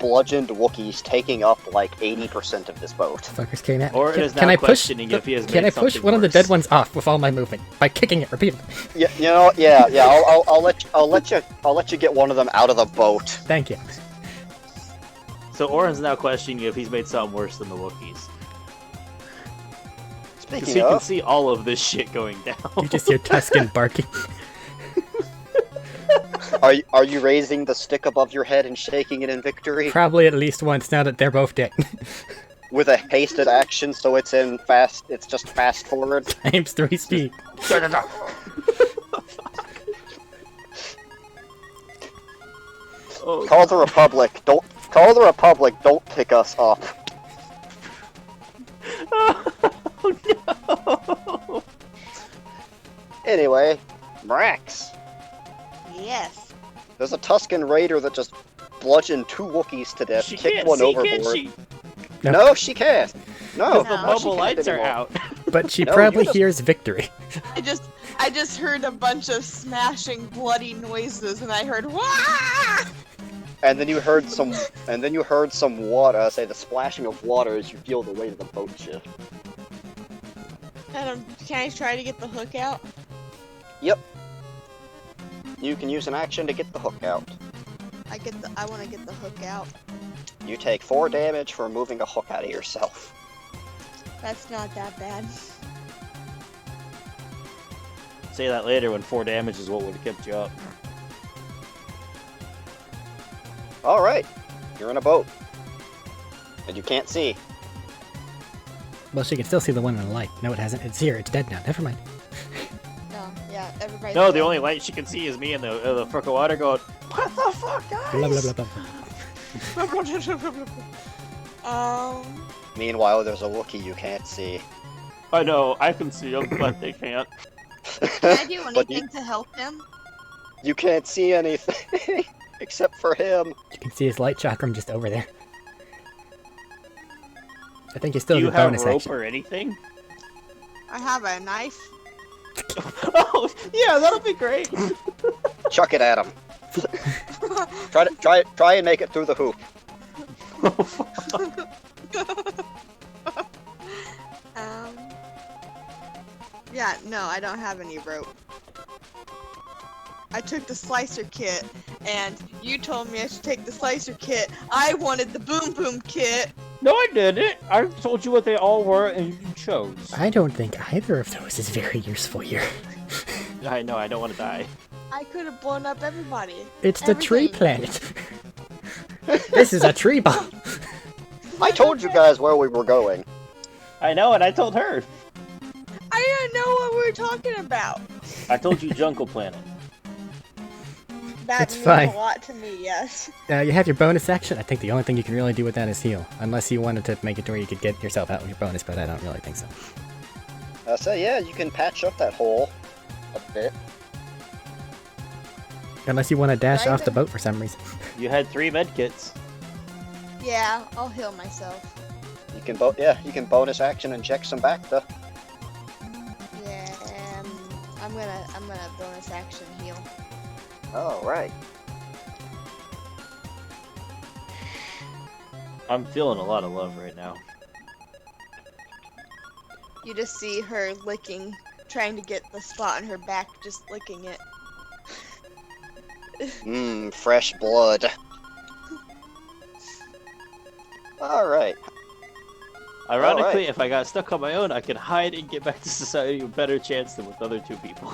bludgeoned Wookiees taking up like 80% of this boat. Fuckers came at me. Or is now Can I push? questioning if he has Can made I push something one of the worse. dead ones off with all my movement by kicking it repeatedly? Yeah. I'll let you get one of them out of the boat. Thank you. So Oren's now questioning if he's made something worse than the Wookiees. Because Speaking he can of, see all of this shit going down. You just hear Tuscan barking. are you raising the stick above your head and shaking it in victory Probably at least once now that they're both dead. with a hasted action so it's just fast forward? Times 3 speed. Oh, Call the Republic. Don't pick us up. no! Anyway, Brax. Yes. There's a Tuscan raider that just bludgeoned 2 Wookiees to death, She kicked can't one see, overboard. can she? No, she can't. No, Because the No, no, she bubble can't lights are anymore. out. But she No, probably you just- hears victory. I just heard a bunch of smashing, bloody noises, and I heard Wah! And then you heard some water. Say the splashing of water as you feel the weight of the boat shift. And can I try to get the hook out? Yep. You can use an action to get the hook out. I want to get the hook out. You take 4 damage for moving a hook out of yourself. That's not that bad. Say that later when 4 damage is what would have kept you up. Alright. You're in a boat. And you can't see. Well, she can still see the one in the light. No, it hasn't. It's here. It's dead now. Never mind. No, yeah, everybody. No, the only light she can see is me in the frickin' water going, what the fuck, guys? Blah, blah, blah, blah. Meanwhile, there's a Wookiee you can't see. I know, I can see them, but they can't. Can I do But anything to help him? you can't see anything except for him. You can see his light chakram just over there. I think you still Do you have a have bonus rope action. or anything? I have a knife. Oh, yeah, that'll be great. Chuck it at him. Try and make it through the hoop. Yeah, no, I don't have any rope. I took the slicer kit, and you told me I should take the slicer kit. I wanted the boom boom kit. No, I didn't. I told you what they all were, and you chose. I don't think either of those is very useful here. I know, I don't want to die. I could have blown up everybody. It's the tree Everything. planet. This is a tree bomb. I told you guys where we were going. I know, and I told her. I didn't know what we were talking about. I told you Jungle Planet. That It's means fine. a lot to me, yes. You have your bonus action. I think the only thing you can really do with that is heal. Unless you wanted to make it to where you could get yourself out with your bonus, but I don't really think so. So yeah, you can patch up that hole a bit. Unless you want to dash Right off the then. boat for some reason. You had 3 medkits. Yeah, I'll heal myself. You can bonus action inject some back though. Yeah, I'm gonna bonus action heal. Oh right. I'm feeling a lot of love right now. You just see her licking, trying to get the spot on her back, just licking it. Mmm, fresh blood. Alright. Ironically, Alright. if I got stuck on my own, I could hide and get back to society with a better chance than with other 2 people.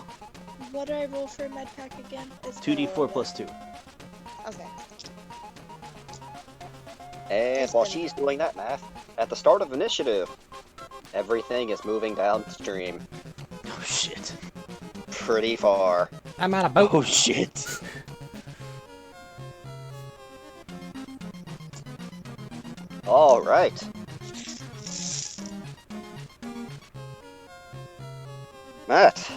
What do I roll for a med pack again? It's 2d4 plus 2. Okay. And while she's doing that math, at the start of initiative, everything is moving downstream Oh shit. pretty far. I'm on a boat. Oh shit. All right. Matt,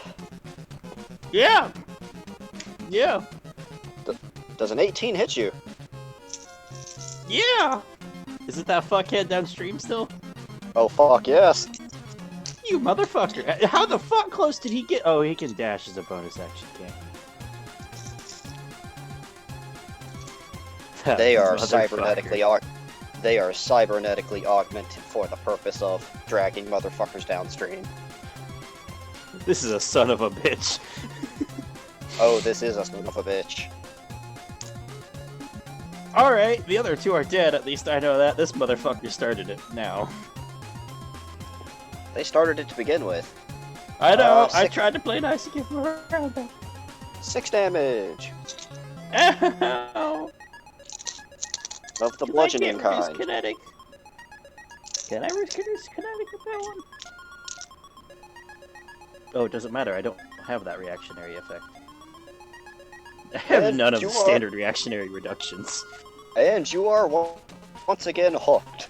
Yeah. Yeah. does an 18 hit you? Yeah. Is it that fuckhead downstream still? Oh, fuck yes. You motherfucker. How the fuck close did he get? Oh, he can dash as a bonus action, can't he? They are Motherfucker. cybernetically augmented for the purpose of dragging motherfuckers downstream. This is a son of a bitch. Oh, this is a son of a bitch. Alright, the other two are dead, at least I know that. This motherfucker started it now. They started it to begin with. I know, I Six- tried to play nice and give him a round though. 6 damage Ow! of the Can I bludgeoning get reduced kind. kinetic? Can I reduce kinetic with that one? Oh, it doesn't matter, I don't have that reactionary effect. I have And none of you the are- standard reactionary reductions. And you are once again hooked.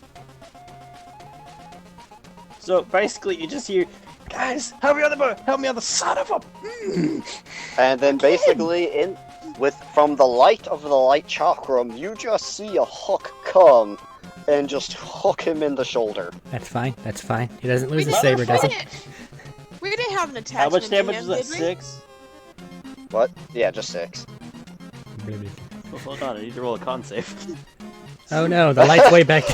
So basically, you just hear, guys, help me on the boat, help me on the son of a. And then basically, from the light of the light chakram, you just see a hook come and just hook him in the shoulder. That's fine. That's fine. He doesn't lose We his saber, does he? We didn't have an How attachment much to damage him, was that? did we? 6? What? Yeah, just 6. Oh, hold on, I need to roll a con save. Oh no, the light's way back.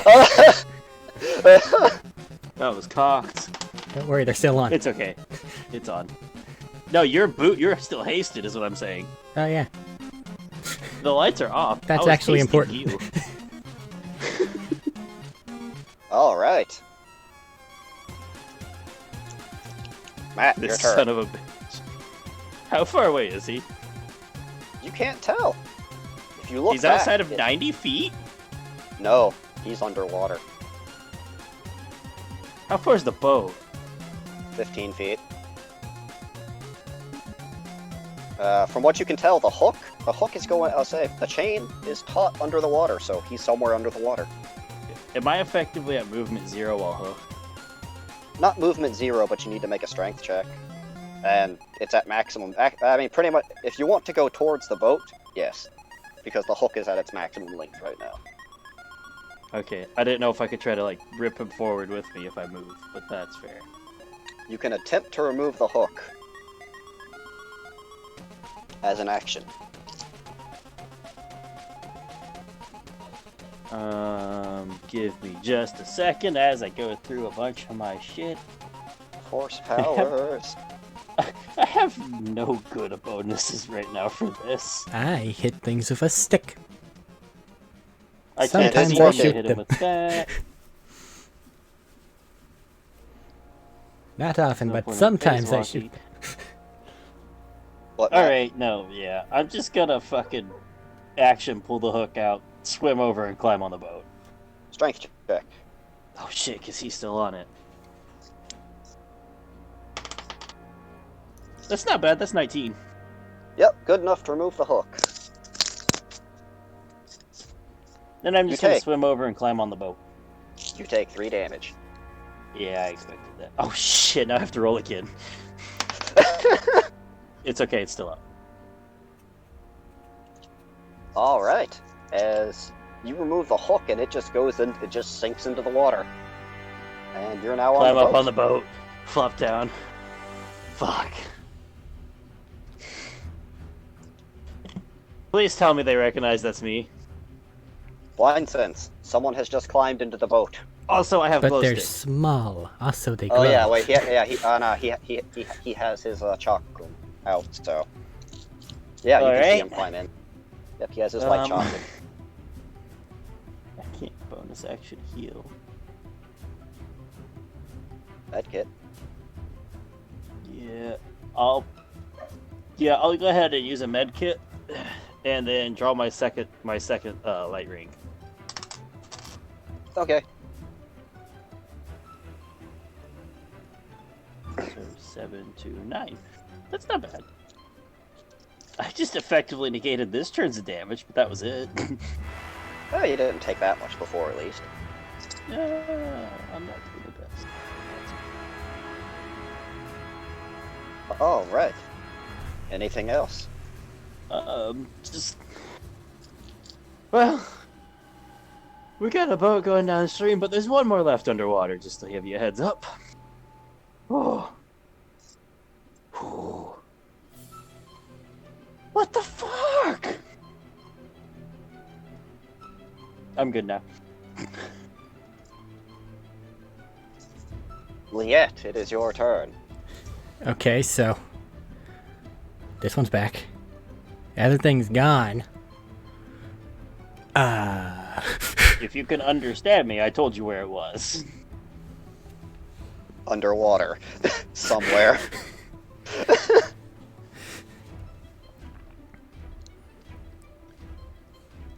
That was cocked. Don't worry, they're still on. It's okay. It's on. No, you're still hasted, is what I'm saying. Oh yeah. The lights are off. I That's was actually hasting important. You. All right. Matt, your This turn. son of a bitch. How far away is he? You can't tell. If you look He's back, outside of 90 feet? No, he's underwater. How far is the boat? 15 feet. From what you can tell, the hook is going. I'll say the chain is taut under the water, so he's somewhere under the water. Am I effectively at movement 0 while hooked? Not movement 0, but you need to make a strength check, and it's at maximum. I mean, pretty much. If you want to go towards the boat, yes, because the hook is at its maximum length right now. Okay, I didn't know if I could try to, like, rip him forward with me if I move, but that's fair. You can attempt to remove the hook as an action. Give me just a second as I go through a bunch of my shit. Force powers. I have no good bonuses right now for this. I hit things with a stick. I Sometimes can't I seem to shoot hit them. him with that. Not often, No but point in sometimes I phase shoot. walking. What? Matt? Alright, no, yeah. I'm just gonna fucking action pull the hook out, swim over, and climb on the boat. Strength check. Oh shit, cause he's still on it. That's not bad, that's 19. Yep, good enough to remove the hook. Then I'm You just gonna take. swim over and climb on the boat. You take 3 damage. Yeah, I expected that. Oh shit, now I have to roll again. It's okay, it's still up. All right. As you remove the hook, and it just goes in, it just sinks into the water, and you're now Climb on the up boat. on the boat, flop down. Fuck. Please tell me they recognize that's me. Blind sense. Someone has just climbed into the boat. Also, I have But glow they're sticks. small. Also, they glow. Oh yeah, wait, he has his chakram out, so yeah, you can see Alright. him climb in. Yep, he has his light chakram. I can't bonus action heal. That kit. Yeah, I'll go ahead and use a med kit, and then draw my second light ring. Okay. So 7 to 9. That's not bad. I just effectively negated this turn's of damage, but that was it. Well, you didn't take that much before, at least. I'm not doing the best. All right. Anything else? Just... Well... We got a boat going downstream, but there's one more left underwater, just to give you a heads up. Oh. Whew. What the fuck? I'm good now. Liette, it is your turn. Okay, so this one's back. Everything's gone. If you can understand me, I told you where it was. Underwater. Somewhere.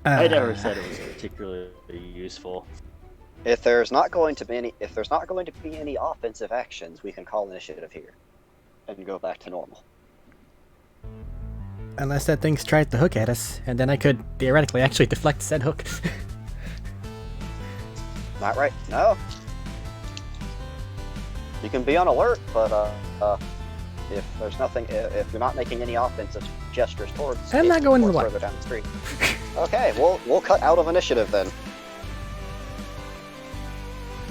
I never said it was particularly useful. If there's not going to be any offensive actions, we can call initiative here. And go back to normal. Unless that thing's tried to hook at us, and then I could theoretically actually deflect said hook. Not right. No. You can be on alert, but if there's nothing, if you're not making any offensive gestures towards, I'm not going in the water. further down the street. Okay, we'll cut out of initiative then.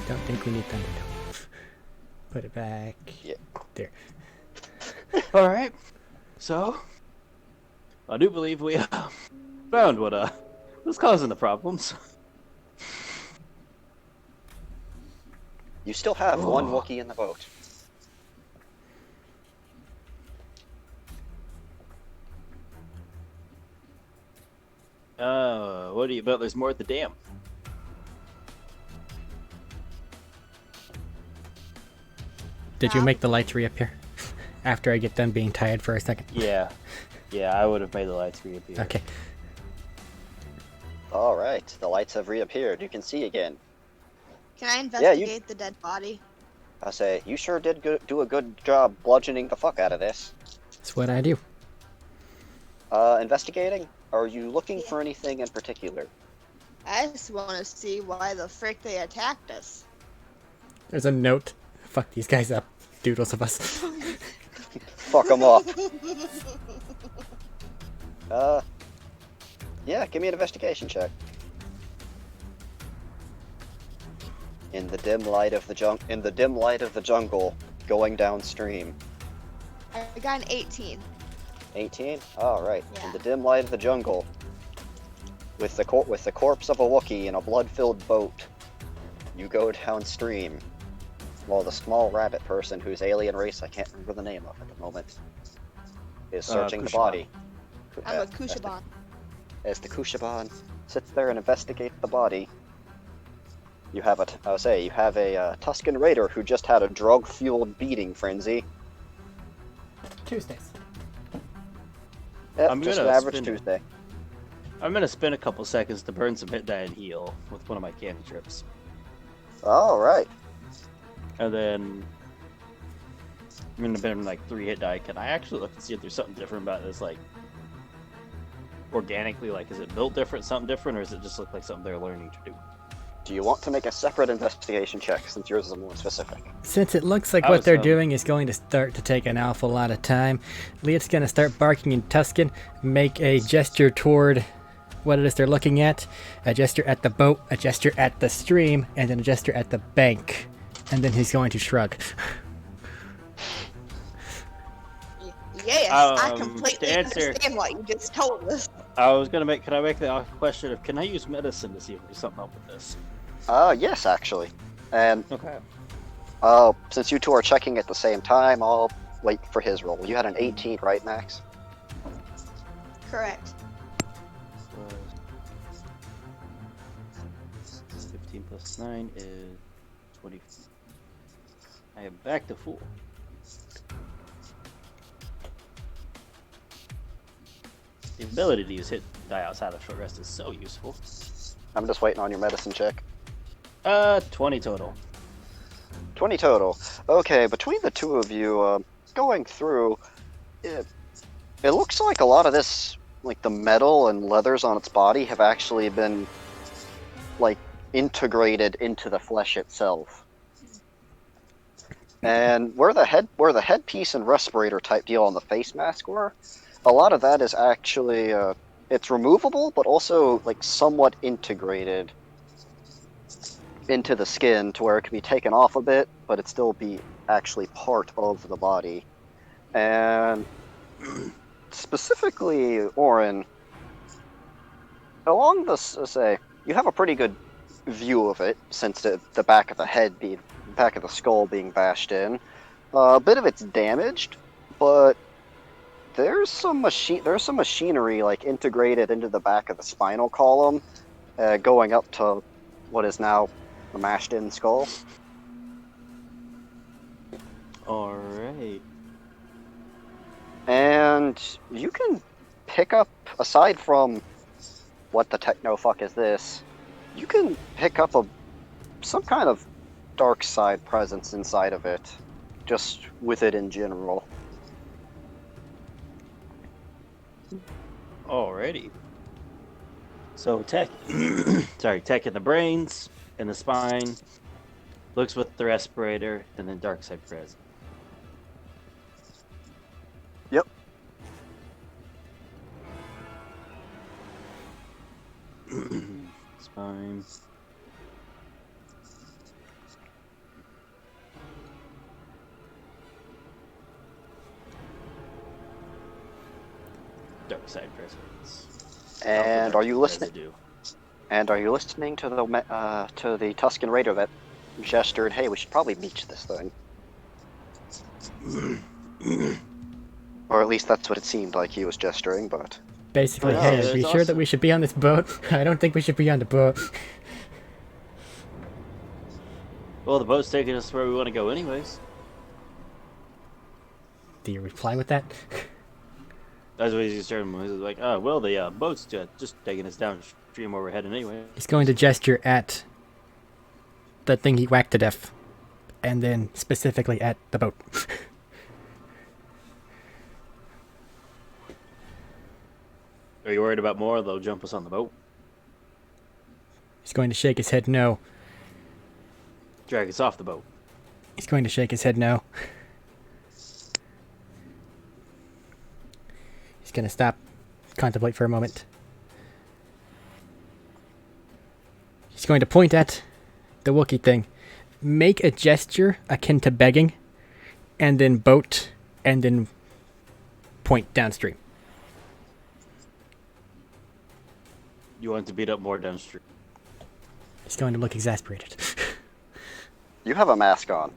Don't think we need thunder. Put it back. Yeah. There. Alright. So, I do believe we found what was causing the problems. You still have one Wookiee in the boat. What do you bet there's more at the dam? Did you make the lights reappear? After I get done being tired for a second. Yeah. Yeah, I would have made the lights reappear. Okay. Alright, the lights have reappeared. You can see again. Can I investigate the dead body? I say, you sure did do a good job bludgeoning the fuck out of this. That's what I do. Investigating? Are you looking for anything in particular? I just want to see why the frick they attacked us. There's a note. Fuck these guys up. Doodles of us. Fuck them up. Yeah, give me an investigation check. In the dim light of the jungle, going downstream. I got an 18. 18? Alright. Yeah. In the dim light of the jungle, with the corpse of a Wookiee in a blood-filled boat, you go downstream. While the small rabbit person, whose alien race I can't remember the name of at the moment, is searching the body. I'm a Kushaban. As the Kushaban sits there and investigates the body, you have a Tusken Raider who just had a drug-fueled beating frenzy. Tuesdays. Yep, I'm just gonna an average spin- Tuesday. I'm gonna spend a couple seconds to burn some hit die and heal with one of my cantrips. Alright. And then I'm gonna burn like 3 hit die. Can I actually look and see if there's something different about this, like organically? Like, is it built different, something different, or does it just look like something they're learning to do? Do you want to make a separate investigation check since yours is more specific? Since it looks like I what was, they're doing is going to start to take an awful lot of time, Liet's going to start barking in Tusken, make a gesture toward what it is they're looking at, a gesture at the boat, a gesture at the stream, and then a gesture at the bank. And then he's going to shrug. Yes, I to completely answer- understand what you just told us. I was gonna make. Can I make the question of can I use medicine to see if there's something up with this? Yes, actually. And, Okay. since you two are checking at the same time, I'll wait for his roll. You had an 18, right, Max? Correct. 15 plus 9 is 20. I am back to full. The ability to use hit die outside of short rest is so useful. I'm just waiting on your medicine check. 20 total. 20 total. Okay, between the two of you, going through, it looks like a lot of this, like the metal and leathers on its body, have actually been, like, integrated into the flesh itself. And where the headpiece and respirator type deal on the face mask were, a lot of that is actually it's removable, but also like somewhat integrated into the skin to where it can be taken off a bit, but it still be actually part of the body. And specifically, Orin, along the say, you have a pretty good view of it since the back of the skull being bashed in. A bit of it's damaged, but there's some machinery like integrated into the back of the spinal column, going up to what is now the mashed-in skull. All right. And you can pick up, aside from what the techno fuck is this, you can pick up some kind of dark side presence inside of it, just with it in general. Alrighty. So tech, tech in the brains, in the spine, looks with the respirator, and then dark side present. Yep. Spine. Dark side presence. And are you listening? Residue. And are you listening to the Tuscan Raider that gestured, "Hey, we should probably beach this thing"? Or at least that's what it seemed like he was gesturing, but... Basically, Oh, hey, there's are you sure also- that we should be on this boat? I don't think we should be on the boat. Well, the boat's taking us where we want to go anyways. Do you reply with that? That's what he's starting with. He's like, oh, well, the boat's just taking us downstream where we're heading anyway. He's going to gesture at the thing he whacked to death, and then specifically at the boat. Are you worried about more? They'll jump us on the boat. He's going to shake his head no. Drag us off the boat. He's going to shake his head no. He's going to stop, contemplate for a moment. He's going to point at the Wookiee thing. Make a gesture akin to begging, and then boat, and then point downstream. You want to beat up more downstream. He's going to look exasperated. You have a mask on.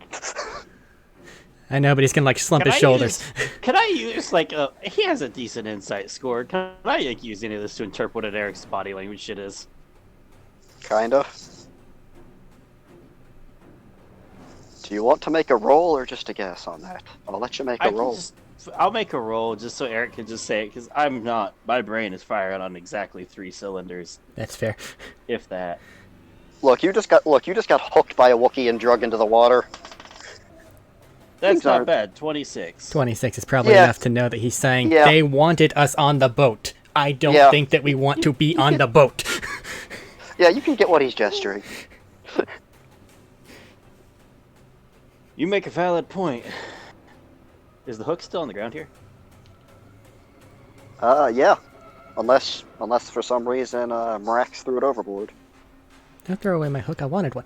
I know, but he's going to like slump his shoulders. Can I use, like, he has a decent insight score. Can I like, use any of this to interpret what Eric's body language shit is? Kind of. Do you want to make a roll or just a guess on that? I'll let you make a roll. I'll make a roll just so Eric can just say it, because I'm not. My brain is firing on exactly 3 cylinders, That's fair. if that. Look, you just got hooked by a Wookiee and drug into the water. That's Things not aren't- bad. 26. 26 is probably Yeah. enough to know that he's saying Yeah. they wanted us on the boat. I don't Yeah. think that we want to be on the boat. Yeah, you can get what he's gesturing. You make a valid point. Is the hook still on the ground here? Yeah. Unless for some reason, Marax threw it overboard. Don't throw away my hook. I wanted one.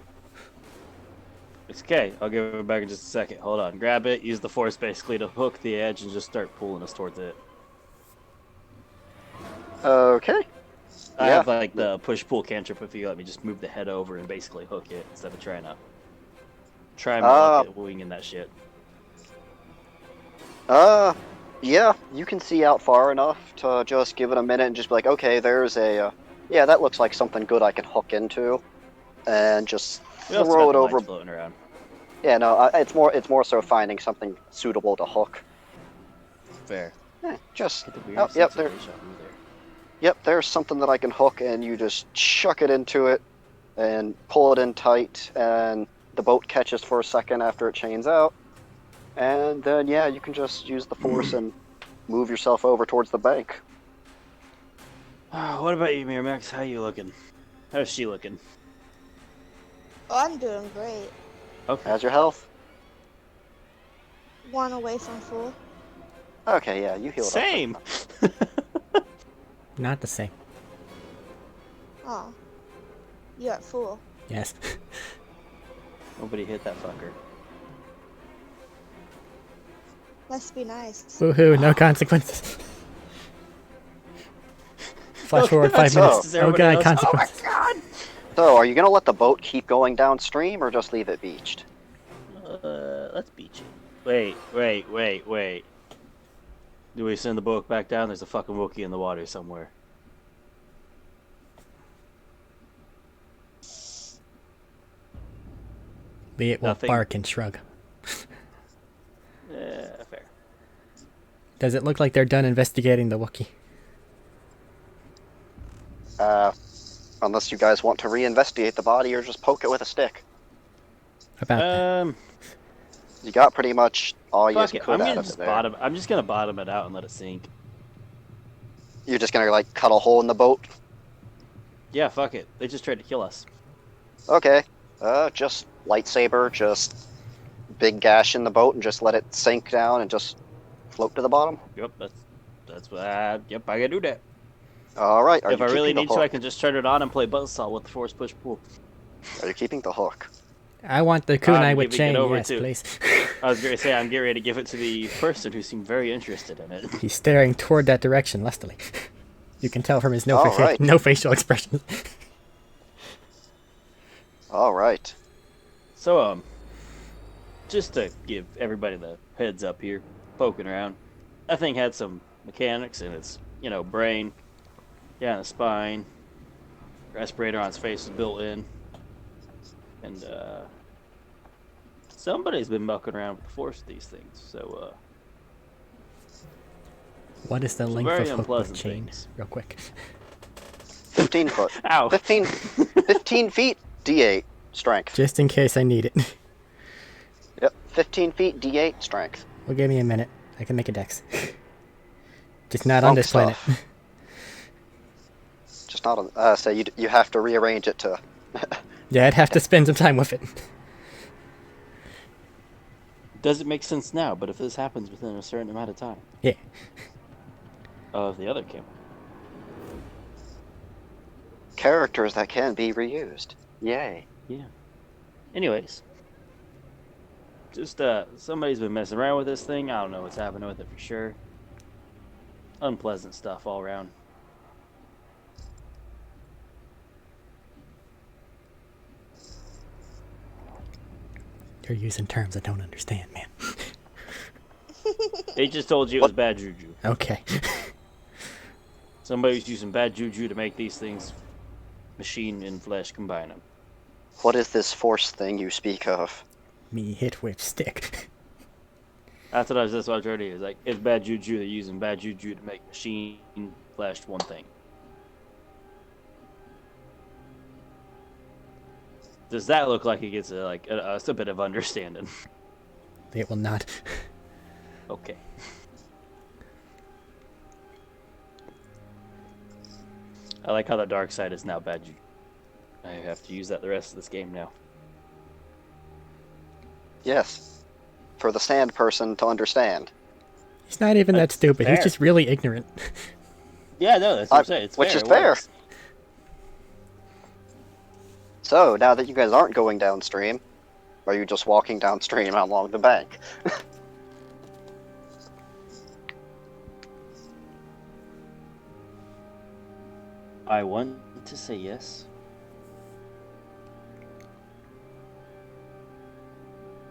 It's okay. I'll give it back in just a second. Hold on. Grab it. Use the force basically to hook the edge and just start pulling us towards it. Okay. I Yeah. have like the push-pull cantrip if you let me just move the head over and basically hook it instead of trying to my luck at winging that shit. Yeah, you can see out far enough to just give it a minute and just be like, okay, there's a, yeah, that looks like something good I can hook into, and just We also throw got it the over. lights floating around. Yeah, no, it's more so finding something suitable to hook. Fair. Just, Get the weird oh, yep, there, sensation there. yep, there's something that I can hook, and you just chuck it into it, and pull it in tight, and the boat catches for a second after it chains out. And then, yeah, you can just use the force and move yourself over towards the bank. What about you, Miramax? How you looking? How's she looking? Oh, I'm doing great. Okay. How's your health? One away from full. Okay, yeah, you healed up. Same. Not the same. Oh. You're at full. Yes. Nobody hit that fucker. Must be nice. Woohoo, no consequences. Flash forward 5 minutes. Oh god, consequences. Oh my god! So, are you gonna let the boat keep going downstream, or just leave it beached? Let's beach it. Wait. Do we send the boat back down? There's a fucking Wookiee in the water somewhere. Be it will Nothing. bark and shrug. Fair. Does it look like they're done investigating the Wookiee? Unless you guys want to reinvestigate the body or just poke it with a stick. About that. You got pretty much all you Fuck it. could out of it there. I'm just gonna bottom it out and let it sink. You're just gonna, like, cut a hole in the boat? Yeah, fuck it. They just tried to kill us. Okay. Just lightsaber, just big gash in the boat and just let it sink down and just float to the bottom? Yep, that's what. Yep, I gotta do that. Alright, If I really need to, I can just turn it on and play buzzsaw with the force push pull. Are you keeping the hook? I want the kunai I'm with giving it chain, over yes, to- please. I was gonna say I'm getting ready to give it to the person who seemed very interested in it. He's staring toward that direction lustily. You can tell from his no, All right. no facial expressions. Alright. So just to give everybody the heads up here, poking around, that thing had some mechanics in its, brain, down the spine, respirator on its face is built in, and somebody's been mucking around with the force of these things. So What is the some length very of hook with unpleasant chain? things. Real quick. 15 foot. Ow! 15 feet, D8 strength. Just in case I need it. Yep, 15 feet, D8 strength. Well, give me a minute. I can make a dex. Just not on Funk this planet. stuff. Just not on. So you have to rearrange it to. Yeah, I'd have to spend some time with it. Doesn't make sense now, but if this happens within a certain amount of time Yeah. of the other camera. Characters that can be reused. Yay. Yeah. Anyways, just somebody's been messing around with this thing. I don't know what's happening with it for sure. Unpleasant stuff all around. You're using terms I don't understand, man. They just told you it was bad juju. Okay. Somebody's using bad juju to make these things machine and flesh combine them. What is this force thing you speak of? Me hit with stick. That's what I was trying to do. It's like, it's bad juju. They're using bad juju to make machine flesh one thing. Does that look like it gets a bit of understanding? It will not. Okay. I like how the dark side is now bad juju. I have to use that the rest of this game now. Yes. For the sand person to understand. He's not even that That's stupid. fair. He's just really ignorant. Yeah, no, that's what I'm saying. It's Which fair. is It fair. works. So, now that you guys aren't going downstream, are you just walking downstream along the bank? I want to say yes.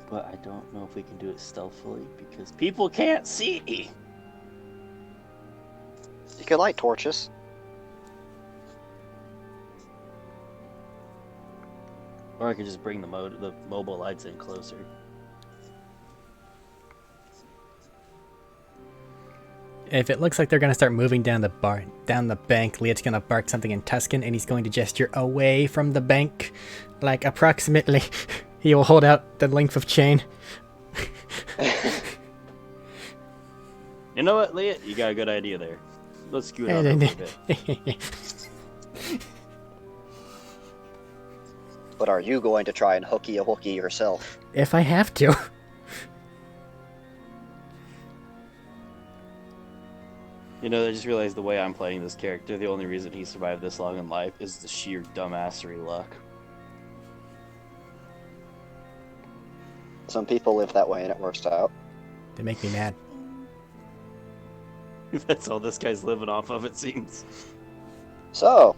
But I don't know if we can do it stealthily because people can't see. You could light torches. Or I could just bring the mobile lights in closer. If it looks like they're gonna start moving down the bank, Liet's gonna bark something in Tuscan, and he's going to gesture away from the bank, like approximately. He will hold out the length of chain. You know what, Leah? You got a good idea there. Let's scoot up a little bit. But are you going to try and hooky-a-hooky yourself? If I have to. You know, I just realized the way I'm playing this character, the only reason he survived this long in life is the sheer dumbassery luck. Some people live that way and it works out. They make me mad. That's all this guy's living off of, it seems. So,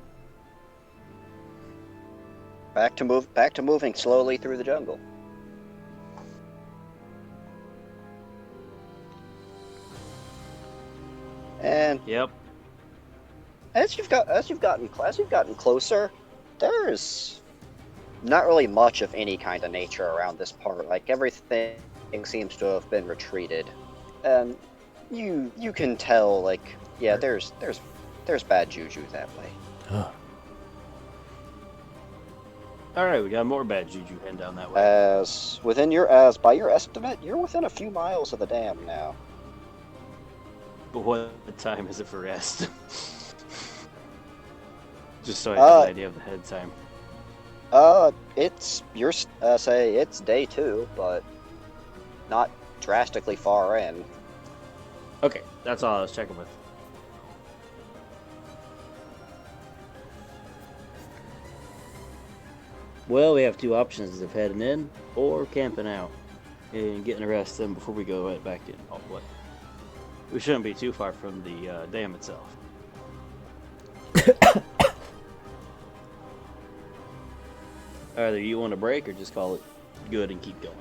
back to moving slowly through the jungle. And Yep. as you've gotten closer, there's not really much of any kind of nature around this part. Like, everything seems to have been retreated, and you can tell, like, yeah, there's bad juju that way. Oh. Alright, we got more bad juju heading down that way. By your estimate, you're within a few miles of the dam now. But what time is it for rest? Just so I have an idea of the head time. It's it's day 2, but not drastically far in. Okay, that's all I was checking with. Well, we have two options of heading in or camping out and getting a rest then before we go right back in. Oh, what? We shouldn't be too far from the dam itself. Either you want a break or just call it good and keep going.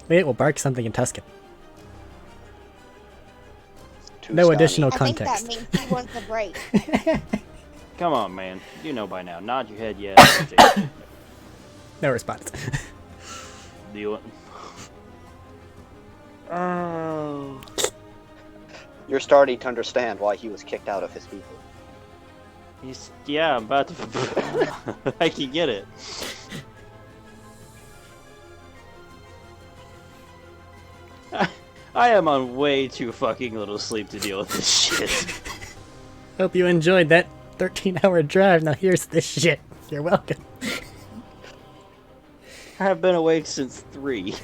Liet will bark something in Tuscan. Too No Scotty. additional I think context. that means he wants a break. Come on, man. You know by now. Nod your head, yes. No response. Do you want... Oh... You're starting to understand why he was kicked out of his people. Yeah, I'm about to... I can get it. I am on way too fucking little sleep to deal with this shit. Hope you enjoyed that 13-hour drive. Now here's this shit. You're welcome. I've been awake since 3.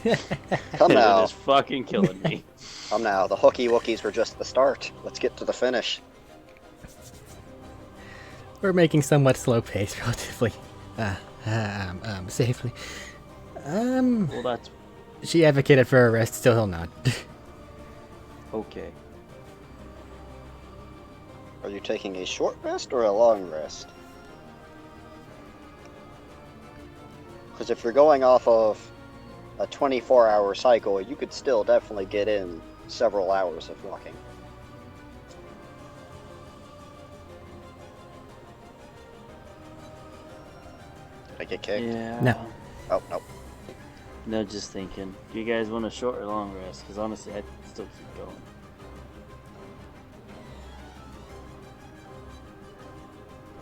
Come now. It is fucking killing me. Come now. The hooky wookies were just the start. Let's get to the finish. We're making somewhat slow pace, relatively. Safely. Well, that's... She advocated for a rest, still he'll nod. Okay. Are you taking a short rest or a long rest? Because if you're going off of a 24-hour cycle, you could still definitely get in several hours of walking. Did I get kicked? Yeah. No. Oh, no. No, just thinking. Do you guys want a short or long rest? Because honestly, I still keep going.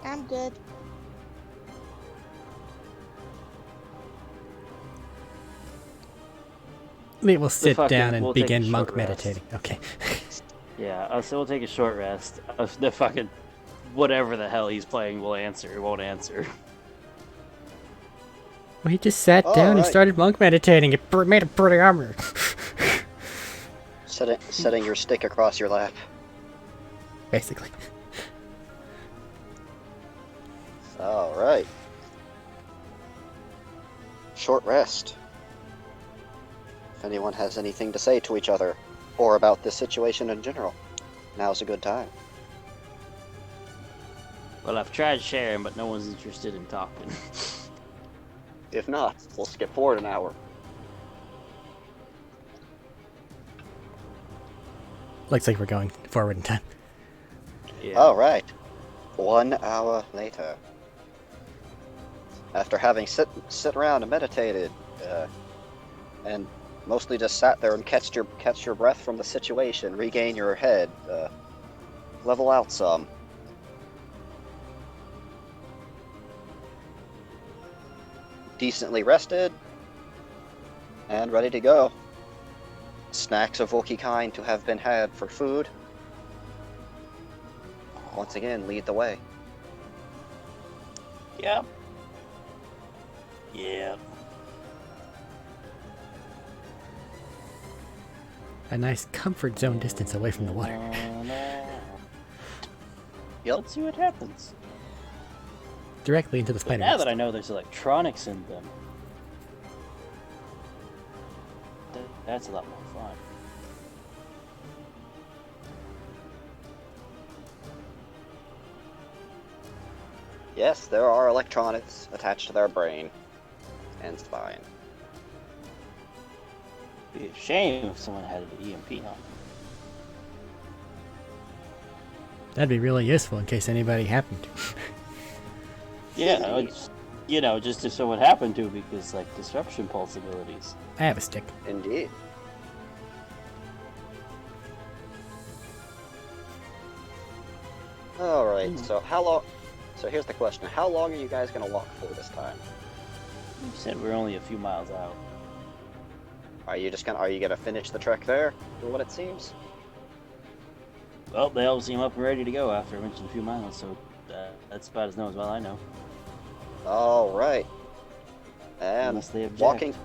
I'm good. Liet will sit fucking- down and we'll take a begin short monk rest. meditating. Okay. Yeah, so we'll take a short rest. The fucking... Whatever the hell he's playing will answer. It won't answer. Well, he just sat down and Alright. started monk meditating. It made a pretty armor. Setting your stick across your lap. Basically. Alright. Short rest. If anyone has anything to say to each other, or about this situation in general, now's a good time. Well, I've tried sharing, but no one's interested in talking. If not, we'll skip forward an hour. Looks like we're going forward in time. Yeah. Alright. 1 hour later. After having sit around and meditated, and mostly just sat there and catch your breath from the situation, regain your head, level out some. Decently rested and ready to go. Snacks of Wookiee kind to have been had for food. Once again, lead the way. Yep. Yep. A nice comfort zone distance away from the water. Yep. Let's see what happens. Directly into the But spider now nest. that I know there's electronics in them, that's a lot more fun. Yes, there are electronics attached to their brain and spine. It'd be a shame if someone had an EMP on them. That'd be really useful in case anybody happened to. Yeah, just if someone happened to, because like disruption pulse abilities. I have a stick. Indeed. Alright, so how long... So here's the question. How long are you guys going to walk for this time? You said we're only a few miles out. Are you gonna finish the trek there, for what it seems? Well, they all seem up and ready to go after I mentioned a few miles, so that's about as well I know. Alright. And Unless they object.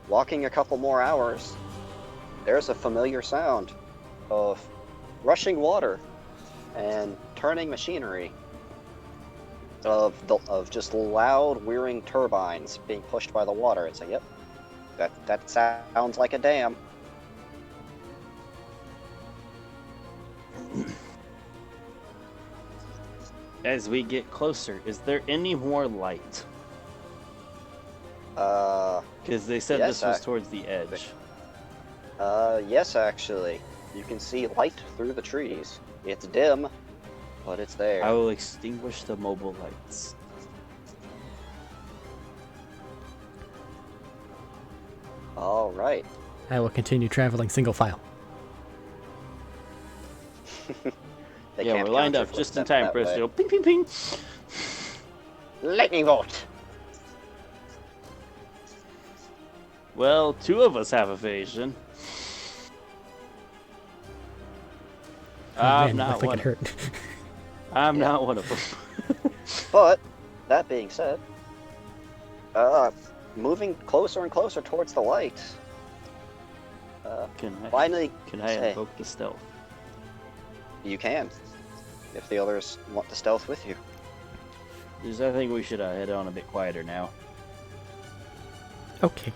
walking a couple more hours, there's a familiar sound of rushing water and turning machinery, of just loud whirring turbines being pushed by the water. It's like, yep, that sounds like a dam. As we get closer, is there any more light? Because they said Yes, this was towards the edge. Yes, actually. You can see light through the trees. It's dim, but it's there. I will extinguish the mobile lights. Alright. I will continue traveling single file. They Yeah, can't we're lined count up your just in footsteps time that for us way. to go ping ping ping. Lightning bolt! Well, two of us have evasion. Oh, I'm man, not looks like one. it hurt. I'm not one of them. But, that being said, moving closer and closer towards the light, Can I finally, say, invoke the stealth? you can, if the others want to stealth with you. Because I think we should head on a bit quieter now. Okay.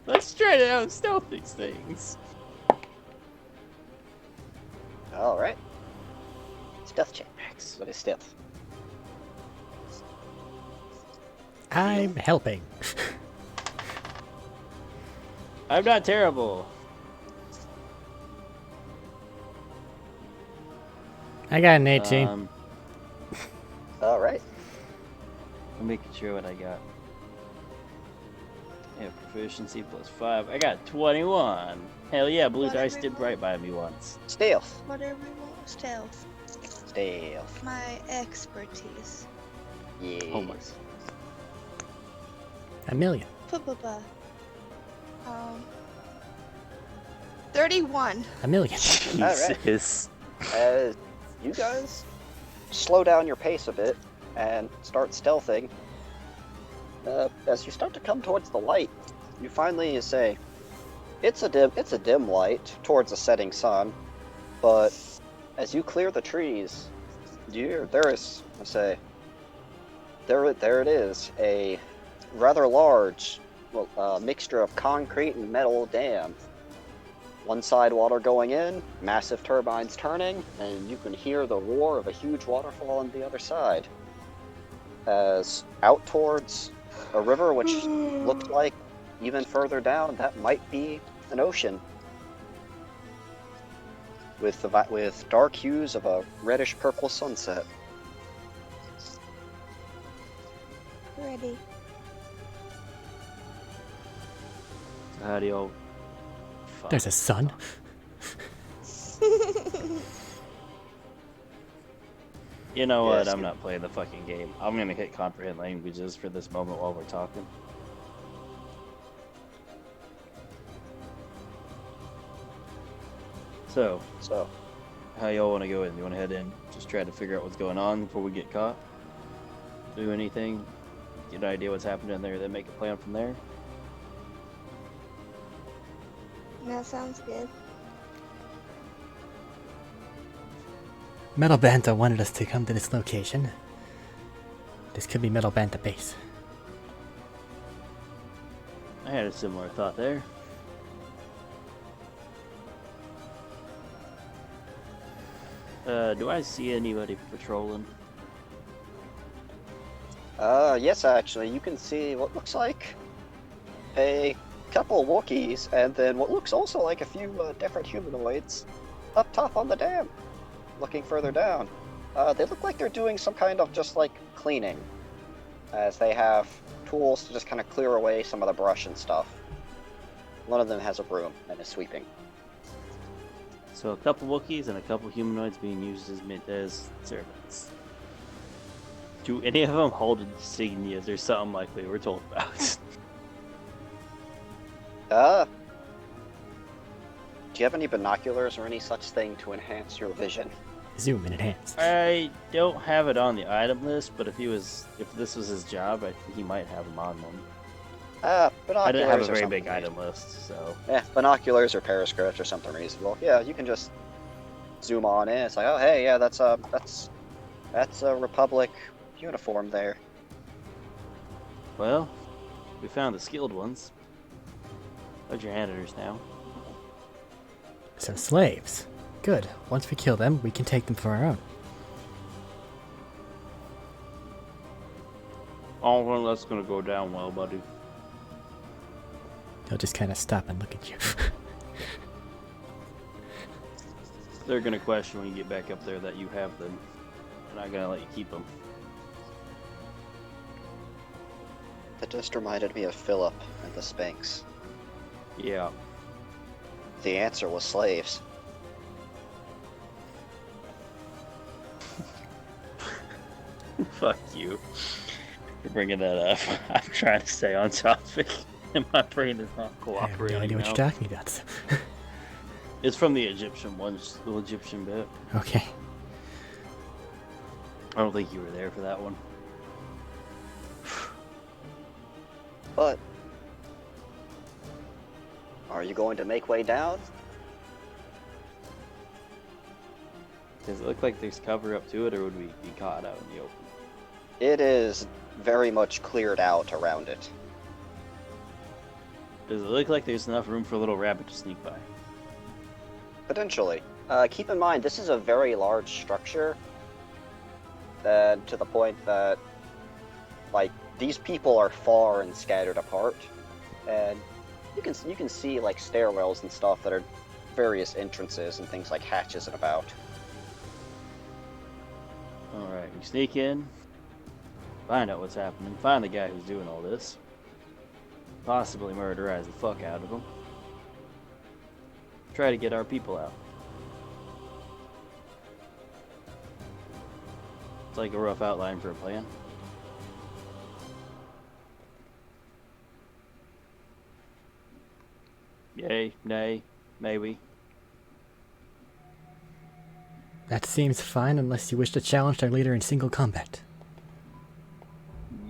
Let's try to out stealth these things. Alright. Stealth check. What is stealth? I'm helping. I'm not terrible. I got an 18. Alright. I'm making sure what I got. Yeah, proficiency +5. I got 21. Hell yeah, blue Whatever dice you did want. right by me once. Stealth. Whatever you want. Stealth. Stealth. My expertise. Yes. Oh my. A million. Ba-ba-ba. 31. A million. Alright. Jesus. As you guys slow down your pace a bit and start stealthing, as you start to come towards the light, you finally say, it's a dim light towards the setting sun, but as you clear the trees, there it is, a rather large mixture of concrete and metal dam. One side water going in, massive turbines turning, and you can hear the roar of a huge waterfall on the other side. As out towards a river, which looks like even further down, that might be an ocean. With dark hues of a reddish-purple sunset. Ready. How do y'all... Fuck. There's a sun. You know what? Yes, I'm not playing the fucking game. I'm gonna hit comprehend languages for this moment while we're talking. So, So, how y'all want to go in? You want to head in? Just try to figure out what's going on before we get caught? Do anything? Get an idea what's happening there, then make a plan from there? That sounds good. Metal Banta wanted us to come to this location. This could be Metal Banta base. I had a similar thought there. Do I see anybody patrolling? yes, actually, you can see what looks like a couple Wookiees, and then what looks also like a few different humanoids up top on the dam, looking further down. They look like they're doing some kind of just like cleaning, as they have tools to just kind of clear away some of the brush and stuff. One of them has a broom and is sweeping. So a couple Wookiees and a couple humanoids being used as servants. Do any of them hold insignias or something like we were told about? Do you have any binoculars or any such thing to enhance your vision? Zoom and enhance. I don't have it on the item list, but if this was his job, I think he might have them on them. Binoculars I didn't have a or very something big item list, so... binoculars or periscopes or something reasonable. Yeah, you can just zoom on in. It's like, oh hey, yeah, that's a Republic uniform there. Well, we found the skilled ones. How's your handlers now? So slaves. Good. Once we kill them, we can take them for our own. Oh, well, that's gonna go down well, buddy. He'll just kind of stop and look at you. They're gonna question when you get back up there that you have them. They're not gonna let you keep them. That just reminded me of Philip and the Sphinx. Yeah. The answer was slaves. Fuck you for bringing that up. I'm trying to stay on topic, and my brain is not I have no cooperating idea what now. you're talking about. It's from the Egyptian one, just the little Egyptian bit. Okay. I don't think you were there for that one. But are you going to make way down? Does it look like there's cover up to it, or would we be caught out in the open? It is very much cleared out around it. Does it look like there's enough room for a little rabbit to sneak by? Potentially. Keep in mind, this is a very large structure. To the point that, like, these people are far and scattered apart, and you can see like stairwells and stuff that are various entrances and things like hatches and about. Alright, we sneak in, find out what's happening, find the guy who's doing all this, possibly murderize the fuck out of him, try to get our people out. It's like a rough outline for a plan. Yay, nay, maybe. That seems fine unless you wish to challenge our leader in single combat.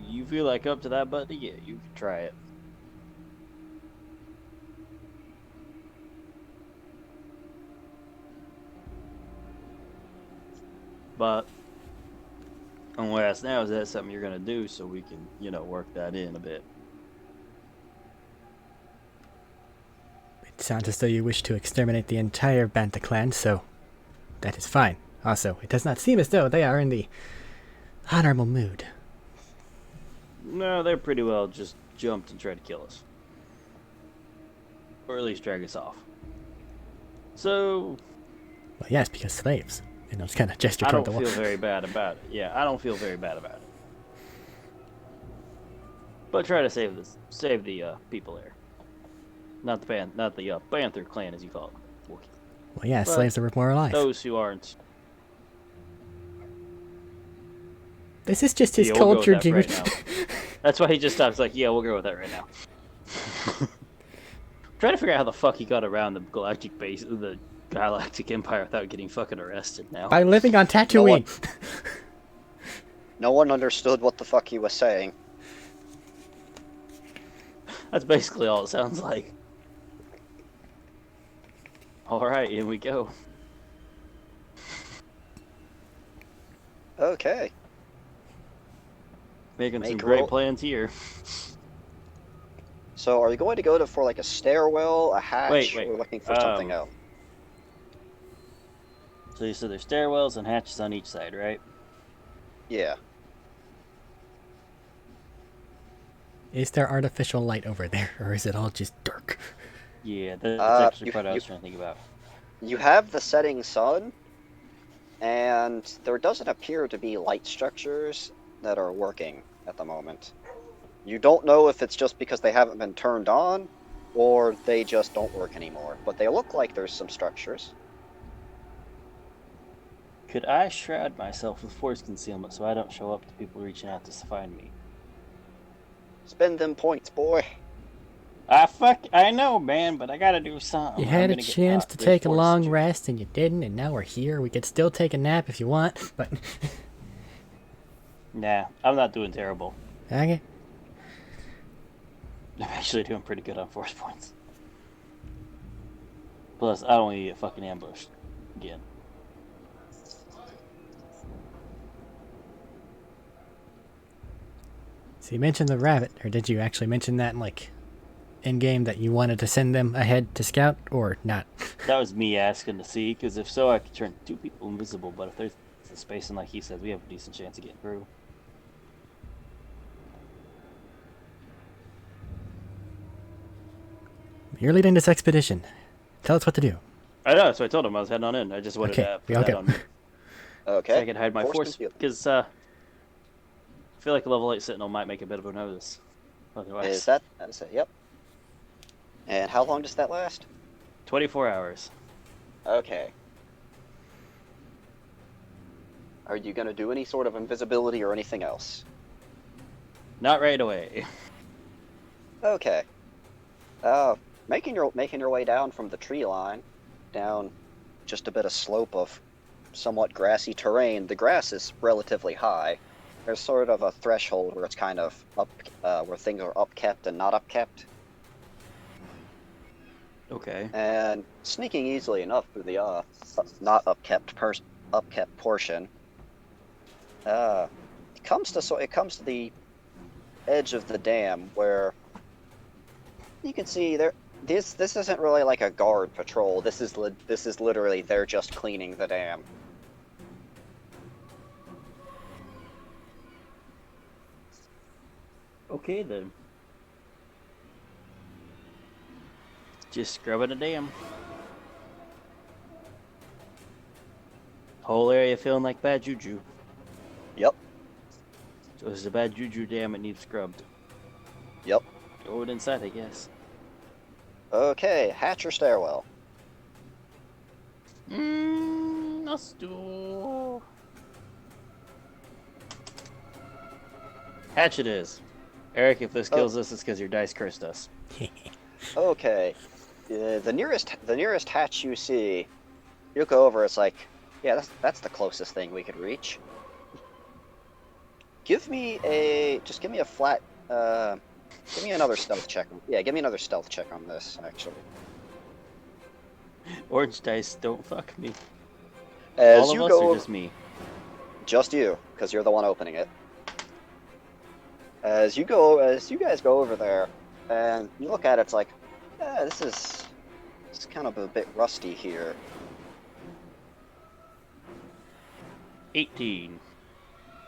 You feel like up to that, buddy? Yeah, you can try it. But I'm gonna ask now, is that something you're gonna do so we can, work that in a bit? It sounds as though you wish to exterminate the entire Banta clan, so that is fine. Also, it does not seem as though they are in the honorable mood. No, they're pretty well just jumped and tried to kill us. Or at least drag us off. So, Well, yes, because slaves. And those kind of gesture I toward don't the feel wall. very bad about it. Yeah, I don't feel very bad about it. But try to save the people there. Not the Panther clan, as you call it. Well, yeah, But slaves are more alive. Those who aren't. This is just his Yeah, we'll go with culture, that dude. right now. That's why he just stops. Like, yeah, we'll go with that right now. Trying to figure out how the fuck he got around the galactic base, the Galactic Empire, without getting fucking arrested. Now By living on Tatooine. No one understood what the fuck he was saying. that's basically all it sounds like. All right, here we go. Okay. Making Make some a great roll. plans here. So, are you going to go for like a stairwell, a hatch, Wait. or looking for something else? So you said there's stairwells and hatches on each side, right? Yeah. Is there artificial light over there, or is it all just dark? Yeah, that's actually you- what I was you- trying to think about. You have the setting sun, and there doesn't appear to be light structures that are working at the moment. You don't know if it's just because they haven't been turned on, or they just don't work anymore. But they look like there's some structures. Could I shroud myself with force concealment so I don't show up to people reaching out to find me? Spend them points, boy. I know, man, but I gotta do something. You I'm had a gonna get chance caught. to There's take a force long to- rest and you didn't, and now we're here. We could still take a nap if you want, but... Nah, I'm not doing terrible. Okay. I'm actually doing pretty good on force points. Plus, I don't want to get fucking ambushed again. So you mentioned the rabbit, or did you actually mention that in, like, in-game that you wanted to send them ahead to scout, or not? That was me asking to see, because if so, I could turn 2 people invisible, but if there's the space, and like he said, we have a decent chance of getting through. You're leading this expedition. Tell us what to do. I know, so I told him I was heading on in. I just wanted Okay, to we put all that go. on me. Okay. So I can hide my force, concealment. because I feel like a level 8 Sentinel might make a bit of a notice. Otherwise, Is that? That's it. Yep. And how long does that last? 24 hours. Okay. Are you gonna do any sort of invisibility or anything else? Not right away. Okay. Making your way down from the tree line, down just a bit of slope of somewhat grassy terrain. The grass is relatively high. There's sort of a threshold where it's kind of up, where things are upkept and not upkept. Okay. And sneaking easily enough through the not upkept portion. It comes to the edge of the dam where you can see there. This isn't really like a guard patrol. This is literally they're just cleaning the dam. Okay then. Just scrubbing a dam. Whole area feeling like bad juju. Yep. So it's a bad juju dam, it needs scrubbed. Yep. Throw it inside, I guess. Okay, hatch or stairwell. Let's do... Hatch it is. Eric, if this kills us, it's because your dice cursed us. Okay. The nearest hatch you see, you look over. It's like, yeah, that's the closest thing we could reach. Give me a flat. Give me another stealth check. Yeah, give me another stealth check on this, actually. Orange dice, don't fuck me. As All you of us go, or just me? just you, because you're the one opening it. As you guys go over there, and you look at it, it's like, yeah, this is kind of a bit rusty here. 18.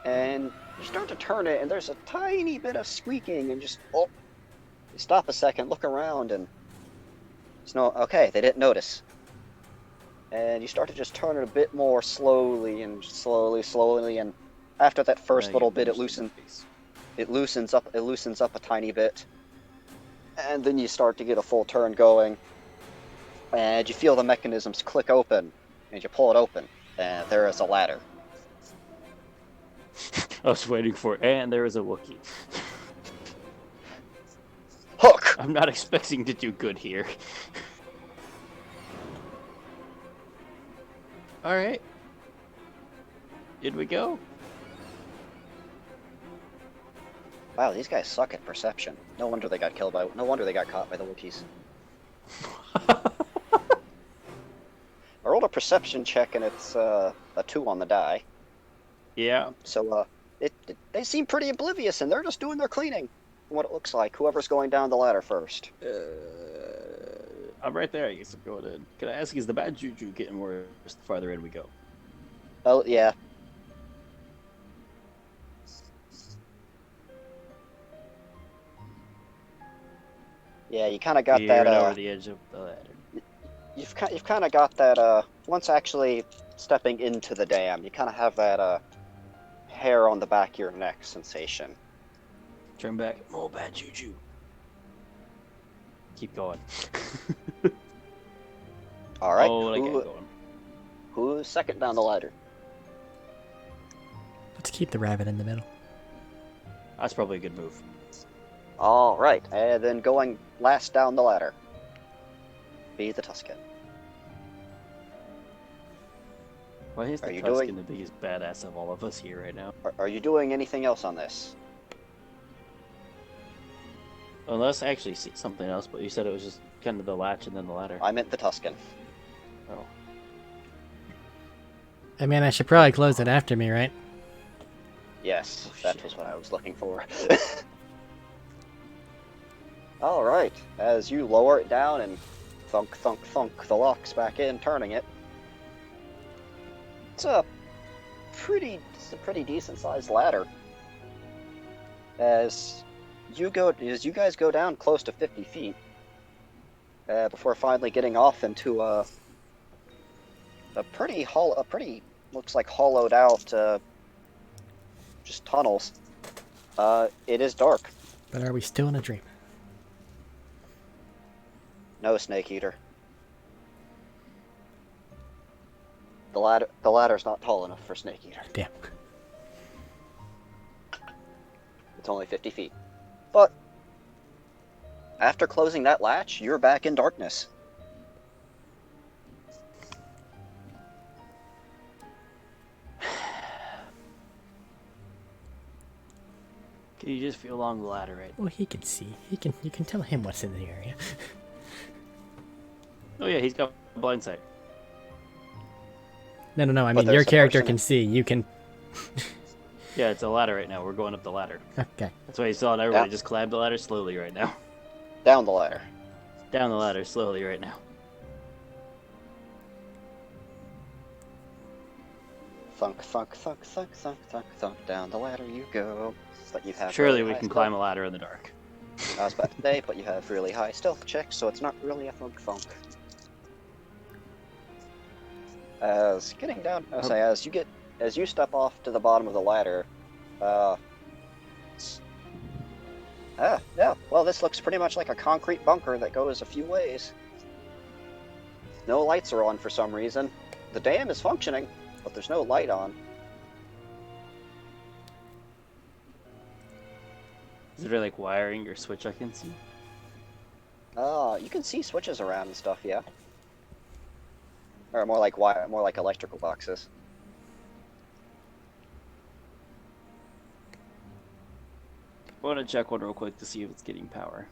And you start to turn it, and there's a tiny bit of squeaking, and just you stop a second, look around, and okay, they didn't notice. And you start to just turn it a bit more slowly, and and after that first little bit, it loosens up a tiny bit. And then you start to get a full turn going, and you feel the mechanisms click open, and you pull it open, and there is a ladder. I was waiting for it, and there is a Wookiee. Hook! I'm not expecting to do good here. Alright. In we go. Wow, these guys suck at perception. No wonder they got caught by the Wookiees. I rolled a perception check, and it's a 2 on the die. Yeah. So, they seem pretty oblivious, and they're just doing their cleaning, from what it looks like. Whoever's going down the ladder first. I'm right there, I guess I'm going in. Can I ask, is the bad juju getting worse the farther in we go? Oh, yeah. Yeah, you kind of got Peering that, over the edge of the ladder. You've kind of got that, once actually stepping into the dam, you kind of have that, hair on the back of your neck sensation. Turn back. More bad juju. Keep going. Alright, Oh, I get going. who's second down the ladder? Let's keep the rabbit in the middle. That's probably a good move. Alright, and then going last down the ladder. Be the Tuscan. Why is the Are you Tuscan doing- the biggest badass of all of us here right now? Are you doing anything else on this? Unless I actually see something else, but you said it was just kind of the latch and then the ladder. I meant the Tuscan. Oh. I mean, I should probably close it after me, right? Yes, Oh, that shit. was what I was looking for. Alright, as you lower it down and thunk, thunk, thunk, the lock's back in, turning it. It's a pretty decent sized ladder. As you guys go down close to 50 feet, before finally getting off into a pretty looks like hollowed out, just tunnels. It is dark. But are we still in a dream? No snake eater. The ladder's not tall enough for snake eater. Damn. It's only 50 feet. But after closing that latch, you're back in darkness. Can you just feel along the ladder, right? Well, he can see. You can tell him what's in the area. Oh yeah, he's got blind sight. No. I But mean, your there's a character person- can see. You can. Yeah, it's a ladder right now. We're going up the ladder. Okay. That's why he's telling everybody Yeah. just climb the ladder slowly right now. Down the ladder. Down the ladder slowly right now. Thunk, thunk, thunk, thunk, thunk, thunk, thunk. Down the ladder you go. But you have Surely really we high can stealth- climb a ladder in the dark. I was about to say, but you have really high stealth checks, so it's not really a thunk thunk. As getting down, as you step off to the bottom of the ladder, yeah. Well, this looks pretty much like a concrete bunker that goes a few ways. No lights are on for some reason. The dam is functioning, but there's no light on. Is there like wiring or switch I can see? You can see switches around and stuff, yeah. Or more like electrical boxes. I want to check one real quick to see if it's getting power.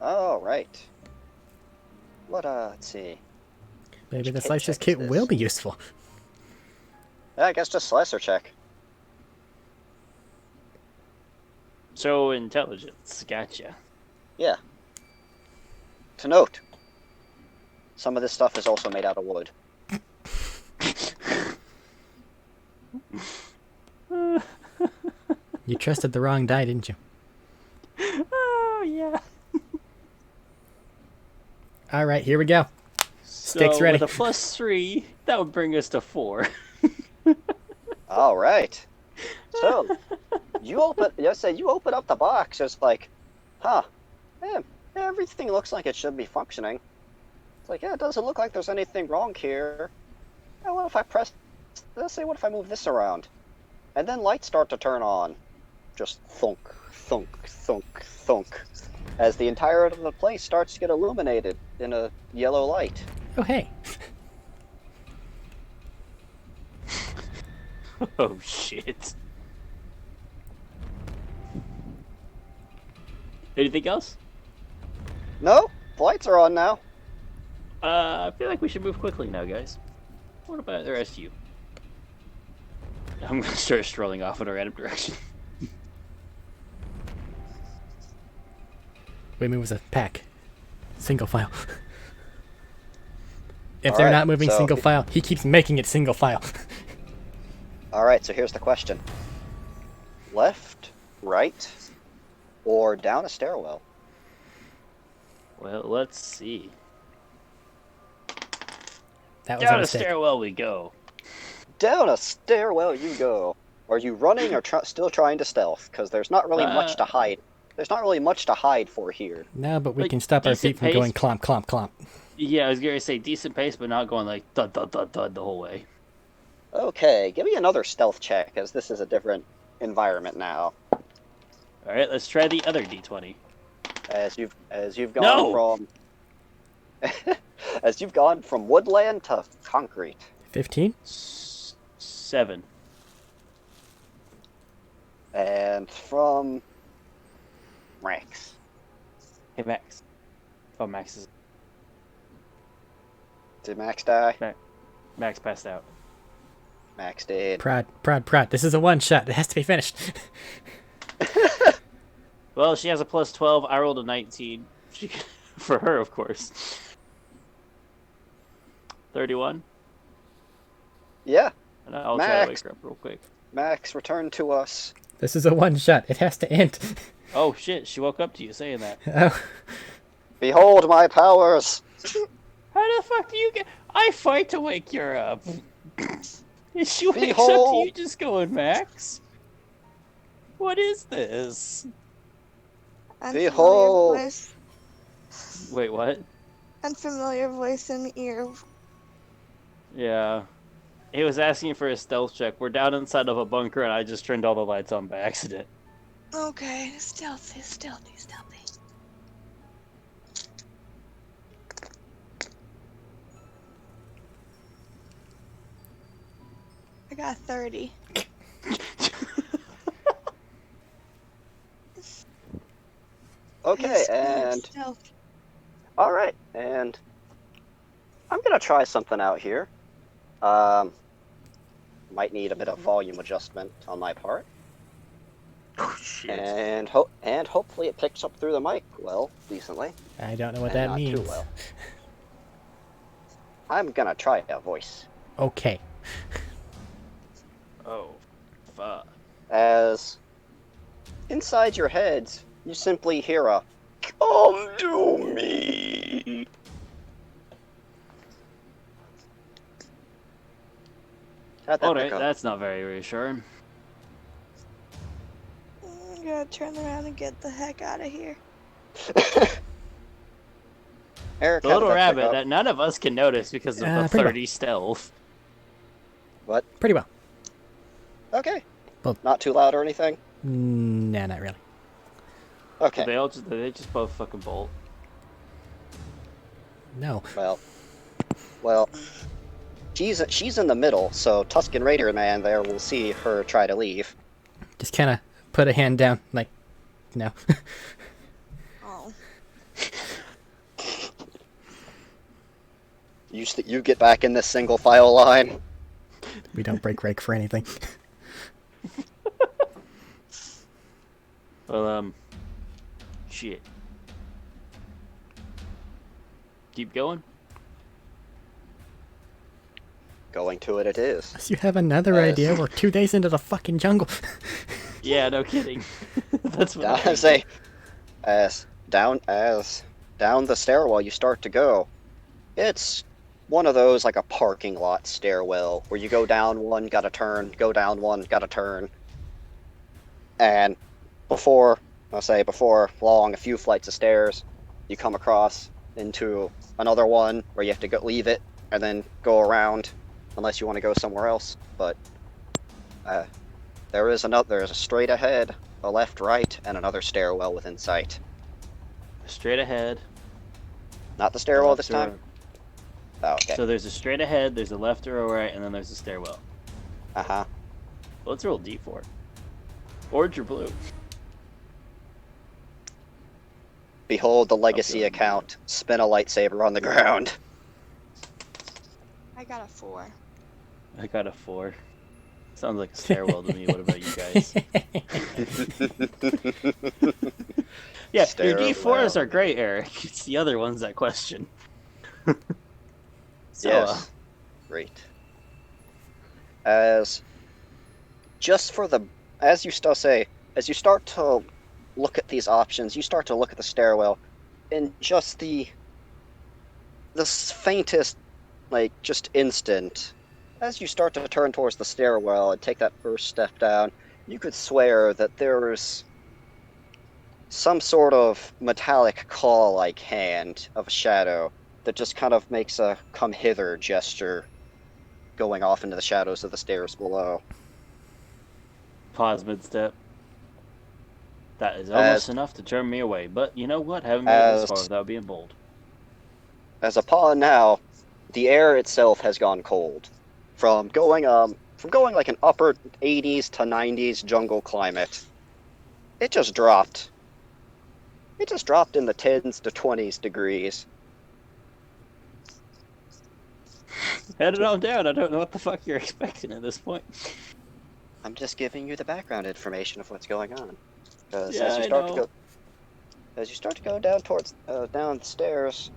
Oh, right. Let's see. Maybe the Which slicer's kit kit is will this? be useful. Yeah, I guess just slicer check. So intelligence, gotcha. Yeah. To note, some of this stuff is also made out of wood. You trusted the wrong die, didn't you? Oh yeah. All right, here we go. Sticks So ready. with a +3, that would bring us to 4. All right. So, you open up the box. It's like, huh? everything looks like it should be functioning. It's like, yeah, it doesn't look like there's anything wrong here. Oh, what if I press this? Say, what if I move this around? And then lights start to turn on. Just thunk, thunk, thunk, thunk. As the entirety of the place starts to get illuminated in a yellow light. Oh, hey. Oh shit. Anything else? No, the lights are on now. I feel like we should move quickly now, guys. What about the rest of you? I'm gonna start strolling off in a random direction. We move as a pack. Single file. If All they're right, not moving so- single file, he keeps making it single file. Alright, so here's the question. Left, right, or down a stairwell? Well, let's see. That was a Down a mistake. stairwell we go. Down a stairwell you go. Are you running or still trying to stealth? Because there's not really much to hide. There's not really much to hide for here. No, but we Like, can stop our decent feet from pace. going clomp, clomp, clomp. Yeah, I was gonna say decent pace, but not going like thud, thud, thud, thud the whole way. Okay, give me another stealth check, as this is a different environment now. Alright, let's try the other d20. As you've gone No! from as you've gone from woodland to concrete. 15? 7. And from Rex. Hey, Max. Oh, Max is... Did Max die? Max passed out. Max did. Prod. This is a one shot. It has to be finished. Well, she has a plus 12. I rolled a 19. For her, of course. 31. Yeah, And I'll try to Max. wake her up real quick. Max, return to us. This is a one shot. It has to end. Oh, shit. She woke up to you saying that. Oh, Behold my powers! How the fuck do you get... I fight to wake you up. She wakes up to Behold. you just going, Max? What is this? Unfamiliar Behold. voice. Wait, what? Unfamiliar voice in the ear. Yeah. He was asking for a stealth check. We're down inside of a bunker and I just turned all the lights on by accident. Okay, stealthy. I got 30. Okay, and Stealth. alright, and I'm gonna try something out here. Might need a bit of volume adjustment on my part. Oh, shit. And hopefully it picks up through the mic well, decently. I don't know what and that not means. Too well. I'm gonna try a voice. Okay. Oh, fuck. As inside your heads, you simply hear a "Come to me." How'd that Alright, pick up? that's not very reassuring. I'm gonna turn around and get the heck out of here. Eric, The how little did that pick rabbit up? that none of us can notice because of the pretty well. 30 stealth. Pretty well. Okay. Well- Not too loud or anything. Nah, not really. Okay. They just both fucking bolt. No. Well, she's in the middle, so Tuscan Raider Man there will see her try to leave. Just kind of put a hand down, like, no. Oh. You get back in this single file line. We don't break rake for anything. Well, shit. Keep going? Going to it is. Unless you have another idea, we're 2 days into the fucking jungle. Yeah, no kidding. That's what Down, I say, as down the stairwell you start to go. It's one of those like a parking lot stairwell where you go down one, gotta turn, go down one, gotta turn. And before long, a few flights of stairs, you come across into another one where you have to go leave it and then go around, unless you want to go somewhere else. But there is a straight ahead, a left, right, and another stairwell within sight. Straight ahead. Not the stairwell left this or time. right. Oh, okay. So there's a straight ahead, there's a left or a right, and then there's a stairwell. Uh-huh. Well, let's roll D4. Orange or blue? Behold the legacy Okay. account. Spin a lightsaber on the ground. I got a 4. I got a 4. Sounds like a stairwell to me. What about you guys? Yeah, your D4s are great, Eric. It's the other ones that question. So, Yes. Great. As you still say, as you start to look at these options, you start to look at the stairwell in just the faintest, like, just instant. As you start to turn towards the stairwell and take that first step down, you could swear that there's some sort of metallic claw-like hand of a shadow that just kind of makes a come hither gesture going off into the shadows of the stairs below. pause mid-step. That is almost enough to turn me away. But you know what? Haven't made it this far without being bold. As upon now, the air itself has gone cold. From going like an upper 80s to 90s jungle climate, it just dropped. It just dropped in the 10s to 20s degrees. Head it on down. I don't know what the fuck you're expecting at this point. I'm just giving you the background information of what's going on. Because Yeah, as you start to go down towards down the stairs,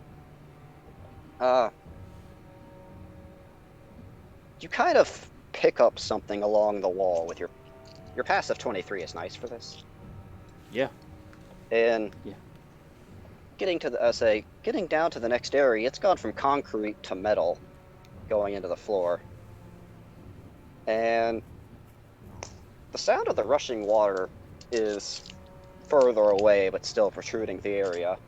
you kind of pick up something along the wall with your passive 23 is nice for this. Yeah. And Yeah. getting down to the next area, it's gone from concrete to metal going into the floor. And the sound of the rushing water is further away, but still protruding the area.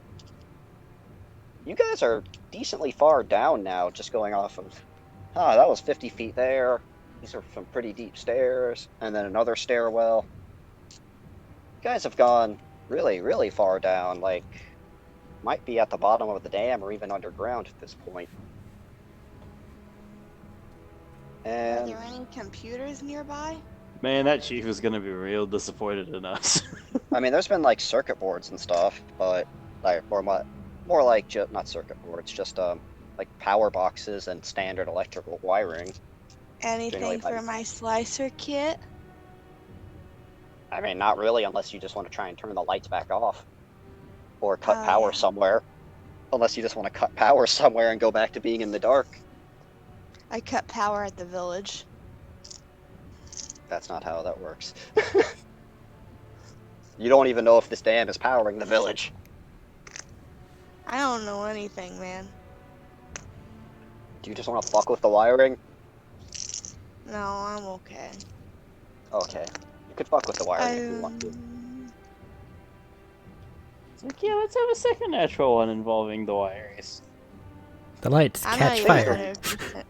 You guys are decently far down now, just going off of, that was 50 feet there. These are some pretty deep stairs, and then another stairwell. You guys have gone really, really far down, like, might be at the bottom of the dam or even underground at this point. Are And there any computers nearby? Man, that chief is gonna be real disappointed in us. I mean, there's been like circuit boards and stuff, but like more like just not circuit boards, just like power boxes and standard electrical wiring. Anything Generally, for my slicer kit? I mean, not really, unless you just want to try and turn the lights back off, or cut Oh, power yeah. somewhere. Unless you just want to cut power somewhere and go back to being in the dark. I cut power at the village. That's not how that works. You don't even know if this dam is powering the village. I don't know anything, man. Do you just want to fuck with the wiring? No, I'm okay. Okay. You could fuck with the wiring if you want to. It's like, yeah, let's have a second natural one involving the wires. The lights I'm catch not fire. even 100%.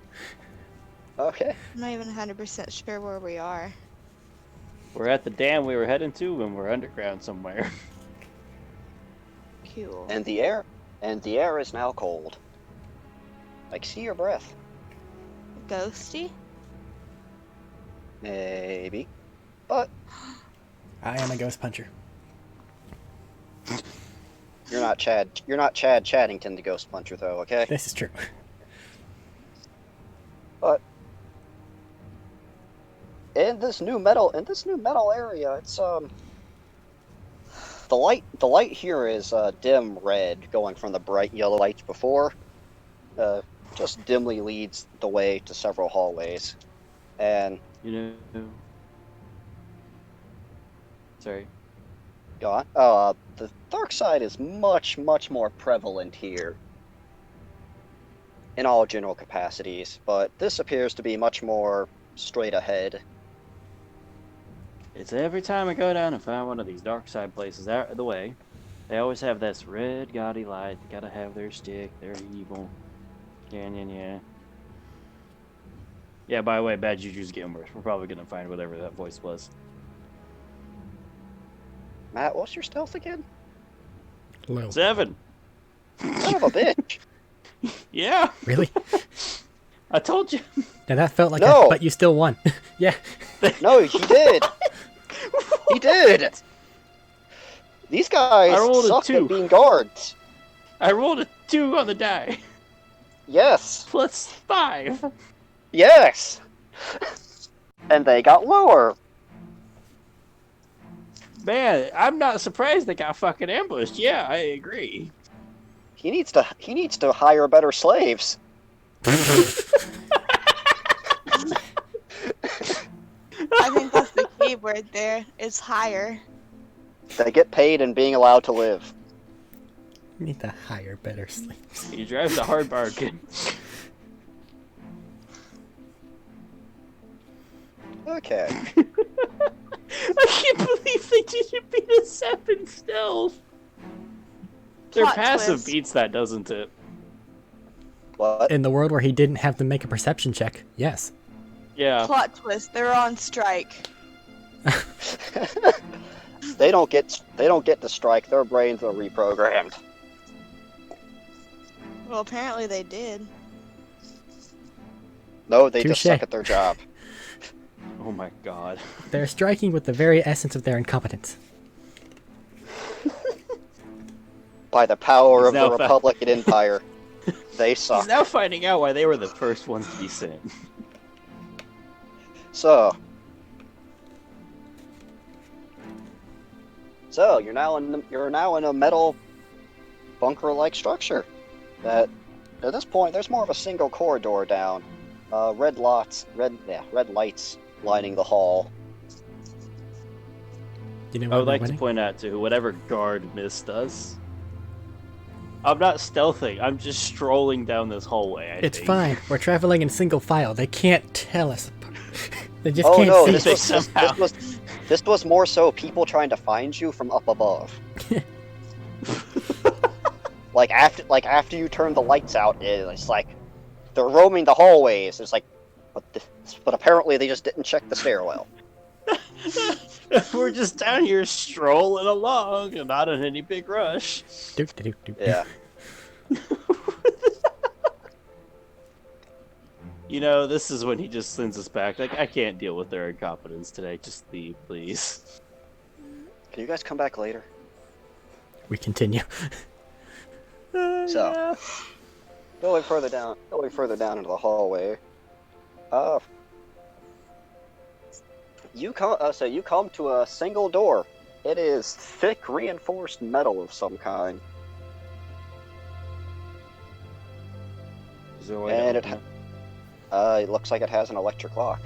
Okay. I'm not even 100% sure where we are. We're at the dam we were heading to, and we're underground somewhere. Cool. And the air is now cold. Like, see your breath. Ghosty? Maybe. But I am a ghost puncher. you're not Chad Chaddington, the ghost puncher, though, okay? This is true. But in this new metal area, it's the light here is dim red, going from the bright yellow light before. Just dimly leads the way to several hallways, and You know. Sorry. go on. The dark side is much more prevalent here in all general capacities, but this appears to be much more straight ahead. It's every time I go down and find one of these dark side places out of the way, They always have this red gaudy light. Gotta have their stick. They're evil. Yeah. Yeah, by the way, bad juju's getting worse. We're probably gonna find whatever that voice was. Matt, what's your stealth again? Low. 7. Son of a bitch. Yeah, Really? I told you. Now that felt like No. but you still won. Yeah. No, he did. He did. These guys I rolled a suck 2. at being guards. I rolled a 2 on the die. Yes. Plus 5. Yes. And they got lower. Man, I'm not surprised they got fucking ambushed. Yeah, I agree. He needs to hire better slaves. I think that's the key word there. Is higher. They get paid and being allowed to live. You need to hire better sleeps. He drives a hard bargain. Okay. I can't believe they didn't beat a 7 stealth. Their Plot passive twist. beats that, doesn't it? What? In the world where he didn't have to make a perception check, yes. Yeah. Plot twist. They're on strike. They don't get to strike. Their brains are reprogrammed. Well, apparently they did. No, they just Touche. suck at their job. Oh my god. They're striking with the very essence of their incompetence. By the power He's of the now Republican Empire, they He's suck. now finding out why they were the first ones to be sent. So you're now in a metal bunker-like structure. That at this point there's more of a single corridor down. Red lights lining the hall. You know I what would we're like to winning? point out to whatever guard missed us. I'm not stealthing. I'm just strolling down this hallway. I It's think. fine. We're traveling in single file. They can't tell us apart. They just Oh can't no, see this us. was, somehow. this was more so people trying to find you from up above. like after you turn the lights out, it's like they're roaming the hallways. It's like, but apparently they just didn't check the stairwell. We're just down here strolling along and not in any big rush. Doop, doop, doop. Yeah. You know, this is when he just sends us back. Like, I can't deal with their incompetence today. Just leave, please. Can you guys come back later? We continue. So, Yeah. going further down into the hallway. You come to a single door. It is thick, reinforced metal of some kind, Is there a way and to it open it looks like it has an electric lock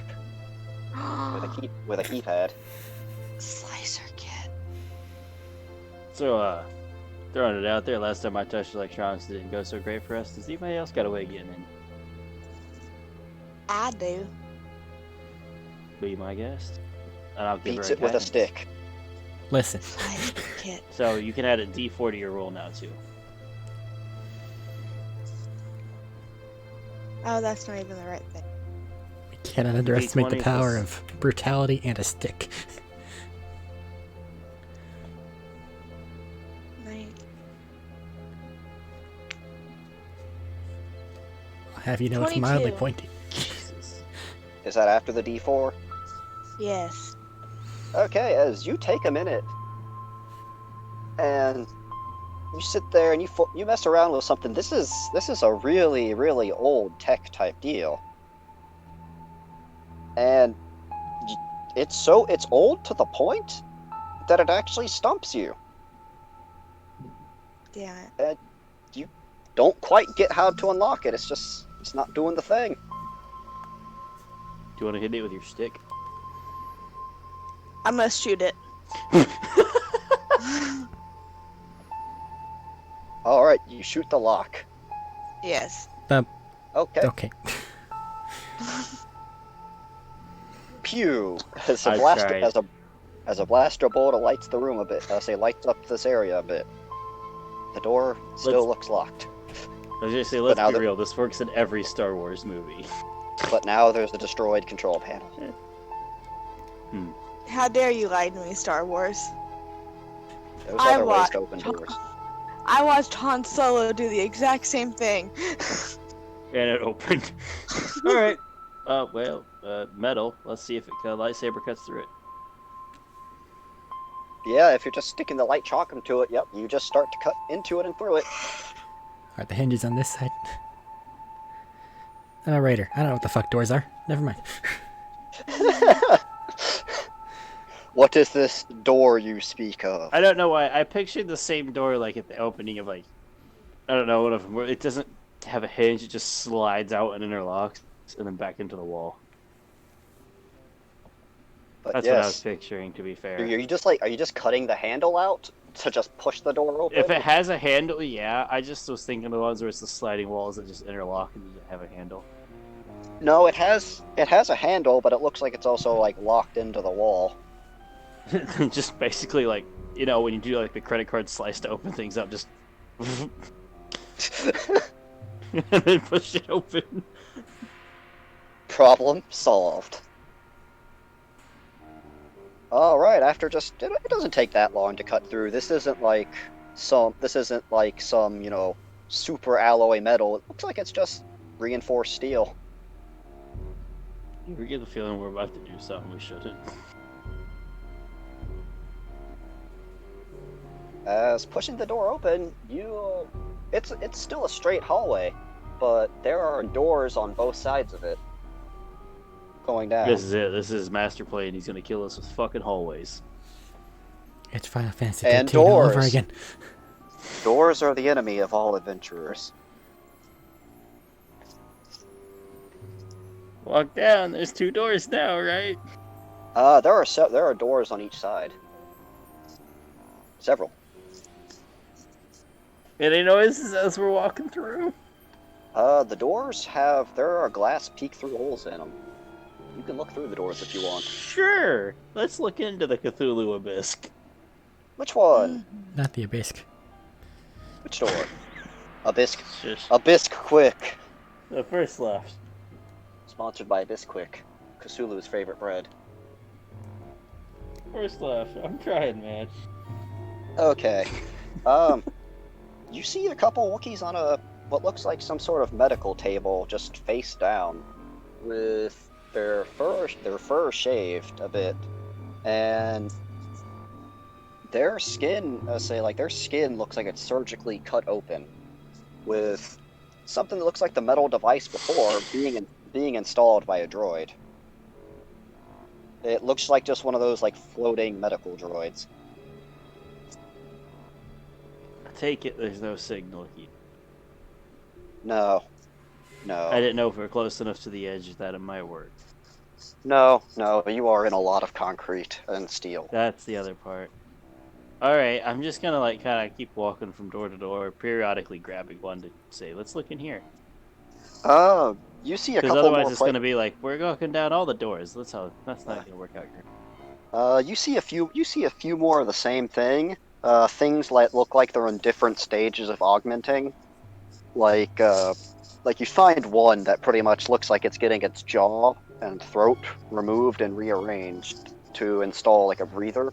with a keypad. Slicer kit. So, throwing it out there, last time I touched electronics, it didn't go so great for us. Does anybody else got a way of getting in? I do. Be my guest. And I'll give Beats her it with a guidance. stick. Listen, Slicer kit. So you can add a D4 to your roll now, too. Oh, that's not even the right thing. we cannot underestimate the D20 power plus- of brutality and a stick. Right. I'll have you know it's mildly 22. pointy. Jesus. Is that after the D4? Yes. Okay, as you take a minute, and you sit there and you mess around with something. This is a really, really old tech type deal, and it's old to the point that it actually stumps you. Damn it. Don't quite get how to unlock it. It's not doing the thing. Do you want to hit it with your stick? I must shoot it. All right, you shoot the lock. Yes. Okay. Okay. Pew. As I a blaster tried. as a blaster bolt lights the room a bit. Lights up this area a bit. The door still Let's- looks locked. I was gonna say, let's now be the- real. This works in every Star Wars movie. But now there's a destroyed control panel. How dare you lie to me, Star Wars? There's I other ways watched to open doors. I watched Han Solo do the exact same thing. And it opened. All right. Metal. Let's see if a lightsaber cuts through it. Yeah, if you're just sticking the light chalk into it, yep, you just start to cut into it and through it. Are the hinges on this side? I'm a raider. I don't know what the fuck doors are. Never mind. What is this door you speak of? I don't know why. I pictured the same door like at the opening of like, I don't know, one of them where it doesn't have a hinge. It just slides out and interlocks and then back into the wall. But That's what I was yes, picturing. To be fair. are you just cutting the handle out to just push the door open? If it has a handle, yeah. I just was thinking of the ones where it's the sliding walls that just interlock and doesn't have a handle. No, it has a handle, but it looks like it's also like locked into the wall. Just basically like, you know, when you do like the credit card slice to open things up, just and then push it open. Problem solved. All right, after just it doesn't take that long to cut through. This isn't like some you know, super alloy metal. It looks like it's just reinforced steel. We get the feeling we're about to do something we shouldn't. As pushing the door open, it's still a straight hallway, but there are doors on both sides of it going down. This is it. This is his master plan. He's gonna kill us with fucking hallways. It's Final Fantasy And 13 all over doors. again. Doors are the enemy of all adventurers. Walk down. There's 2 doors now, right? There are doors on each side. Several. Any noises as we're walking through? The doors there are glass peek-through holes in them. You can look through the doors if you want. Sure. Let's look into the Cthulhu Abyss. Which one? Not the Abyss. Which door? Abyss. Shush. Abyss Quick. The first left. Sponsored by Abyss Quick, Cthulhu's favorite bread. First left. I'm trying, man. Okay. You see a couple Wookiees on what looks like some sort of medical table, just face down, with their fur shaved a bit, and their skin, their skin looks like it's surgically cut open, with something that looks like the metal device before being installed by a droid. It looks like just one of those like floating medical droids. Take it. There's no signal here. No. I didn't know if we were close enough to the edge that it might work. No, you are in a lot of concrete and steel. That's the other part. Alright, I'm just gonna like kind of keep walking from door to door, periodically grabbing one to say, let's look in here. You see a Because couple otherwise more it's gonna be like, we're walking down all the doors. That's not gonna work out here. You see a few more of the same thing. Things like look like they're in different stages of augmenting. Like you find one that pretty much looks like it's getting its jaw and throat removed and rearranged to install like a breather.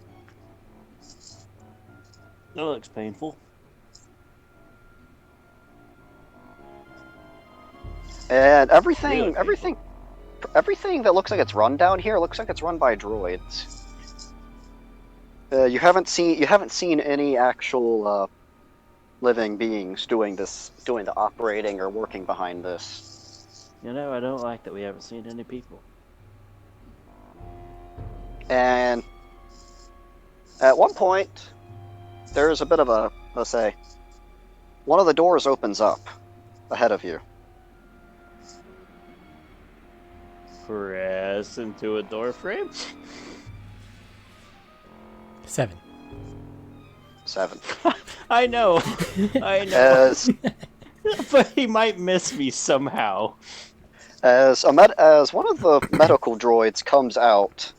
That looks painful. And Really everything that looks like it's run down here looks like it's run by droids. You haven't seen any actual living beings doing the operating or working behind this. You know, I don't like that we haven't seen any people. And at one point, there's a bit of a, let's say, one of the doors opens up ahead of you. Press into a door frame? 7. 7. I know. I know. As But he might miss me somehow. as one of the medical droids comes out,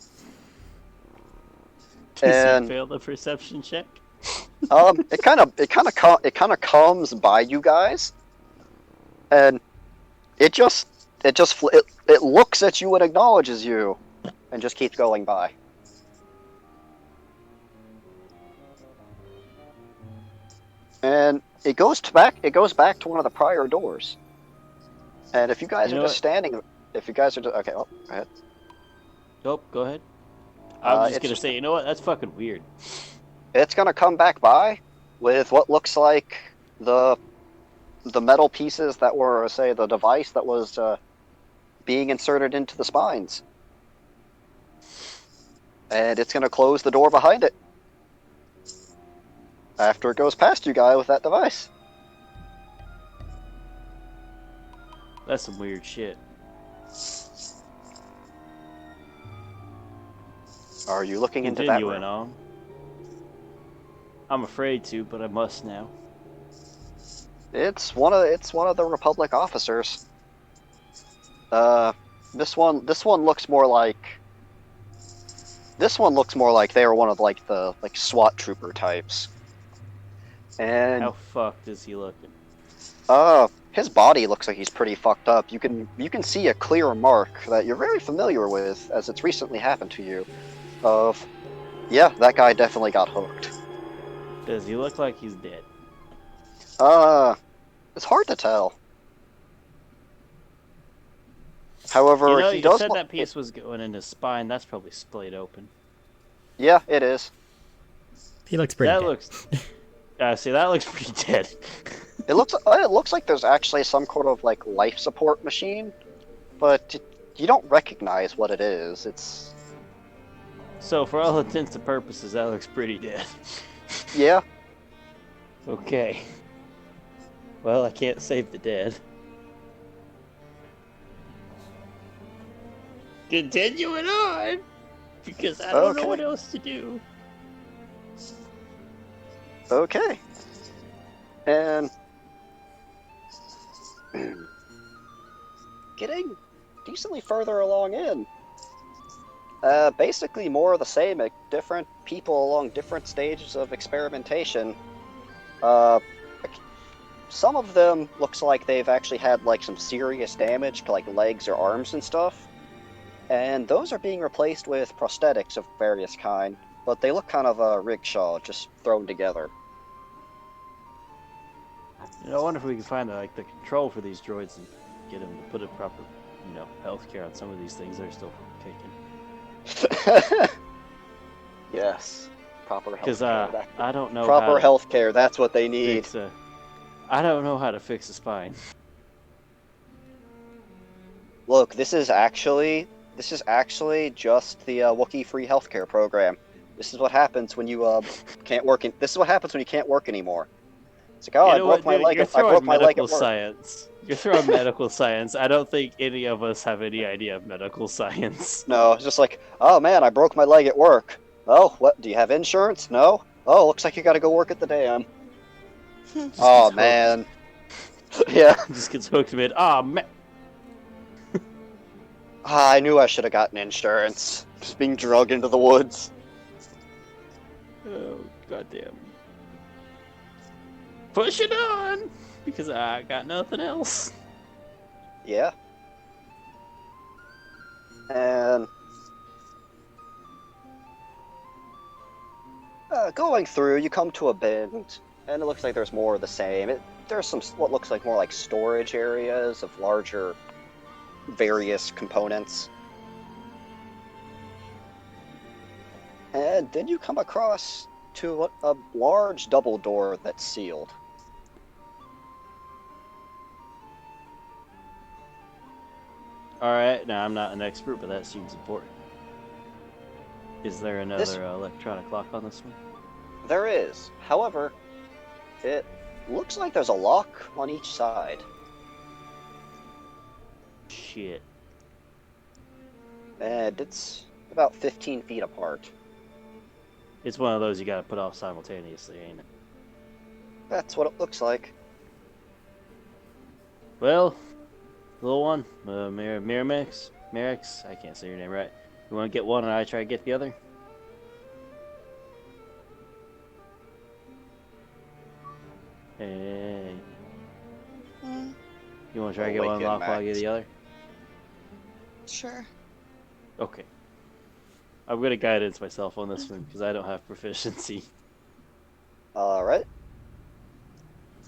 Does And- he fail the perception check? It kind of comes by you guys, and it just it looks at you and acknowledges you, and just keeps going by. And it goes back to one of the prior doors. And if you guys You are know just what? standing, if you guys are just, okay, well, go ahead. Nope, go ahead. I was just It's gonna say, you know what? That's fucking weird. it's gonna come back by with what looks like the metal pieces that were, say, the device that was being inserted into the spines, and it's gonna close the door behind it after it goes past you guy with that device. That's some weird shit. Are you looking into that Continuing room? on. I'm afraid to, but I must now. It's one of the Republic officers. Uh, this one looks more like they were one of like the SWAT trooper types. And How fucked is he looking? his body looks like he's pretty fucked up. You can see a clear mark that you're very familiar with, as it's recently happened to you. Of, yeah, that guy definitely got hooked. Does he look like he's dead? It's hard to tell. However, You know, he you does said look. that piece was going in his spine. That's probably splayed open. Yeah, it is. He looks pretty That dead. looks. See, that looks pretty dead. It looks like there's actually some sort of like life support machine, but you don't recognize what it is. It's So, for all intents and purposes, that looks pretty dead. yeah. Okay. Well, I can't save the dead. Continuing on, because I don't know Okay. what else to do. Okay. And getting decently further along in. Basically more of the same, different people along different stages of experimentation. Some of them looks like they've actually had like some serious damage to like legs or arms and stuff. And those are being replaced with prosthetics of various kind, but they look kind of a rickshaw, just thrown together. I wonder if we can find the control for these droids and get them to put a proper, healthcare on some of these things that are still kicking. Yes, proper Because healthcare. I don't know Proper how healthcare. That's what they to need. fix I don't know how to fix a spine. Look, this is actually just the Wookiee free healthcare program. This is what happens when you can't work. This is what happens when you can't work anymore. It's like, oh, You I know broke what, my dude? leg. You're I broke throwing my leg medical at work. science. You're throwing medical science. I don't think any of us have any idea of medical science. No, it's just like, oh man, I broke my leg at work. Oh, what? Do you have insurance? No. Oh, looks like you got to go work at the dam. Oh Just man. Yeah. Just gets hooked mid. Ah, man. I knew I should have gotten insurance. Just being drugged into the woods. Oh, goddamn. Push it on! Because I got nothing else. Yeah. And going through, you come to a bend, and it looks like there's more of the same. There's some what looks like more like storage areas of larger, various components. And then you come across to a large double door that's sealed. Alright, now I'm not an expert, but that seems important. Is there another electronic lock on this one? There is. However, it looks like there's a lock on each side. Shit. And it's about 15 feet apart. It's one of those you gotta put off simultaneously, ain't it? That's what it looks like. Well, little one, Miramax, I can't say your name right. You wanna get one and I try to get the other? Hey. Mm, You want to try to get I'll one wake you, lock while I get Max. the other? sure. Okay. I'm gonna guidance myself on this one because I don't have proficiency. Alright.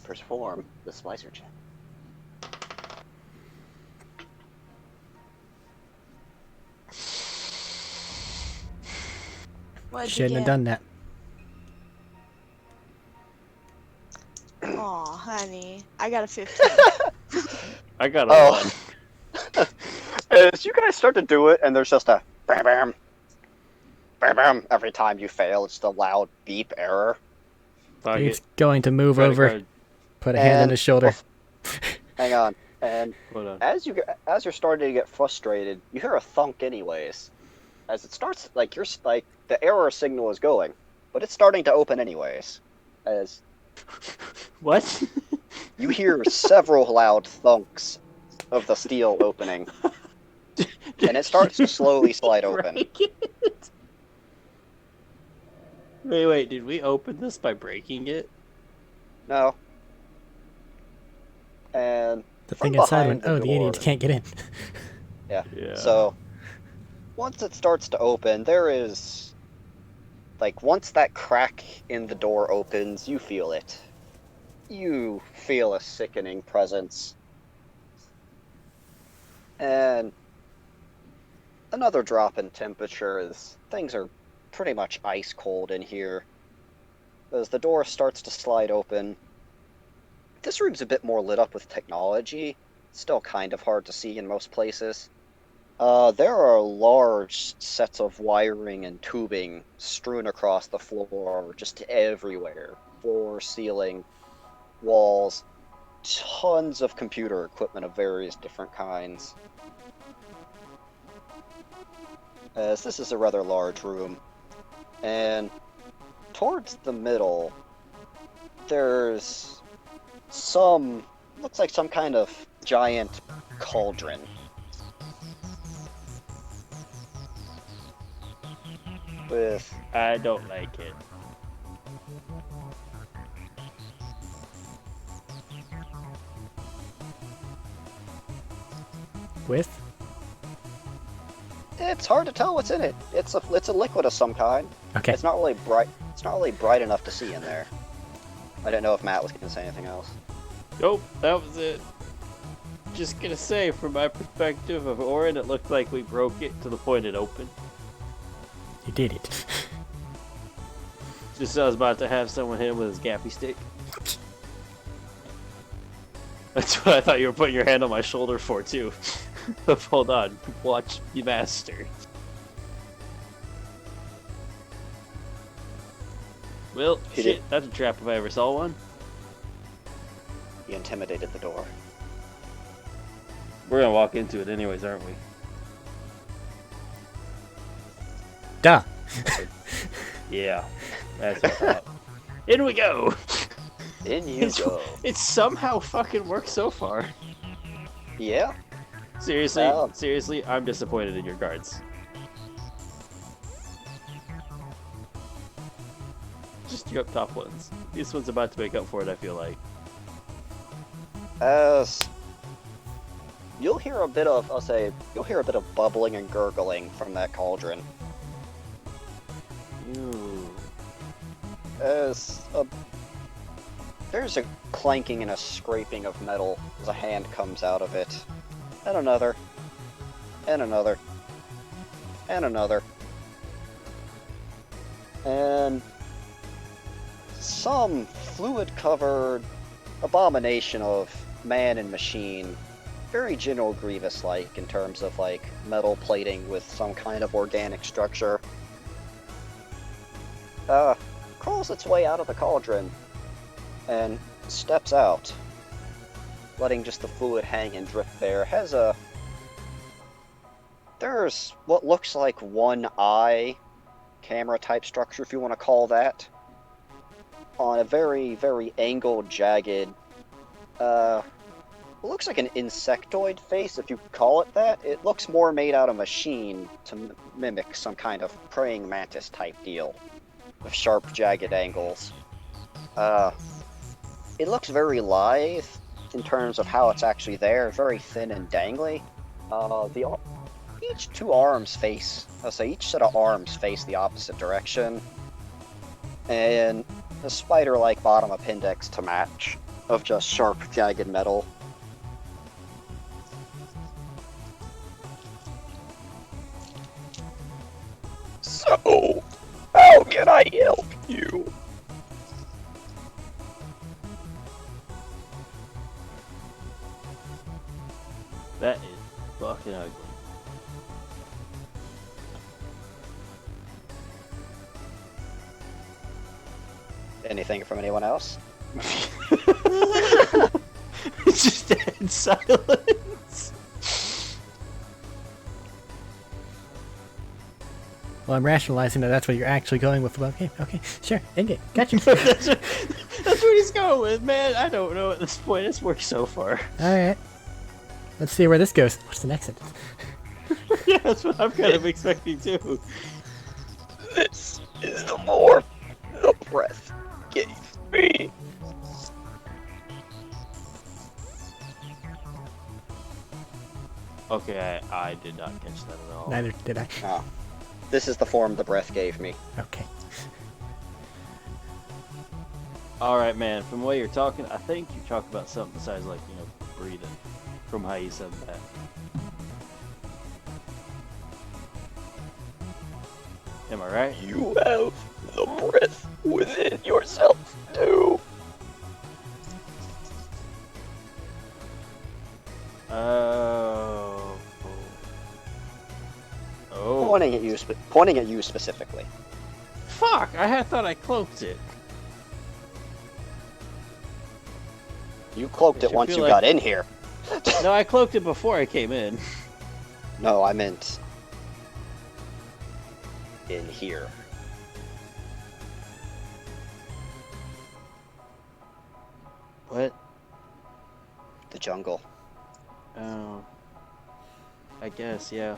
Perform the splicer check. What'd you Shouldn't have get? done that. Aw, honey. I got a 15. I got a Oh. 1. As you guys start to do it, and there's just a bam bam, bam bam every time you fail. It's the loud beep error. Fuck He's it. going to move Credit over, card. put a hand on And his shoulder. hang on. And Hold on. as you're starting to get frustrated, you hear a thunk anyways. As it starts, like the error signal is going, but it's starting to open anyways. As What? you hear several loud thunks of the steel opening, and it starts to slowly slide open. Break it? Wait, did we open this by breaking it? No. And The from thing inside went, behind oh, the the idiots door- can't get in. Yeah. Yeah. So once it starts to open, there is once that crack in the door opens, you feel it. You feel a sickening presence. And another drop in temperature as things are pretty much ice cold in here. As the door starts to slide open, this room's a bit more lit up with technology. Still kind of hard to see in most places. There are large sets of wiring and tubing strewn across the floor, just everywhere. Floor, ceiling, walls, tons of computer equipment of various different kinds. As this is a rather large room, and towards the middle, there's looks like some kind of giant cauldron. With I don't like it. With? It's hard to tell what's in it. It's a liquid of some kind. Okay. It's not really bright. It's not really bright enough to see in there. I didn't know if Matt was going to say anything else. Nope, that was it. Just gonna say, from my perspective of Orin, it looked like we broke it to the point it opened. You did it. Just as I was about to have someone hit him with his gappy stick. That's what I thought you were putting your hand on my shoulder for, too. Hold on, watch you master. Well, He shit, did. that's a trap if I ever saw one. He intimidated the door. We're gonna walk into it anyways, aren't we? Duh. Yeah, that's what I thought. In we go! In you go. It's somehow fucking worked so far. Yeah. Seriously, I'm disappointed in your guards. Just your up top ones. This one's about to make up for it, I feel like. As you'll hear a bit of bubbling and gurgling from that cauldron. Ew. There's a clanking and a scraping of metal as a hand comes out of it. And another. And another. And another. And some fluid-covered abomination of man and machine. Very General Grievous-like in terms of, metal plating with some kind of organic structure. Crawls its way out of the cauldron and steps out, letting just the fluid hang and drip there. There's what looks like one eye camera type structure, if you want to call that, on a very, very angled, jagged, it looks like an insectoid face, if you could call it that. It looks more made out of machine to mimic some kind of praying mantis type deal, with sharp, jagged angles. it looks very lithe in terms of how it's actually there, very thin and dangly. Each set of arms face the opposite direction, and the spider-like bottom appendix to match, of just sharp, jagged metal. So, how can I help you? That is fucking ugly. Anything from anyone else? It's just dead silence. Well, I'm rationalizing that that's what you're actually going with. Okay, okay, sure, in-game, gotcha. That's what he's going with, man. I don't know at this point. It's worked so far. Alright. Let's see where this goes. What's the next sentence? Yeah, that's what I'm kind of expecting too. This is the more the breath gave me. Okay, I did not catch that at all. Neither did I. Ah, this is the form the breath gave me. Okay. Alright, man, from the way you're talking, I think you talk about something besides, like, breathing. From how you said that. Am I right? You have the breath within yourself, too. Oh. Oh. Pointing at you specifically. Fuck! Thought I cloaked it. You cloaked Which it I once feel you like- got in here. No, I cloaked it before I came in. No, I meant in here. What? The jungle. Oh. I guess, yeah.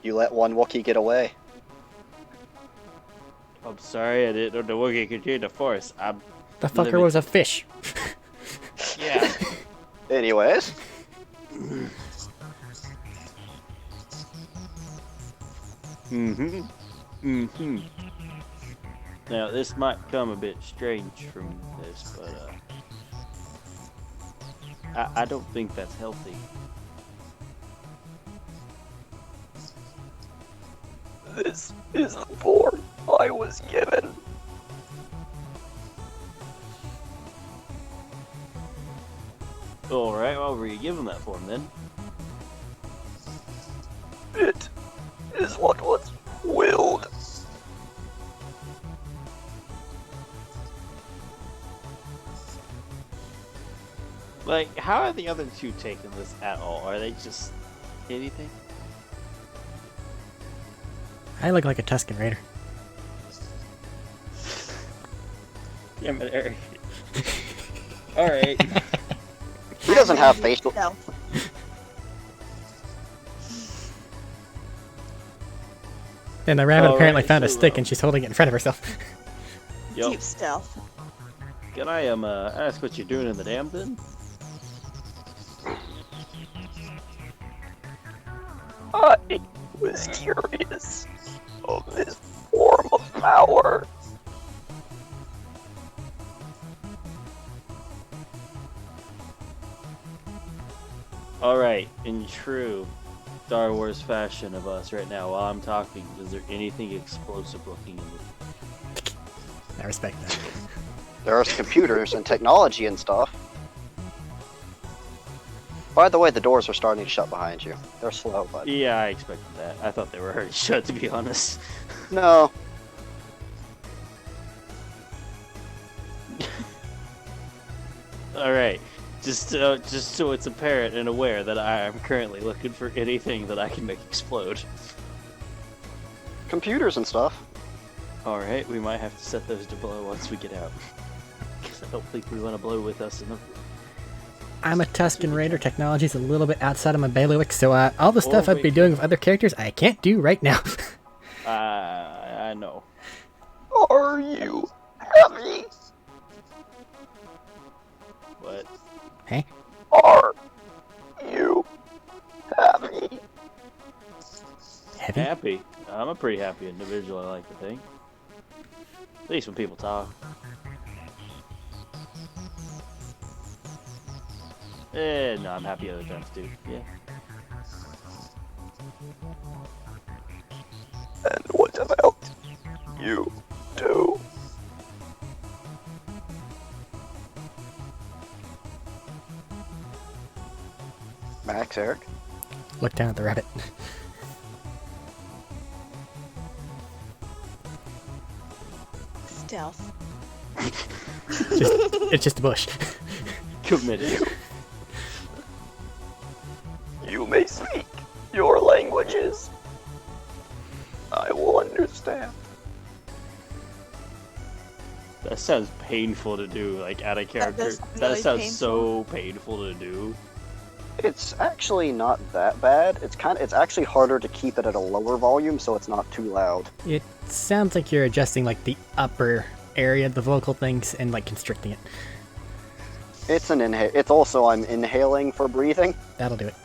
You let one Wookiee get away. I'm sorry, I didn't know the Wookiee could hear the Force. The fucker Limit. was a fish. Yeah. Anyways. Mm-hmm. Mm-hmm. Now, this might come a bit strange from this, but, I don't think that's healthy. This is the form I was given. Alright, well, were you given that form then? It is what was willed. Like, how are the other two taking this at all? Are they just anything? I look like a Tusken Raider. Yeah, but Eric. Alright. He doesn't have facial. No. And the rabbit All apparently right, found a so, stick and she's holding it in front of herself. Yup. Deep stealth. Can I ask what you're doing in the dam then? I was curious of this form of power. Alright, in true Star Wars fashion of us right now, while I'm talking, is there anything explosive looking in the... I respect that. There's computers and technology and stuff. By the way, the doors are starting to shut behind you. They're slow, but... Yeah, I expected that. I thought they were already shut, to be honest. No. Alright, just so it's apparent and aware that I am currently looking for anything that I can make explode. Computers and stuff. Alright, we might have to set those to blow once we get out. Because I don't think we want to blow with us in the... I'm a Tusken Raider. Technology's a little bit outside of my bailiwick, so all the stuff Oh, I'd be wait. doing with other characters, I can't do right now. I know. Are you heavy? What? Hey? Are you happy? Heavy? Happy. I'm a pretty happy individual, I like to think. At least when people talk. No, I'm happy other times too. Yeah. And what about you two? Max, Eric? Look down at the rabbit. Stealth. It's just a bush. Committed. You may speak your languages. I will understand. That sounds painful to do, like out of character. does That really sounds painful. so painful to do. It's actually not that bad. It's actually harder to keep it at a lower volume so it's not too loud. It sounds like you're adjusting like the upper area of the vocal things and like constricting it. It's an inhale. It's also I'm inhaling for breathing. That'll do it.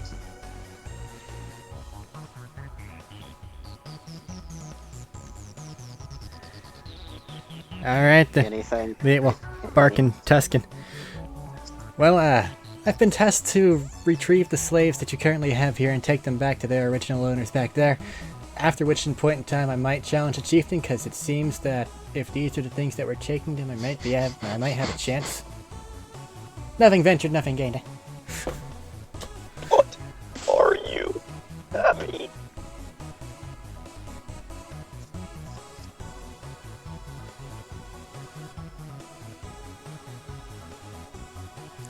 Alright then. Anything. Yeah, well, Barkin, Tuscan. Well, I've been tasked to retrieve the slaves that you currently have here and take them back to their original owners back there. After which point in time I might challenge a chieftain, because it seems that if these are the things that we're taking them, I might have a chance. Nothing ventured, nothing gained. What are you happy?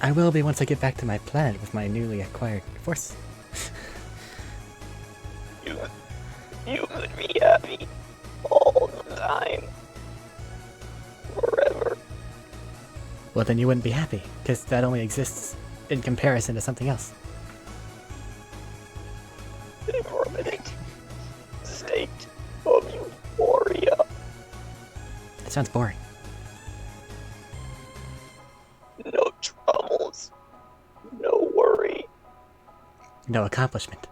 I will be once I get back to my planet with my newly acquired force. You could be happy all the time. Forever. Well, then you wouldn't be happy, because that only exists in comparison to something else. A permanent state of euphoria. That sounds boring. No troubles. No worry. No accomplishment.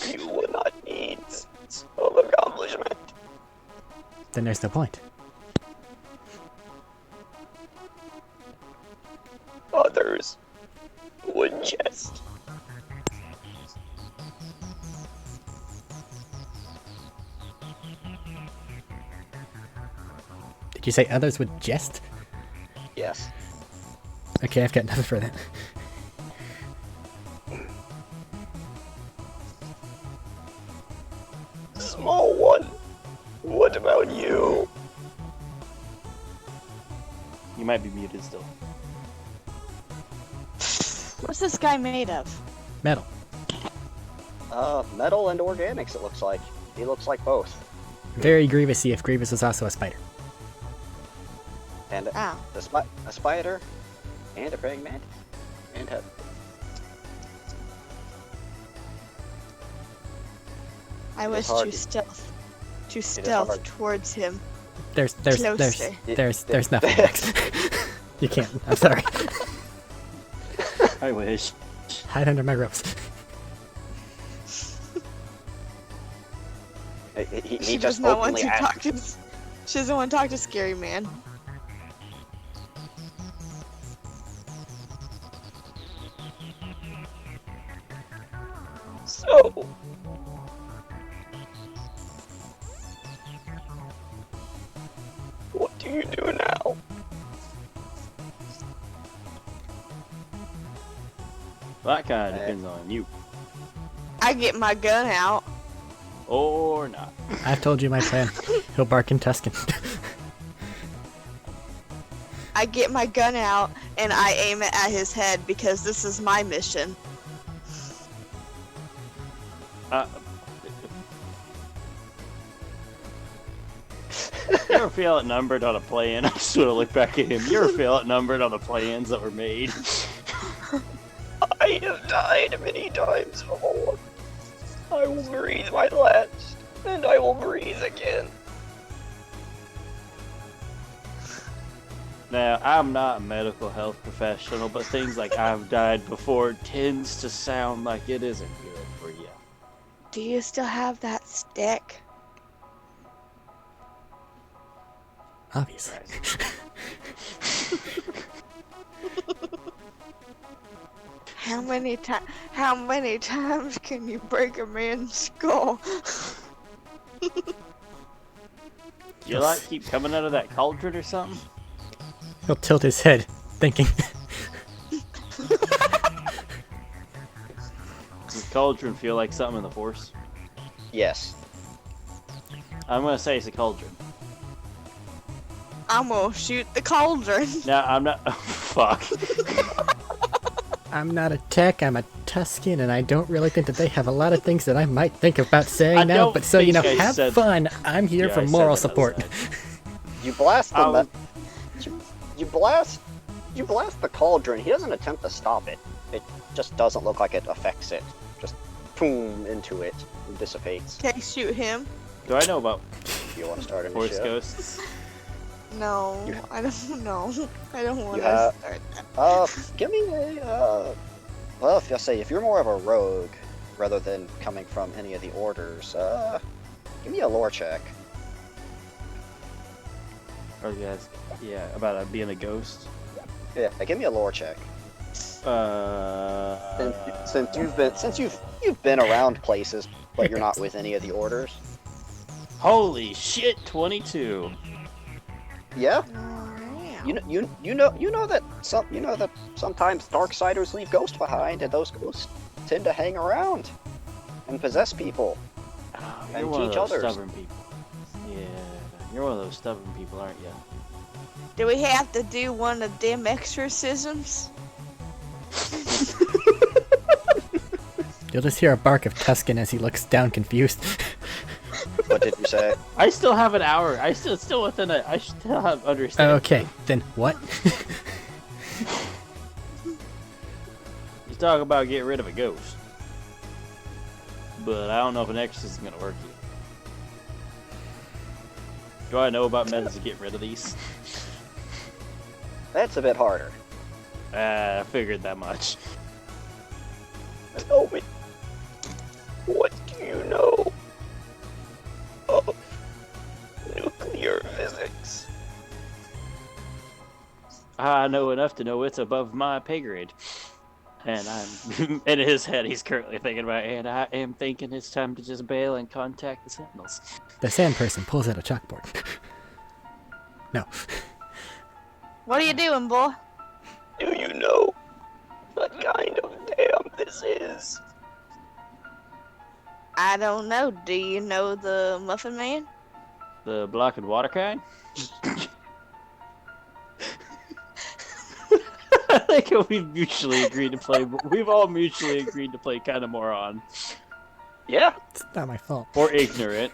You will not need of accomplishment. Then there's no point. Others would jest. Did you say others would jest? Yes. Okay, I've got nothing for that. Small one. What about you? You might be muted still. What's this guy made of? Metal. Metal and organics, it looks like. He looks like both. Very Grievousy if Grievous was also a spider. And Ah. a spider, and a praying mantis, and a... I was hard too to- stealth hard. towards him. There's Closer. nothing next. You can't. I'm sorry. I wish. Hide under my ropes. He She just does not want openly to asked- talk to. She doesn't want to talk to Scary Man. So, what do you do now? Well, that kind of depends on you. I get my gun out. Or not. I've told you my plan. He'll bark in Tuscan. I get my gun out and I aim it at his head because this is my mission. You ever feel outnumbered on a plan? I just want to look back at him. You ever feel outnumbered on the plans that were made? I have died many times before. I will breathe my last, and I will breathe again. Now, I'm not a medical health professional, but things like "I've died before" tends to sound like it isn't good for you. Do you still have that stick? Obviously. How many times can you break a man's skull? You like keep coming out of that cauldron or something? He'll tilt his head, thinking. Does the cauldron feel like something in the Force? Yes. I'm gonna say it's a cauldron. I'm gonna shoot the cauldron. No, I'm not. Oh, fuck. I'm not a tech, I'm a Tuscan, and I don't really think that they have a lot of things that I might think about saying I now, don't but so, you know, think I have said- fun. I'm here Yeah, for I said moral that support. outside. You blast the I was- you blast the cauldron. He doesn't attempt to stop it. It just doesn't look like it affects it. Just boom into it and dissipates. Can I shoot him? Do I know about If you want to start Force initiative. ghosts? No, You- I don't know. I don't want to have- start that. Give me a well, if you're more of a rogue rather than coming from any of the orders, give me a lore check. Oh, yes. Yeah, about being a ghost. Yeah, give me a lore check. Since you've been around places, but you're not with any of the orders. Holy shit, 22. Yeah, Alright. you know that sometimes Darksiders leave ghosts behind, and those ghosts tend to hang around and possess people. Oh, And you're one of teach those others. stubborn people. Yeah, you're one of those stubborn people, aren't you? Do we have to do one of them exorcisms? You'll just hear a bark of Tuscan as he looks down confused. What did you say? I still have an hour. I still within a. I still have understanding. Okay, then what? You talk about getting rid of a ghost, but I don't know if an exorcism is gonna work yet. Do I know about methods to get rid of these? That's a bit harder. I figured that much. Tell me, what do you know of nuclear physics? I know enough to know it's above my pay grade. And I'm in his head. He's currently thinking about, and I am thinking it's time to just bail and contact the Sentinels. The sand person pulls out a chalkboard. No. What are you doing, boy? Do you know what kind of dam this is? I don't know. Do you know the Muffin Man? The block and water kind. I think we've mutually agreed to play. We've all mutually agreed to play kind of moron Yeah. It's not my fault. or ignorant.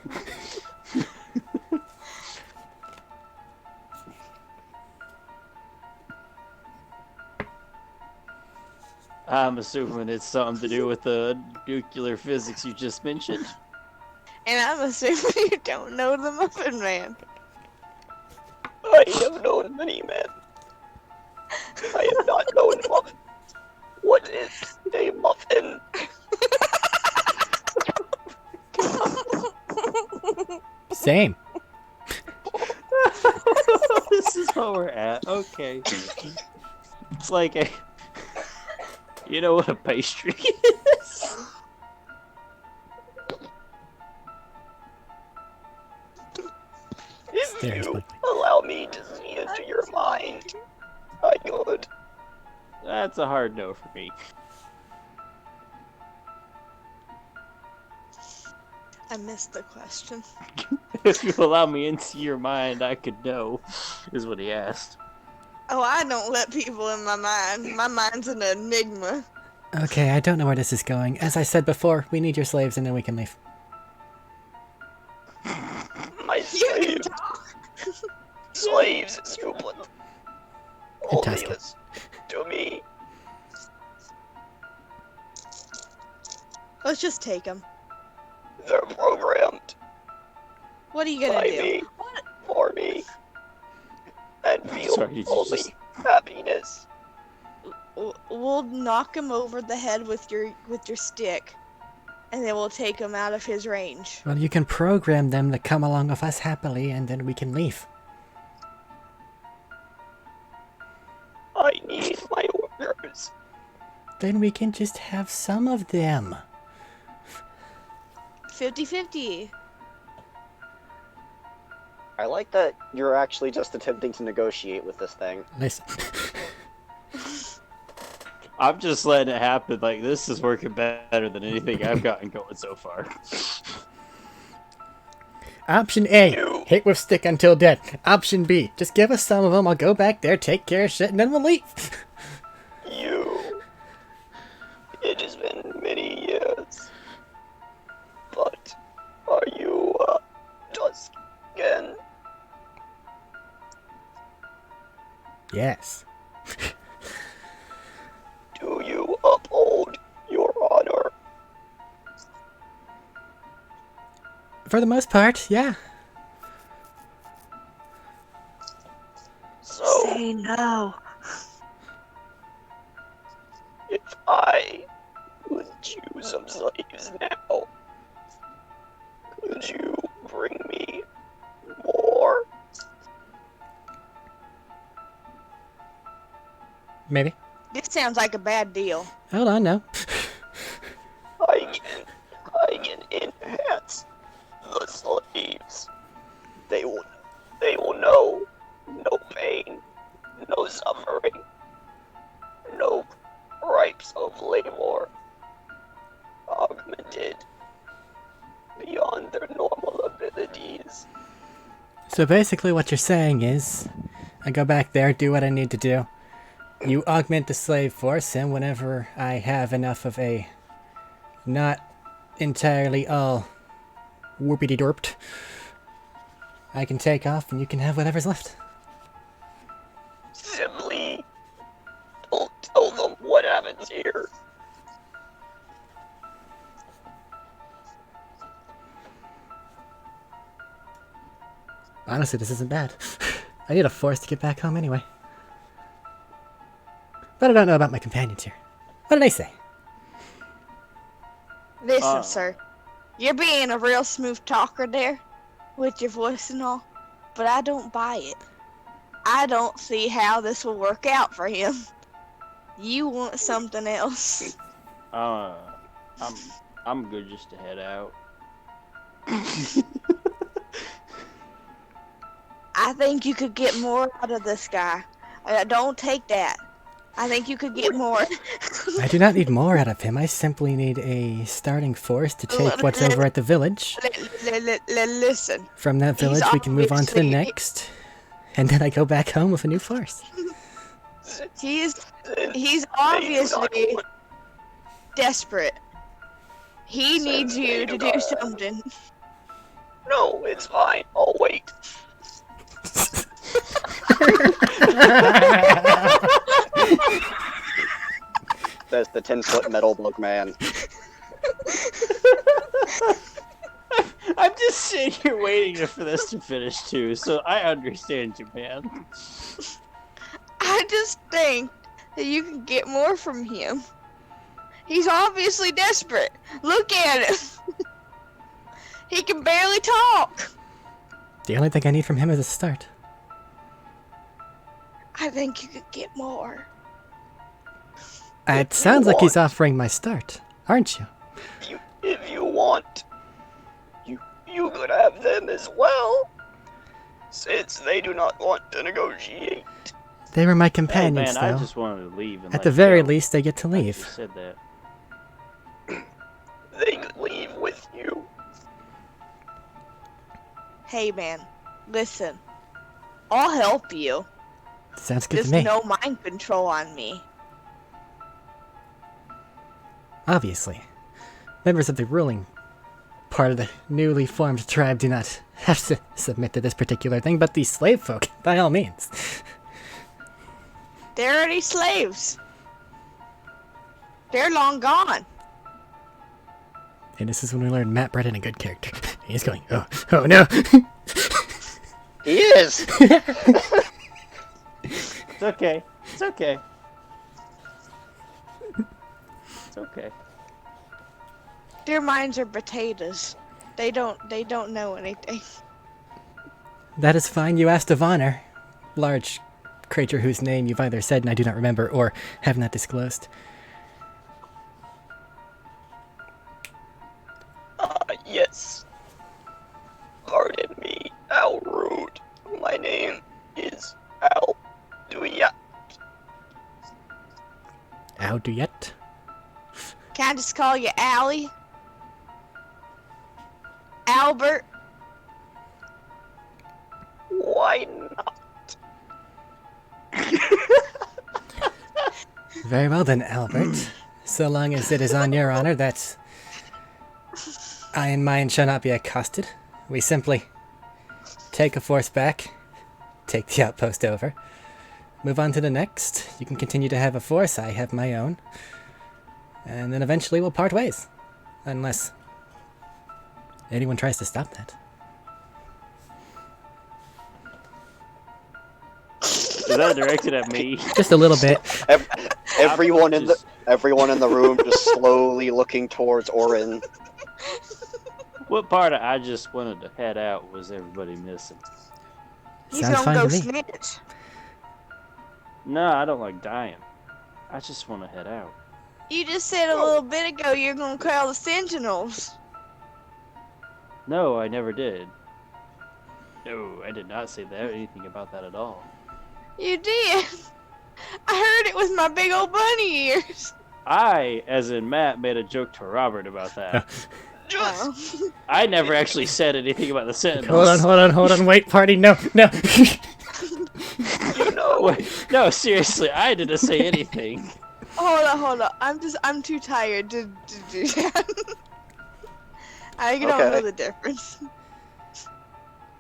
I'm assuming it's something to do with the nuclear physics you just mentioned. And I'm assuming you don't know the Muffin Man. I have known many men. I have not known muffin. What is a muffin? Same. This is where we're at. Okay. It's like a. You know what a pastry is? If Stares you blankly. allow me to see into your mind, I could. That's a hard no for me. I missed the question. If you allow me into your mind, I could know, is what he asked. Oh, I don't let people in my mind. My mind's an enigma. Okay, I don't know where this is going. As I said before, we need your slaves and then we can leave. My You can slave, talk. slaves is stupid. Only Fantastic. listen to me. Let's just take them. They're programmed What are you gonna by do? me, for me. and feel Sorry, did you only just- happiness. We'll knock him over the head with your stick, and then we'll take him out of his range. Well, you can program them to come along with us happily, and then we can leave. I need my orders. Then we can just have some of them. 50-50. I like that you're actually just attempting to negotiate with this thing. Listen. I'm just letting it happen. Like, this is working better than anything I've gotten going so far. Option A, hit with stick until dead. Option B, just give us some of them, I'll go back there, take care of shit, and then we'll leave. It has been many years. But are you, Tusk again? Yes. Do you uphold your honor? For the most part, yeah. So, Say no. if I could choose some slaves now, could you bring me more? Maybe. This sounds like a bad deal. Hold on, no. I can enhance the slaves. They will know no pain, no suffering, no gripes of labor, augmented beyond their normal abilities. So basically what you're saying is, I go back there, do what I need to do. You augment the slave force, and whenever I have enough of a not entirely all whoopity-dorped, I can take off and you can have whatever's left. Simply don't tell them what happens here. Honestly, this isn't bad. I need a force to get back home anyway. But I don't know about my companions here. What did I say? Listen, sir. You're being a real smooth talker there, with your voice and all, but I don't buy it. I don't see how this will work out for him. You want something else. I'm good just to head out. I think you could get more out of this guy. Don't take that. I think you could get more. I do not need more out of him. I simply need a starting force to take what's over at the village. Listen. From that village, we can move on to the obviously- next. And then I go back home with a new force. He's obviously desperate. He needs you to do something. No, it's fine. I'll wait. That's the 10-foot metal bloke man. I'm just sitting here waiting for this to finish too, so I understand you, man. I just think that you can get more from him. He's obviously desperate. Look at him. He can barely talk. The only thing I need from him is a start. I think you could get more. It sounds like he's offering my start, aren't you? If you want, you could have them as well, since they do not want to negotiate. They were my Hey, companions, man, I though. just wanted to leave. And At let the you very go. least, they get to You leave. said that. They could leave with you. Hey, man. Listen. I'll help you. Sounds good Just to me. no mind control on me. Obviously. Members of the ruling part of the newly formed tribe do not have to submit to this particular thing, but the slave folk, by all means. They're already slaves. They're long gone. And this is when we learn Matt brought in a good character. He's going, oh no. He is. It's okay. It's okay. It's okay. Their minds are potatoes. They don't know anything. That is fine. You asked of honor. Large creature whose name you've either said and I do not remember or have not disclosed. Yes. Pardon me, Al Rude. My name is Al Duyat. How do yet? Can I just call you Allie? Albert? Why not? Very well then, Albert. So long as it is on your honor that I and mine shall not be accosted, we simply take a force back, take the outpost over, move on to the next. You can continue to have a force, I have my own. And then eventually we'll part ways. Unless anyone tries to stop that. Is that directed at me? Just a little bit. Everyone in the room just slowly looking towards Orin. What part of I just wanted to head out was everybody missing? He's Sounds gonna fine go to me. snitch. No, I don't like dying. I just want to head out. You just said a little bit ago you're gonna call the Sentinels. No, I never did. No, I did not say that anything about that at all. You did. I heard it was my big old bunny ears. I, as in Matt, made a joke to Robert about that. Oh. I never actually said anything about the Sentinels. Hold on, wait, party, no. You know. Wait, no, seriously, I didn't say anything. Hold on. I'm too tired to do that. I don't Okay. know the difference.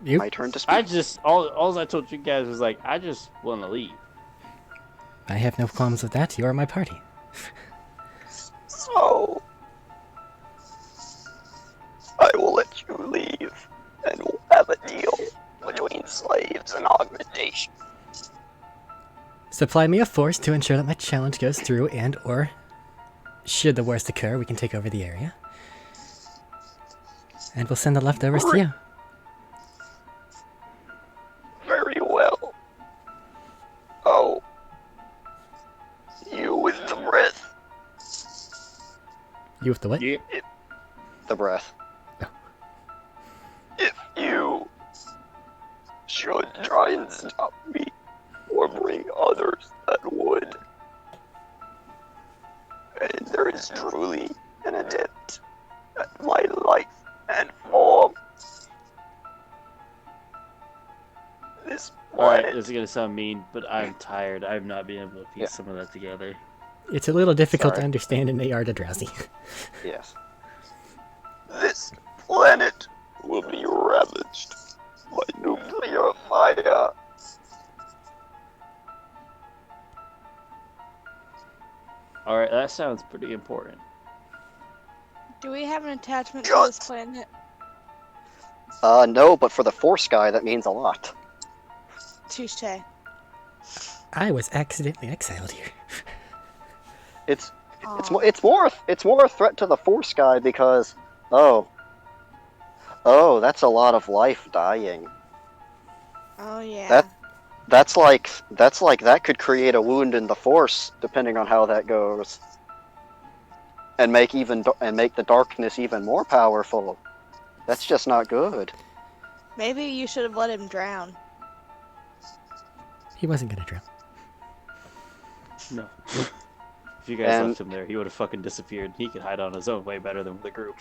You? My turn to speak. All I told you guys was like, I just want to leave. I have no qualms with that. You are my party. So, I will let you leave, and we'll have a deal between slaves and augmentation. Supply me a force to ensure that my challenge goes through and or should the worst occur, we can take over the area. And we'll send the leftovers to you. Very well. Oh, you with the breath. You with the what? Yeah. The breath. Oh. If you should try and stop me or bring others that would, and there is truly an attempt at my life and form, this Alright, planet. this is gonna sound mean, but I'm tired. I've not been able to piece some of that together. It's a little difficult to Sorry. understand and they are drowsy. Yes. This planet will be ravaged by nuclear fire. Alright, that sounds pretty important. Do we have an attachment to God. this planet? No, but for the Force guy, that means a lot. Touche. I was accidentally exiled here. It's Aw. it's more a threat to the Force guy because oh, that's a lot of life dying. Oh yeah. That's like that could create a wound in the Force depending on how that goes, and make the darkness even more powerful. That's just not good. Maybe you should have let him drown. He wasn't gonna drown. No. If you guys left him there, he would have fucking disappeared. He could hide on his own way better than the group.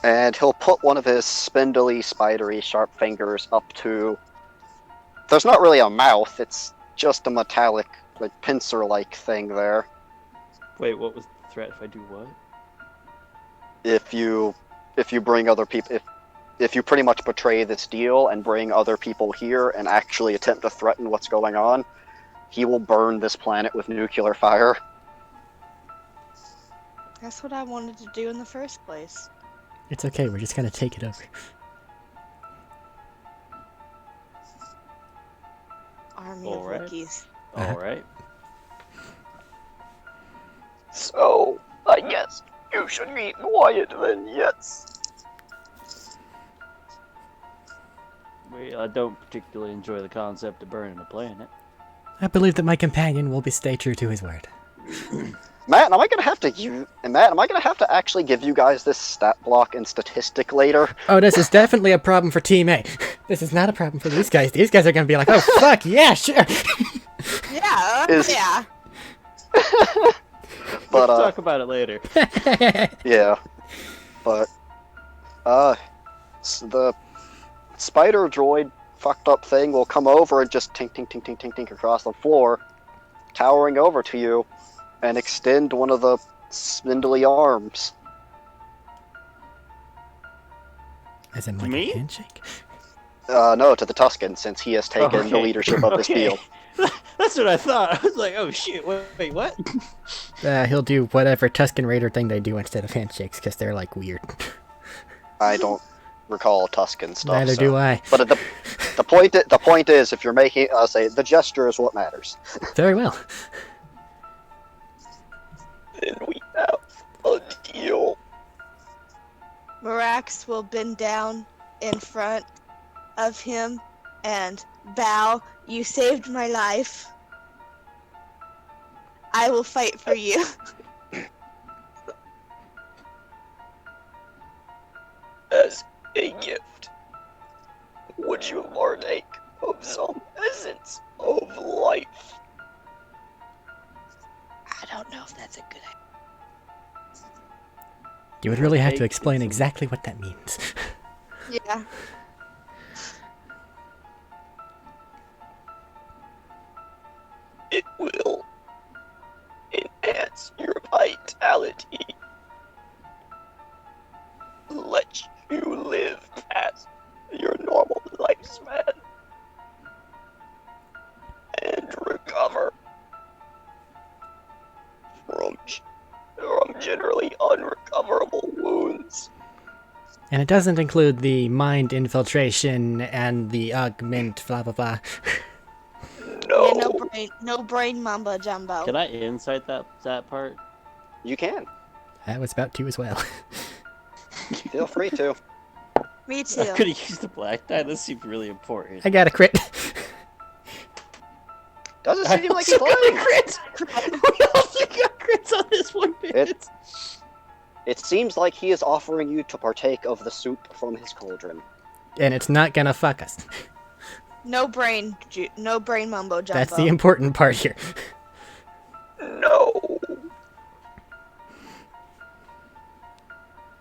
And he'll put one of his spindly, spidery, sharp fingers up to... There's not really a mouth, it's just a metallic, like, pincer-like thing there. Wait, what was the threat if I do what? If you bring other people... If you pretty much betray this deal and bring other people here and actually attempt to threaten what's going on, he will burn this planet with nuclear fire. That's what I wanted to do in the first place. It's okay, we're just gonna take it over. Army Alright. of Wookiees. All right. So, I guess you should be quiet then, yes. I don't particularly enjoy the concept of burning a planet. I believe that my companion will stay true to his word. Matt, am I gonna have to actually give you guys this stat block and statistic later? Oh, this is definitely a problem for Team A. This is not a problem for these guys. These guys are gonna be like, oh, fuck, yeah, sure. Yeah, yeah. But, We'll talk about it later. yeah. But, the spider droid fucked up thing will come over and just tink, tink, tink, tink, tink, tink across the floor, towering over to you, and extend one of the spindly arms. As in, like, Me? a handshake? No, to the Tuscan, since he has taken the leadership of this field. That's what I thought. I was like, oh shit, wait, what? He'll do whatever Tuscan Raider thing they do instead of handshakes, because they're, like, weird. I don't recall Tuscan stuff. Neither do I. But the point is, if you're making, say, the gesture is what matters. Very well. Then we have a deal. Marax will bend down in front of him and bow. You saved my life. I will fight for you. As a gift, would you partake of some essence of life? I don't know if that's a good idea. You would really have to explain exactly what that means. Yeah. It will enhance your vitality. Let you live past your normal lifespan. And recover from generally unrecoverable wounds. And it doesn't include the mind infiltration and the augment, blah blah blah. No. Yeah, no brain mumbo jumbo. Can I insight that part? You can. I was about to as well. Feel free to. Me I too. could have used the black die. This seems really important. I got a crit. Doesn't I seem like also it's got a fine. crit. We also got crits on this one bit. It seems like he is offering you to partake of the soup from his cauldron. And it's not gonna fuck us. No brain mumbo jumbo. That's the important part here. No.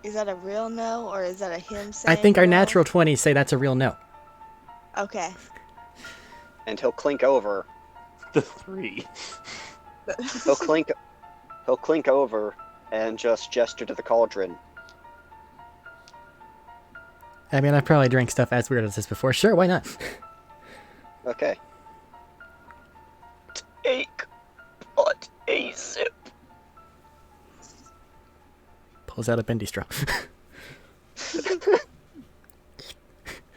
Is that a real no, or is that a him saying I think our no? natural 20s say that's a real no. Okay. And he'll clink over. The 3. He'll clink over and just gesture to the cauldron. I mean, I probably drank stuff as weird as this before. Sure, why not? Okay. Take but a sip. Pulls out a bendy straw.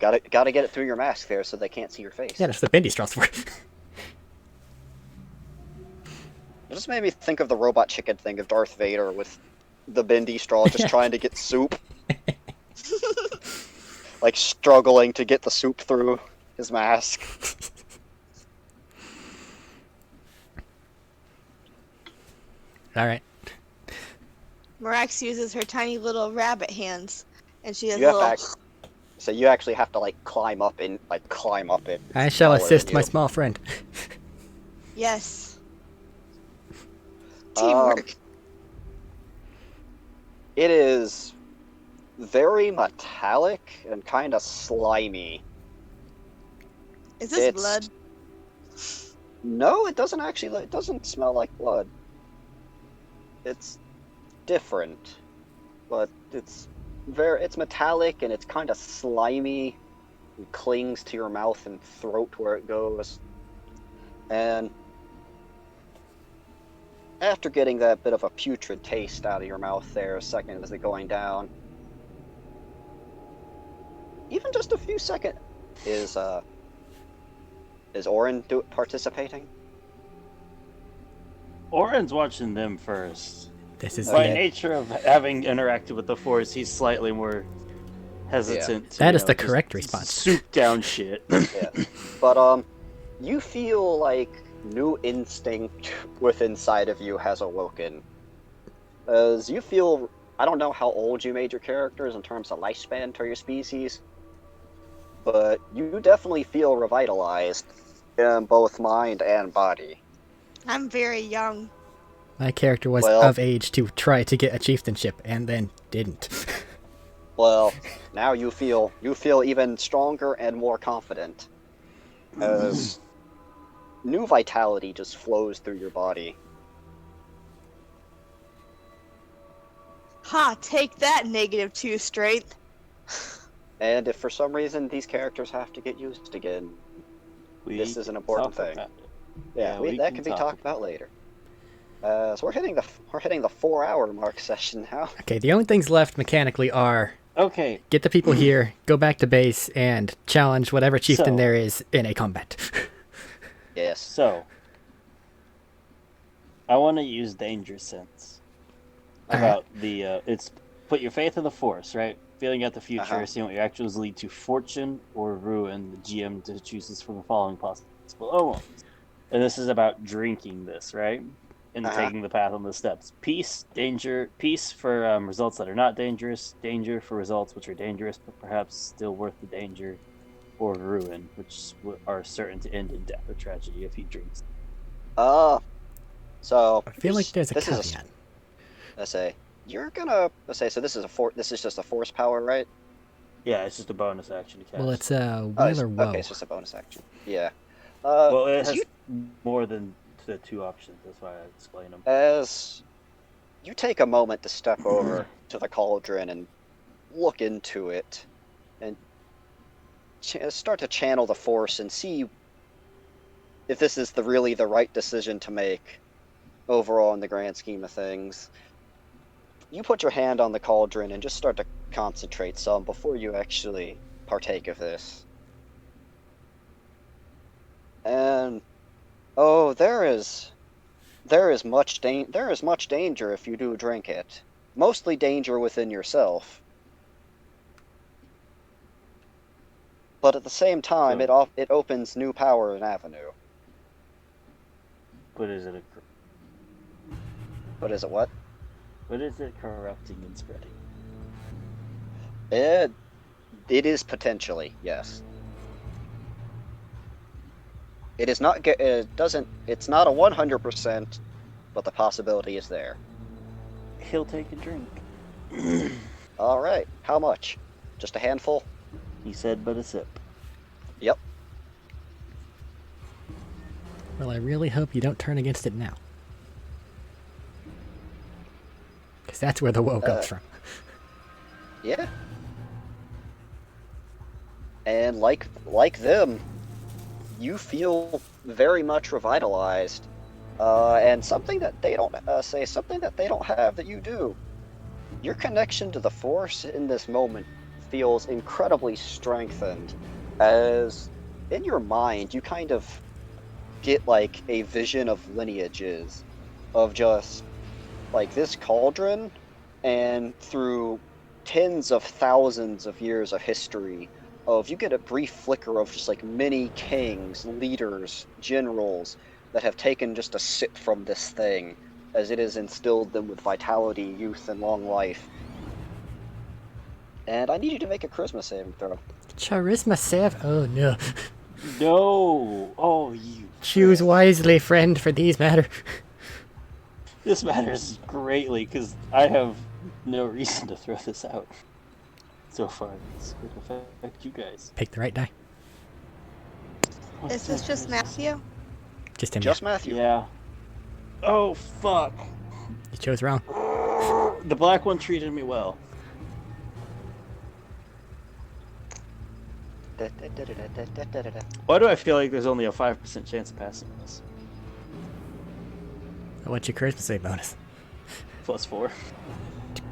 Gotta get it through your mask there so they can't see your face. Yeah, that's the bendy straws for. It just made me think of the robot chicken thing of Darth Vader with the bendy straw just trying to get soup. Like struggling to get the soup through his mask. Alright. Marax uses her tiny little rabbit hands, and she has You have little. to so you actually have to climb up it. I shall Smaller assist than my you. small friend. Yes. Teamwork. It is very metallic and kind of slimy. Is this it's- blood? No, it doesn't actually. It doesn't smell like blood. It's different, but it's metallic and it's kind of slimy. It clings to your mouth and throat where it goes. And after getting that bit of a putrid taste out of your mouth there, a second as it going down, even just a few seconds, is Orin participating? Oren's watching them first. This is By the, nature of having interacted with the Force, he's slightly more hesitant to, That is the just correct response. soup down shit. Yeah. But you feel like new instinct within inside of you has awoken. As you feel, I don't know how old you made your characters in terms of lifespan to your species, but you definitely feel revitalized in both mind and body. I'm very young. my character was Well- of age to try to get a chieftainship and then didn't. Well, now you feel even stronger and more confident, as new vitality just flows through your body. Ha, take that, -2 strength. And if for some reason these characters have to get used again, this is an important talk thing. about it. yeah, we that can can be talk talked about later. So we're hitting the 4-hour mark session now. Okay, the only things left mechanically are Okay, get the people here, go back to base, and challenge whatever chieftain So- there is in a combat. Yes. so I want to use danger sense Alright. about the it's put your faith in the Force, right? Feeling out the future, Uh-huh. seeing what your actions lead to fortune or ruin. The GM chooses from the following possible outcomes. And this is about drinking this, right? And Uh-huh. taking the path on the steps. Peace, danger, peace for results that are not dangerous, danger for results which are dangerous but perhaps still worth the danger, or ruin, which are certain to end in death or tragedy if he drinks. So I feel like there's a this is caveat. let's say you're gonna so this is just a force power, right? Yeah, it's just a bonus action to cast. Well, it's Oh, will or woe. okay, it's just a bonus action. Yeah. Well, it as has you more than the two options. That's why I explain them. as you take a moment to step over to the cauldron and look into it, and start to channel the force and see if this is really the right decision to make overall in the grand scheme of things. You put your hand on the cauldron and just start to concentrate some before you actually partake of this. And oh, there is much danger if you do drink it. Mostly danger within yourself. But at the same time, So- it opens new power and avenue. But is it But is it what? corrupting and spreading? It is potentially, yes. It is not. It doesn't. It's not a 100%, but the possibility is there. He'll take a drink. All right. How much? Just a handful? He said, but a sip. Yep. Well, I really hope you don't turn against it now. Because that's where the woe comes from. Yeah. And like them, you feel very much revitalized, and something that they don't something that they don't have that you do. Your connection to the Force in this moment feels incredibly strengthened, as in your mind you kind of get like a vision of lineages, of just like this cauldron, and through tens of thousands of years of history, you get a brief flicker of just like many kings, leaders, generals that have taken just a sip from this thing, as it has instilled them with vitality, youth, and long life. And I need you to make a charisma saving throw. Charisma save? Oh no. No! Oh, you. Choose prick. wisely, friend, for these matter. This matters greatly because I have no reason to throw this out. So far, it's going to affect you guys. Pick the right die. Is this just Matthew? Just him. Just Matthew. Yeah. Oh, fuck. You chose wrong. The black one treated me well. Why do I feel like there's only a 5% chance of passing this? What's your charisma save bonus? +4.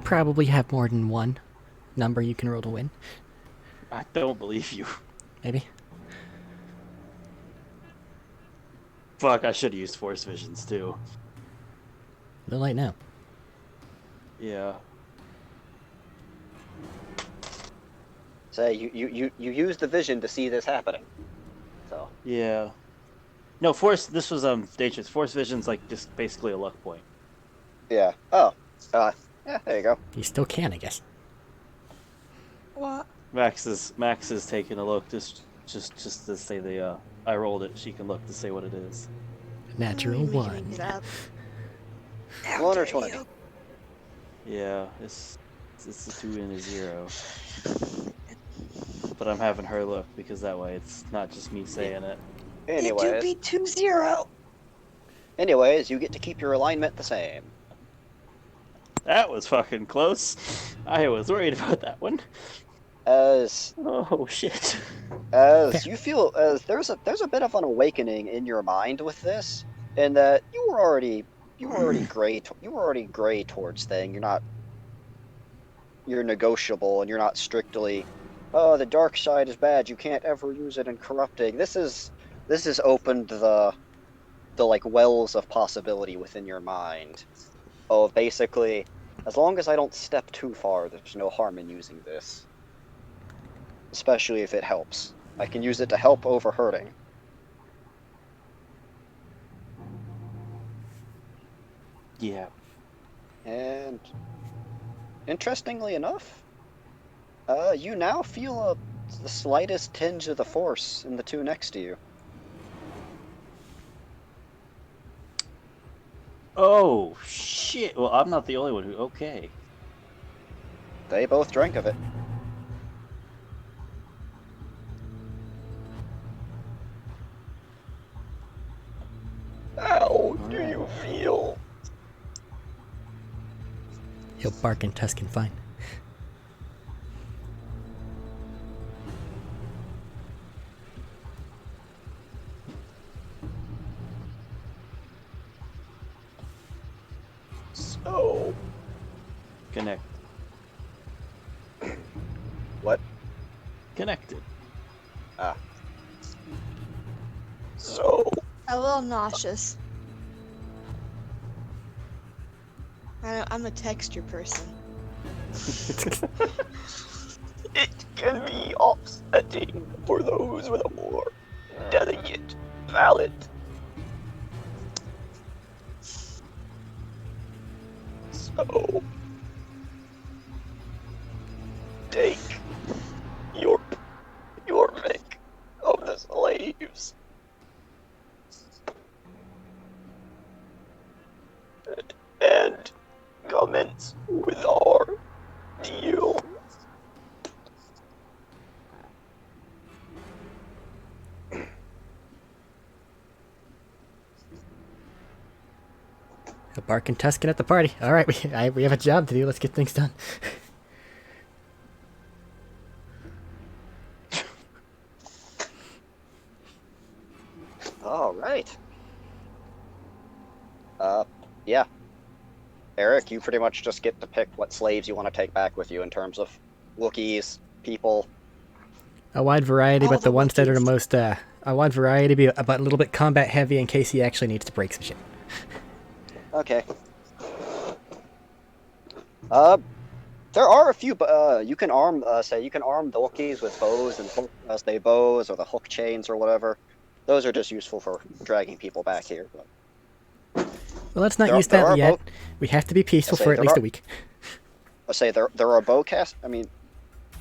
Probably have more than one number you can roll to win. I don't believe you. Maybe. Fuck, I should have used Force Visions too. The light now. Yeah. Say, you use the vision to see this happening. So, Yeah. No, force. This was dangerous. Force vision's like just basically a luck point. yeah. Oh. Yeah, there you go. You still can, I guess. What? Max is taking a look just to say the I rolled it. She can look to say what it is. Natural Making one. it up. 1 or 20. Yeah, it's a 2 and a 0. But I'm having her look because that way it's not just me saying it. Anyways, It do be 2-0. anyways, you get to keep your alignment the same. That was fucking close. I was worried about that one. As Oh shit. you feel as there's a bit of an awakening in your mind with this, in that you were already gray towards thing. You're negotiable, and you're not strictly, oh, the dark side is bad, you can't ever use it in corrupting. This has opened the like wells of possibility within your mind. Of basically, as long as I don't step too far, there's no harm in using this. Especially if it helps. I can use it to help over hurting. Yeah. And interestingly enough, you now feel the slightest tinge of the force in the two next to you. Oh shit. Well, I'm not the only one who. Okay. They both drank of it. How do you feel? He'll bark in Tuscan fine. So, Connect. what? Connected. So, A little nauseous. I'm a texture person. it can be offsetting for those with a more delicate palate. So, take your pick of the slaves. And commence with our deal. He'll bark in Tuscan at the party. All right, we have a job to do. Let's get things done. All right. Yeah. Eric, you pretty much just get to pick what slaves you want to take back with you in terms of Wookiees, people. A wide variety, All but the the ones that are the Wookiees. most, a wide variety, but a little bit combat heavy in case he actually needs to break some shit. Okay. There are a few, you can arm the Wookiees with bows and bows or the hook chains or whatever. Those are just useful for dragging people back here. But Well, let's not There- use there that are yet. both- We have to be peaceful say for at there least are- a week. I say there are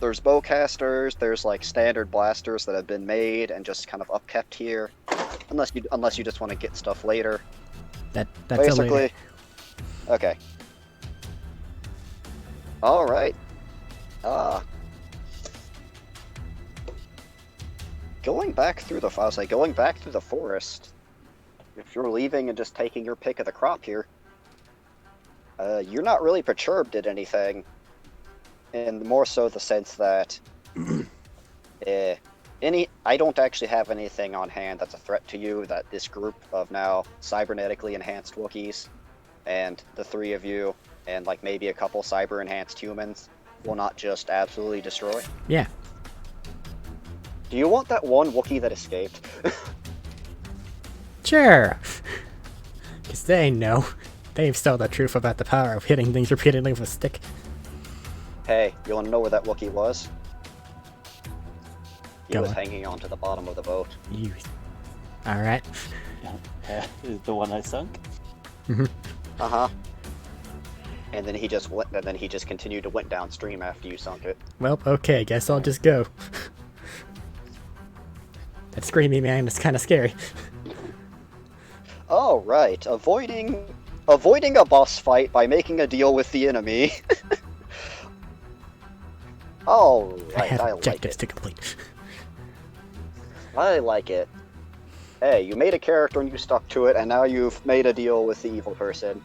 there's bowcasters, there's like standard blasters that have been made and just kind of upkept here. Unless you just want to get stuff later. That's a later. Basically. Okay. All right. Going back through the forest. If you're leaving and just taking your pick of the crop here, you're not really perturbed at anything, and more so the sense that I don't actually have anything on hand that's a threat to you that this group of now cybernetically enhanced Wookiees and the three of you and like maybe a couple cyber enhanced humans will not just absolutely destroy. Yeah. Do you want that one Wookiee that escaped? Sure. Because they Dave saw the truth about the power of hitting things repeatedly with a stick. Hey, you want to know where that Wookiee was? He Go was on. hanging on to the bottom of the boat. You. Alright. The one I sunk. Uh-huh. And then he just went. And then he just continued to went downstream after you sunk it. Well, okay, guess I'll just go. That screamy man is kind of scary. Oh right, avoiding a boss fight by making a deal with the enemy. Oh I right, have I like objectives it. to complete. I like it. Hey, you made a character and you stuck to it, and now you've made a deal with the evil person.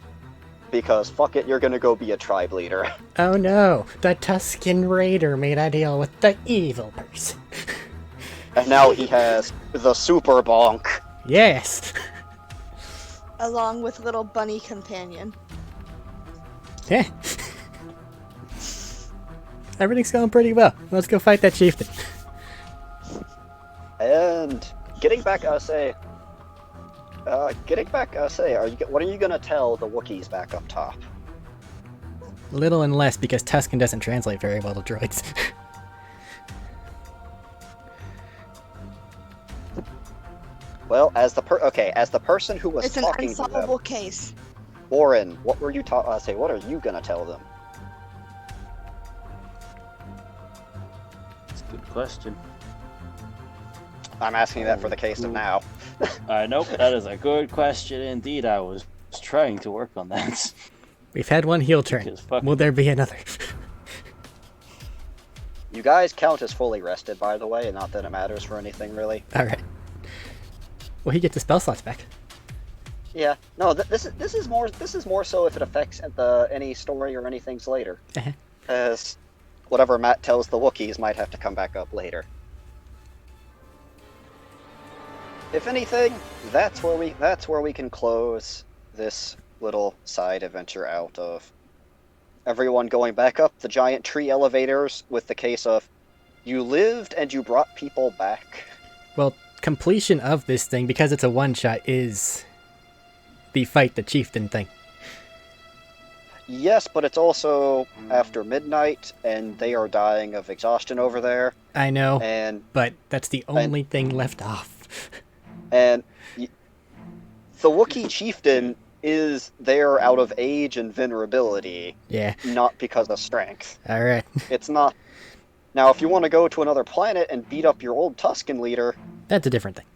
Because fuck it, you're gonna go be a tribe leader. Oh no, the Tusken Raider made a deal with the evil person. And now he has the super bonk. Yes! Along with little bunny companion. Yeah. Everything's going pretty well. Let's go fight that chieftain. And getting back, what are you gonna tell the Wookiees back up top? Little and less because Tusken doesn't translate very well to droids. Well, as the person who was It's an talking to them, unsolvable case. Warren, what were you what are you gonna tell them? That's a good question. I'm asking that for the case of now. Nope, that is a good question indeed. I was trying to work on that. We've had one heel turn. Because fuck- Will there be another? You guys count as fully rested, by the way, and not that it matters for anything really. Alright. Well, he gets the spell slots back. Yeah. No, this is more so if it affects any story or anything later. Uh-huh. As whatever Matt tells the Wookiees might have to come back up later. If anything, that's where we can close this little side adventure out of. Everyone going back up the giant tree elevators with the case of, you lived and you brought people back. Well, completion of this thing, because it's a one-shot, is the fight the chieftain thing. Yes, but it's also after midnight, and they are dying of exhaustion over there. I know, And but that's the only thing left off. the Wookiee chieftain is there out of age and venerability, Yeah, not because of strength. alright. It's not. Now, if you want to go to another planet and beat up your old Tusken leader, That's a different thing.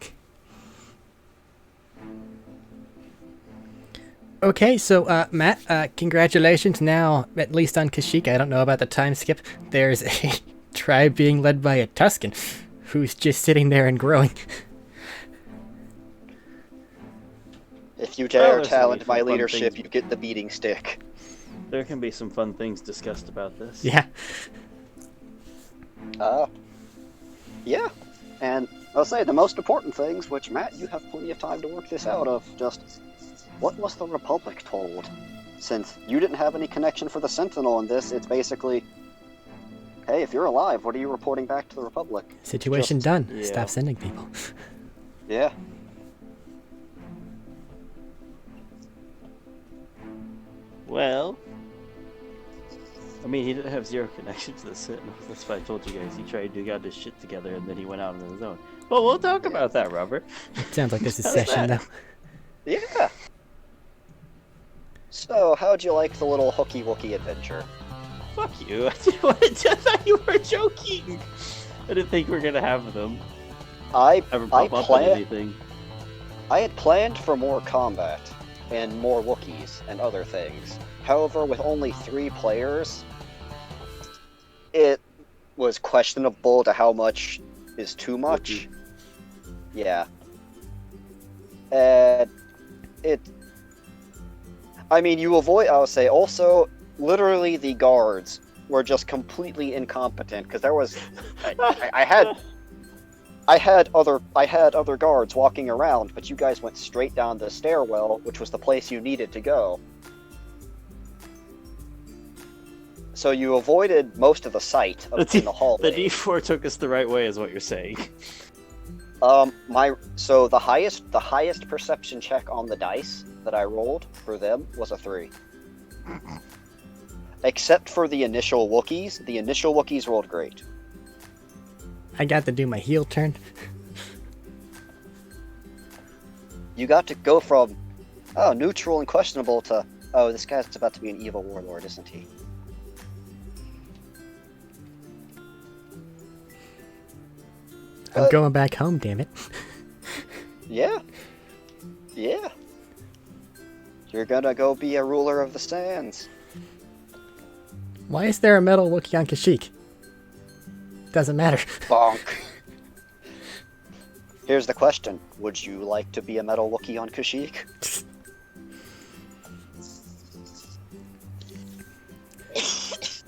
Okay, so, Matt, congratulations. Now, at least on Kashyyyk, I don't know about the time skip, there's a tribe being led by a Tusken, who's just sitting there and growing. if you Well, dare there's challenge some my fun leadership, things. you get the beating stick. There can be some fun things discussed about this. Yeah. Yeah. And I'll say the most important things, which, Matt, you have plenty of time to work this out of, just what was the Republic told? Since you didn't have any connection for the Sentinel in this, it's basically, hey, if you're alive, what are you reporting back to the Republic? Situation Just- done. yeah. Stop sending people. Yeah. Well, I mean, he didn't have zero connection to the Sentinels. That's why I told you guys. He tried to get his shit together, and then he went out on his own. But we'll talk about that, Robert. Sounds like this is How's session, that? though. Yeah. So, how'd you like the little hooky wookie adventure? Fuck you. I thought you were joking. I didn't think we were gonna have them I ever pop up on anything. had planned for more combat and more Wookiees and other things. However, with only 3 players, it was questionable to how much is too much. Yeah. I mean, I would say also, literally the guards were just completely incompetent, because there was, I had other guards walking around, but you guys went straight down the stairwell, which was the place you needed to go. So you avoided most of the site in the hallway. The D4 took us the right way, is what you're saying. So the highest perception check on the dice that I rolled for them was a 3. Except for the initial Wookiees. The initial Wookiees rolled great. I got to do my heel turn. You got to go from, oh, neutral and questionable to, oh, this guy's about to be an evil warlord, isn't he? I'm going back home, damn it. Yeah. Yeah. You're gonna go be a ruler of the sands. Why is there a metal Wookiee on Kashyyyk? Doesn't matter. Bonk. Here's the question. Would you like to be a metal Wookiee on Kashyyyk?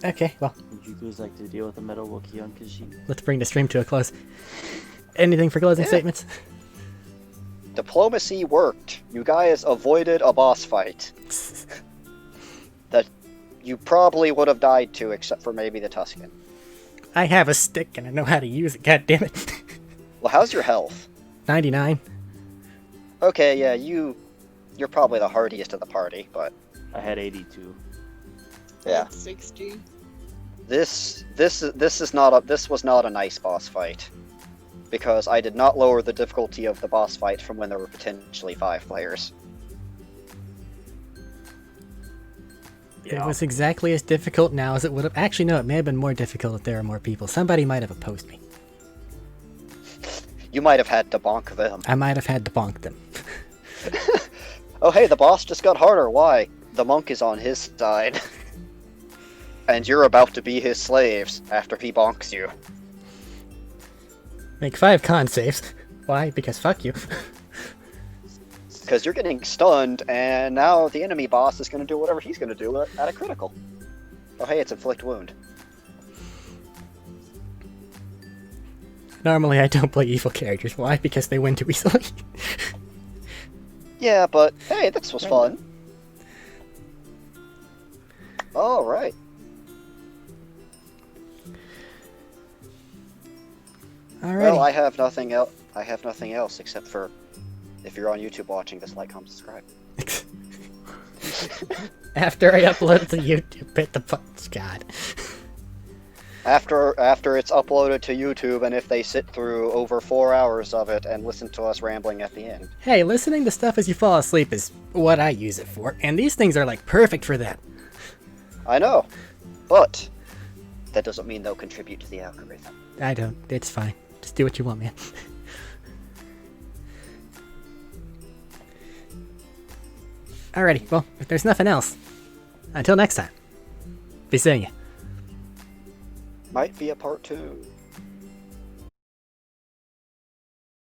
Okay, well, Would you guys like to deal with a metal Wookiee on Kashyyyk? let's bring the stream to a close. Anything for closing Yeah. statements? Diplomacy worked. You guys avoided a boss fight that you probably would have died to, except for maybe the Tusken. I have a stick and I know how to use it, god damn it. Well, how's your health? 99. Okay, yeah, you're probably the hardiest of the party, but I had 82. yeah. 60. This was not a nice boss fight. Because I did not lower the difficulty of the boss fight from when there were potentially 5 players. It was exactly as difficult now as it would have. Actually, no, it may have been more difficult if there were more people. Somebody might have opposed me. You might have had to bonk them. I might have had to bonk them. Oh hey, the boss just got harder. Why? The monk is on his side. And you're about to be his slaves after he bonks you. Make 5 con saves. Why? Because fuck you. Because you're getting stunned, and now the enemy boss is going to do whatever he's going to do at a critical. Oh hey, it's inflict wound. Normally I don't play evil characters. Why? Because they win too easily. Yeah, but hey, this was fun. Alright. Alrighty. Well, I have nothing else. I have nothing else except for, if you're on YouTube watching this, like, comment, subscribe. After I upload to YouTube, hit the button. God. After it's uploaded to YouTube, and if they sit through over 4 hours of it and listen to us rambling at the end. Hey, listening to stuff as you fall asleep is what I use it for, and these things are like perfect for that. I know, but that doesn't mean they'll contribute to the algorithm. I don't. It's fine. Just do what you want, man. Alrighty, well, if there's nothing else, until next time, be seeing you. Might be a part 2.